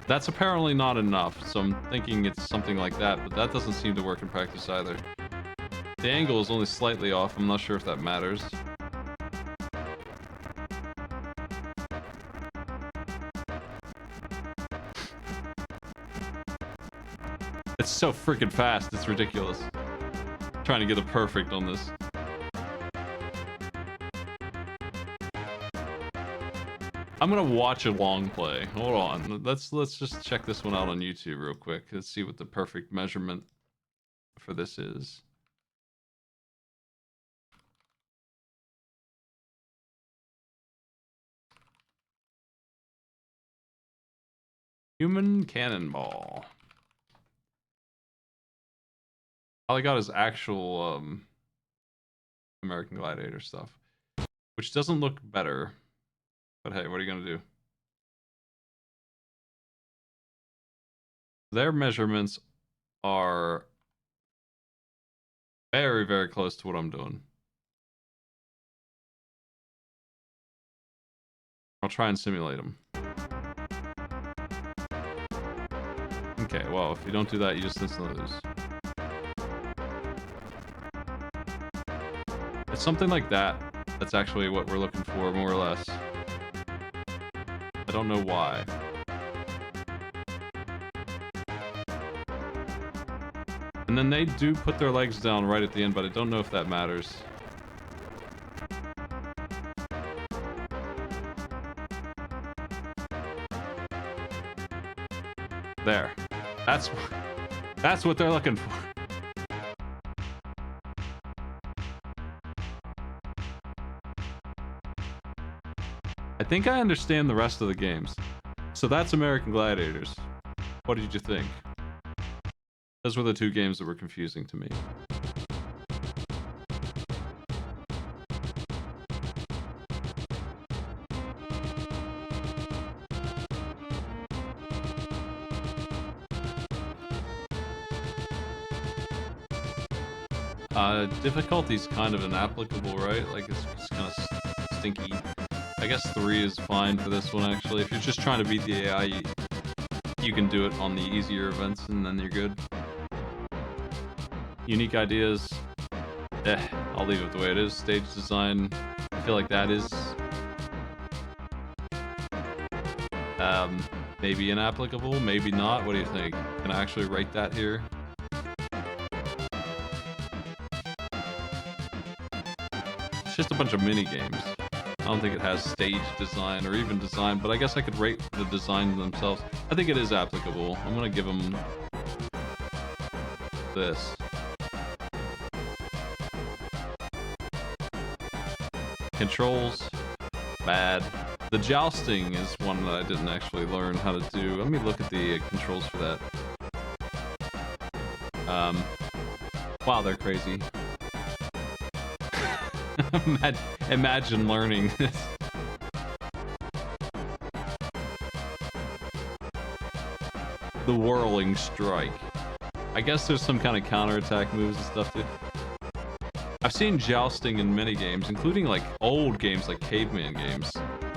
[SPEAKER 1] That's apparently not enough, so I'm thinking it's something like that, but that doesn't seem to work in practice either. The angle is only slightly off. I'm not sure if that matters. It's so freaking fast, it's ridiculous. Trying to get a perfect on this. I'm gonna watch a long play. Hold on. Let's just check this one out on YouTube real quick. Let's see what the perfect measurement for this is. Human cannonball. All I got is actual American Gladiator stuff, which doesn't look better. But hey, what are you gonna do? Their measurements are very, very close to what I'm doing. I'll try and simulate them. Okay, well, if you don't do that, you just instantly lose. It's something like that. That's actually what we're looking for, more or less. I don't know why. And then they do put their legs down right at the end, but I don't know if that matters. There. That's what they're looking for. I think I understand the rest of the games. So that's American Gladiators. What did you think? Those were the two games that were confusing to me. Difficulty's kind of inapplicable, right? Like, it's just kind of stinky. I guess 3 is fine for this one, actually. If you're just trying to beat the AI, you can do it on the easier events, and then you're good. Unique ideas. I'll leave it the way it is. Stage design, I feel like that is... maybe inapplicable, maybe not. What do you think? Can I actually rate that here? It's just a bunch of mini games. I don't think it has stage design or even design, but I guess I could rate the design themselves. I think it is applicable. I'm gonna give them this. Controls, bad. The jousting is one that I didn't actually learn how to do. Let me look at the controls for that. Wow, they're crazy. Imagine learning this. The whirling strike. I guess there's some kind of counterattack moves and stuff too. I've seen jousting in many games, including like old games like caveman games,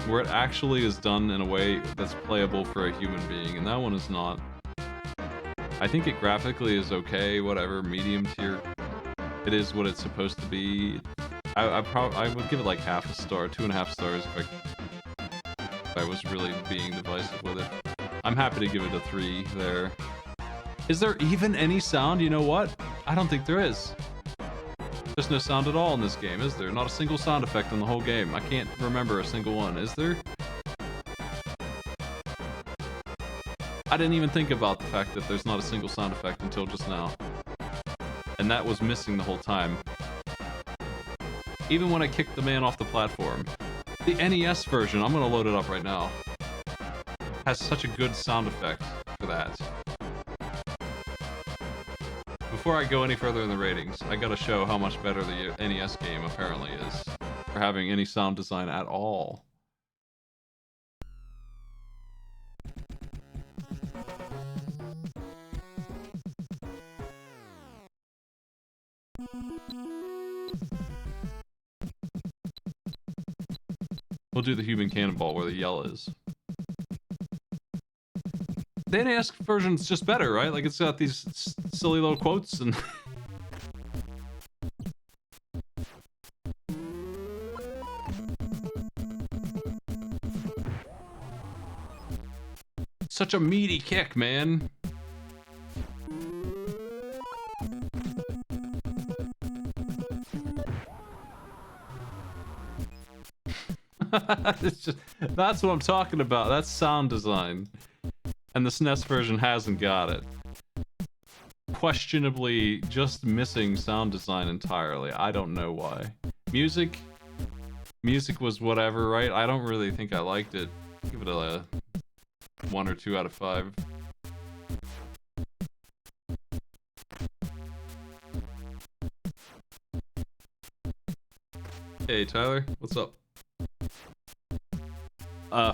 [SPEAKER 1] where it actually is done in a way that's playable for a human being, and that one is not. I think it graphically is okay, whatever, medium tier. It is what it's supposed to be. I would give it like half a star, 2.5 stars if I was really being divisive with it. I'm happy to give it a 3 there. Is there even any sound? You know what? I don't think there is. There's no sound at all in this game, is there? Not a single sound effect in the whole game. I can't remember a single one. Is there? I didn't even think about the fact that there's not a single sound effect until just now. And that was missing the whole time. Even when I kicked the man off the platform. The NES version, I'm gonna load it up right now, has such a good sound effect for that. Before I go any further in the ratings, I gotta show how much better the NES game apparently is for having any sound design at all. We'll do the human cannonball where the yell is. The NES version's just better, right? Like, it's got these silly little quotes and... Such a meaty kick, man. It's just, that's what I'm talking about. That's sound design. And the SNES version hasn't got it. Questionably just missing sound design entirely. I don't know why. Music was whatever, right? I don't really think I liked it. Give it a 1 or 2 out of 5. Hey Tyler, what's up?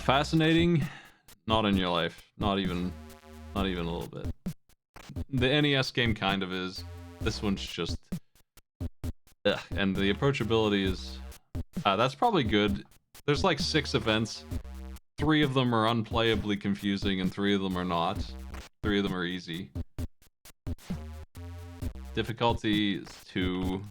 [SPEAKER 1] Fascinating? Not in your life. Not even a little bit. The NES game kind of is. This one's just... Ugh. And the approachability is... that's probably good. There's like 6 events. 3 of them are unplayably confusing and 3 of them are not. 3 of them are easy. Difficulty is 2.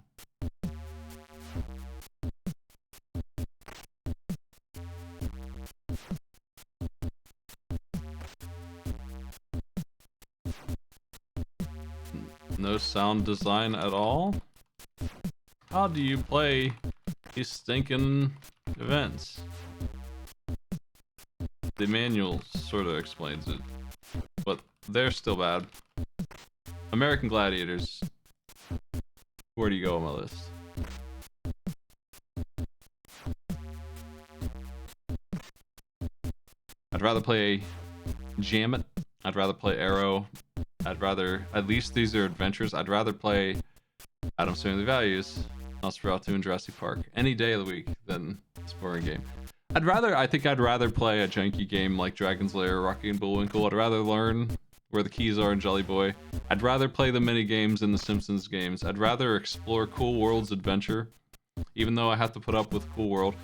[SPEAKER 1] No sound design at all? How do you play these stinking events? The manual sort of explains it, but they're still bad. American Gladiators. Where do you go on my list? I'd rather play Jam It. I'd rather play Arrow. I'd rather, at least these are adventures. I'd rather play Addams Family Values, Nosferatu, and Jurassic Park any day of the week than this boring game. I think I'd rather play a janky game like Dragon's Lair or Rocky and Bullwinkle. I'd rather learn where the keys are in Jelly Boy. I'd rather play the mini games in the Simpsons games. I'd rather explore Cool World's adventure, even though I have to put up with Cool World.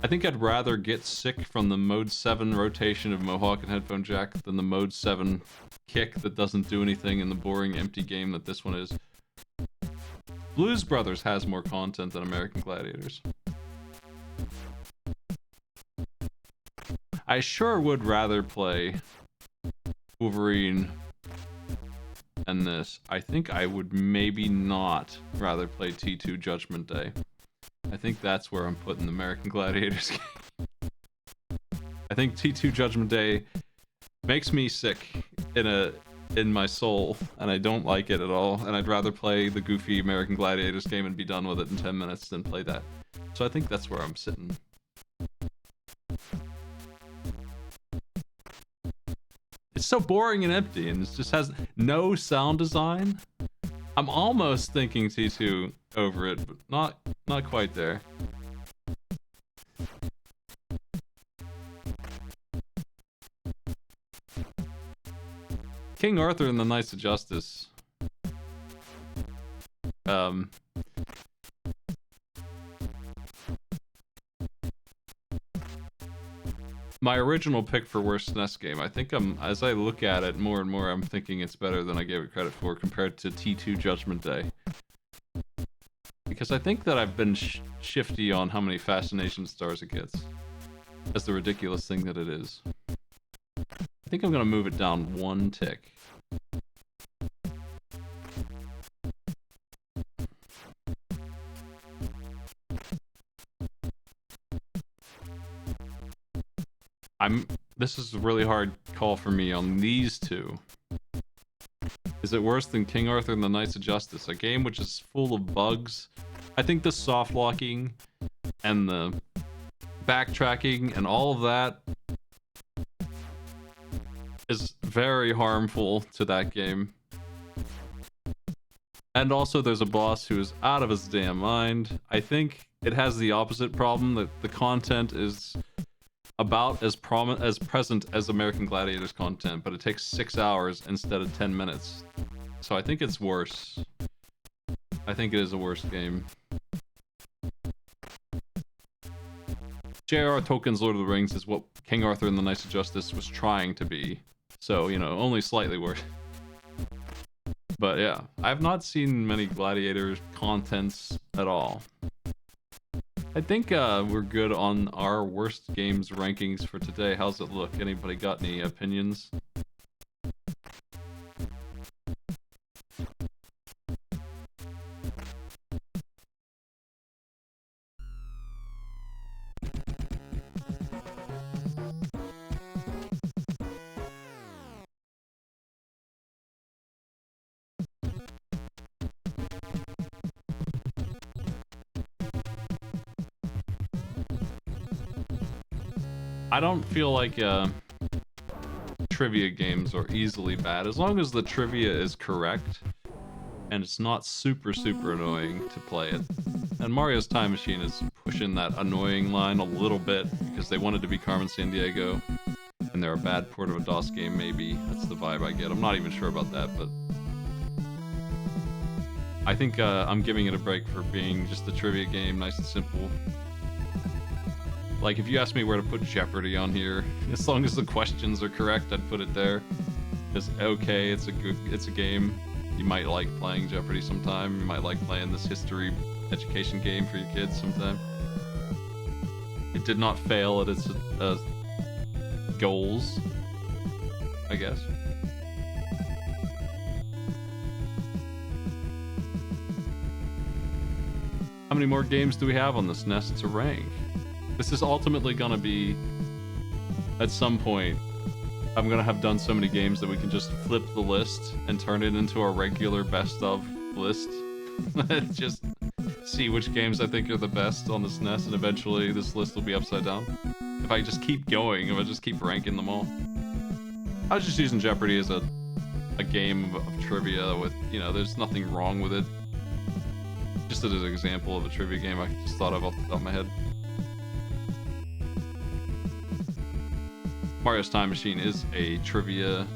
[SPEAKER 1] I think I'd rather get sick from the Mode 7 rotation of Mohawk and Headphone Jack than the Mode 7 kick that doesn't do anything in the boring, empty game that this one is. Blues Brothers has more content than American Gladiators. I sure would rather play Wolverine and this. I think I would maybe not rather play T2 Judgment Day. I think that's where I'm putting the American Gladiators game. I think T2 Judgment Day makes me sick in my soul, and I don't like it at all, and I'd rather play the goofy American Gladiators game and be done with it in 10 minutes than play that. So I think that's where I'm sitting. It's so boring and empty, and it just has no sound design. I'm almost thinking T2 over it, but not quite there. King Arthur and the Knights of Justice. My original pick for worst SNES game, I think as I look at it more and more, I'm thinking it's better than I gave it credit for compared to T2 Judgment Day. Because I think that I've been shifty on how many fascination stars it gets. As the ridiculous thing that it is. I think I'm gonna move it down one tick. This is a really hard call for me on these two. Is it worse than King Arthur and the Knights of Justice? A game which is full of bugs. I think the soft locking and the backtracking and all of that is very harmful to that game. And also there's a boss who is out of his damn mind. I think it has the opposite problem, that the content is about as present as American Gladiators content, but it takes 6 hours instead of 10 minutes. So I think it's worse. I think it is a worse game. J.R.R. Tolkien's Lord of the Rings is what King Arthur and the Knights of Justice was trying to be. So, you know, only slightly worse. But yeah, I've not seen many Gladiator contents at all. I think we're good on our worst games rankings for today. How's it look? Anybody got any opinions? I don't feel like trivia games are easily bad, as long as the trivia is correct and it's not super annoying to play it. And Mario's Time Machine is pushing that annoying line a little bit because they wanted to be Carmen Sandiego and they're a bad port of a DOS game, maybe. That's the vibe I get. I'm not even sure about that, but I think I'm giving it a break for being just a trivia game, nice and simple. Like, if you ask me where to put Jeopardy on here, as long as the questions are correct, I'd put it there. It's okay, it's a game. You might like playing Jeopardy sometime. You might like playing this history education game for your kids sometime. It did not fail at its goals, I guess. How many more games do we have on this SNES to rank? This is ultimately gonna be, at some point, I'm gonna have done so many games that we can just flip the list and turn it into a regular best of list. Just see which games I think are the best on the SNES, and eventually this list will be upside down. If I just keep going, if I just keep ranking them all. I was just using Jeopardy as a game of trivia with, you know, there's nothing wrong with it. Just as an example of a trivia game I just thought of off the top of my head. Mario's Time Machine is a trivia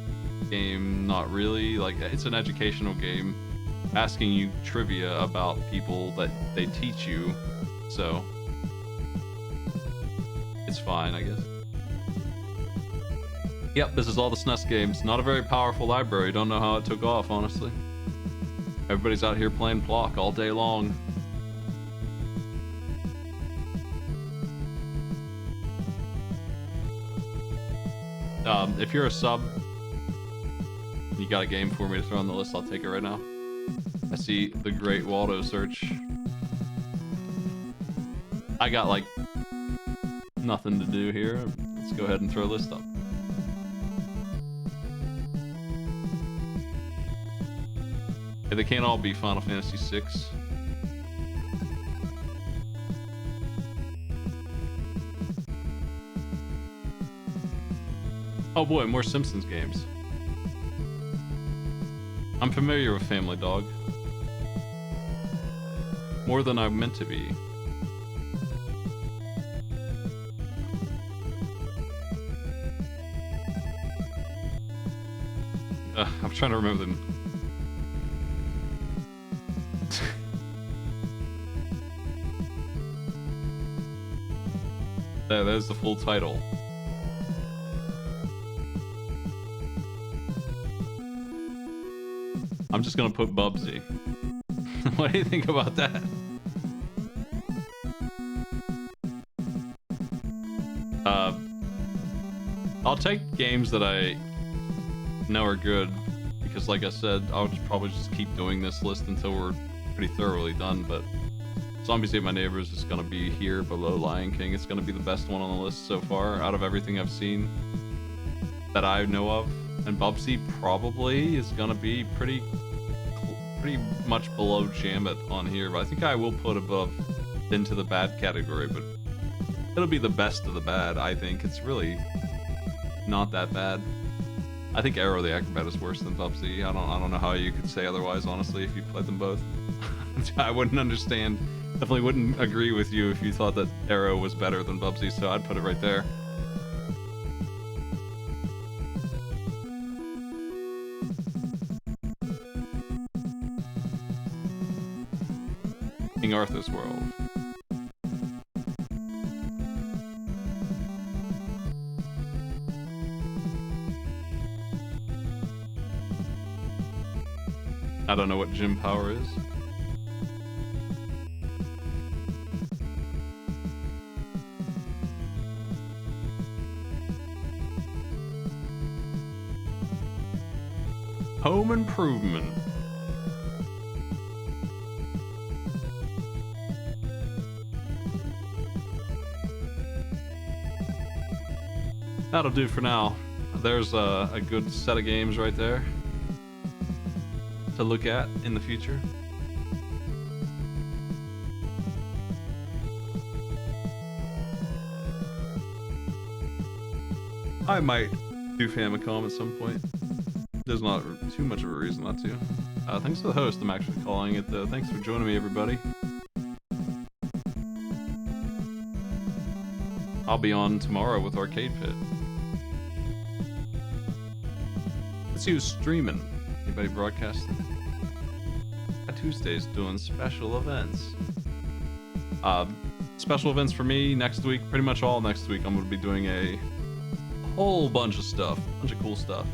[SPEAKER 1] game, not really. Like, it's an educational game asking you trivia about people that they teach you. So, it's fine, I guess. Yep, this is all the SNES games. Not a very powerful library. Don't know how it took off, honestly. Everybody's out here playing Block all day long. If you're a sub, and you got a game for me to throw on the list, I'll take it right now. I see the Great Waldo search. I got like nothing to do here. Let's go ahead and throw a list up. Hey, they can't all be Final Fantasy VI. Oh boy, more Simpsons games. I'm familiar with Family Dog. More than I meant to be. I'm trying to remember them. There's the full title. I'm just gonna put Bubsy. What do you think about that? I'll take games that I know are good, because like I said, I'll probably just keep doing this list until we're pretty thoroughly done, but Zombies Ate My Neighbors is gonna be here below Lion King. It's gonna be the best one on the list so far, out of everything I've seen that I know of. And Bubsy probably is gonna be pretty much below Jammit on here, but I think I will put above into the bad category, but it'll be the best of the bad, I think. It's really not that bad. I think Arrow the Acrobat is worse than Bubsy. I don't know how you could say otherwise, honestly, if you played them both. I wouldn't understand. Definitely wouldn't agree with you if you thought that Arrow was better than Bubsy, so I'd put it right there. King Arthur's World. I don't know what Gym Power is. Home Improvement. That'll do for now. There's a good set of games right there to look at in the future. I might do Famicom at some point. There's not too much of a reason not to. Thanks to the host, I'm actually calling it though. Thanks for joining me, everybody. I'll be on tomorrow with Arcade Pit. Let's see who's streaming. Anybody broadcasting? Tuesday's doing special events. Special events for me next week, pretty much all next week. I'm going to be doing a whole bunch of stuff, bunch of cool stuff.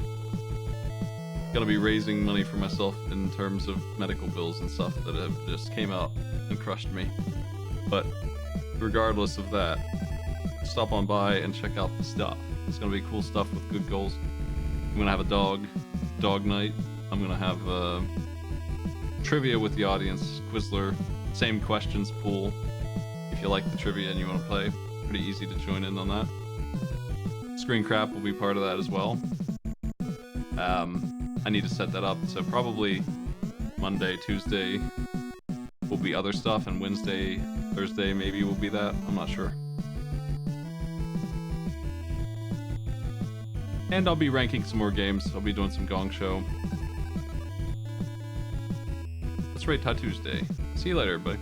[SPEAKER 1] Gonna be raising money for myself in terms of medical bills and stuff that have just came out and crushed me. But regardless of that, stop on by and check out the stuff. It's gonna be cool stuff with good goals. I'm gonna have a dog night. I'm gonna have trivia with the audience, Quizler, same questions pool. If you like the trivia and you want to play, pretty easy to join in on that. Screen Crap will be part of that as well. I need to set that up, so probably Monday, Tuesday will be other stuff, and Wednesday, Thursday maybe will be that. I'm not sure. And I'll be ranking some more games. I'll be doing some Gong Show. Let's rate Tattoos Day. See you later, everybody.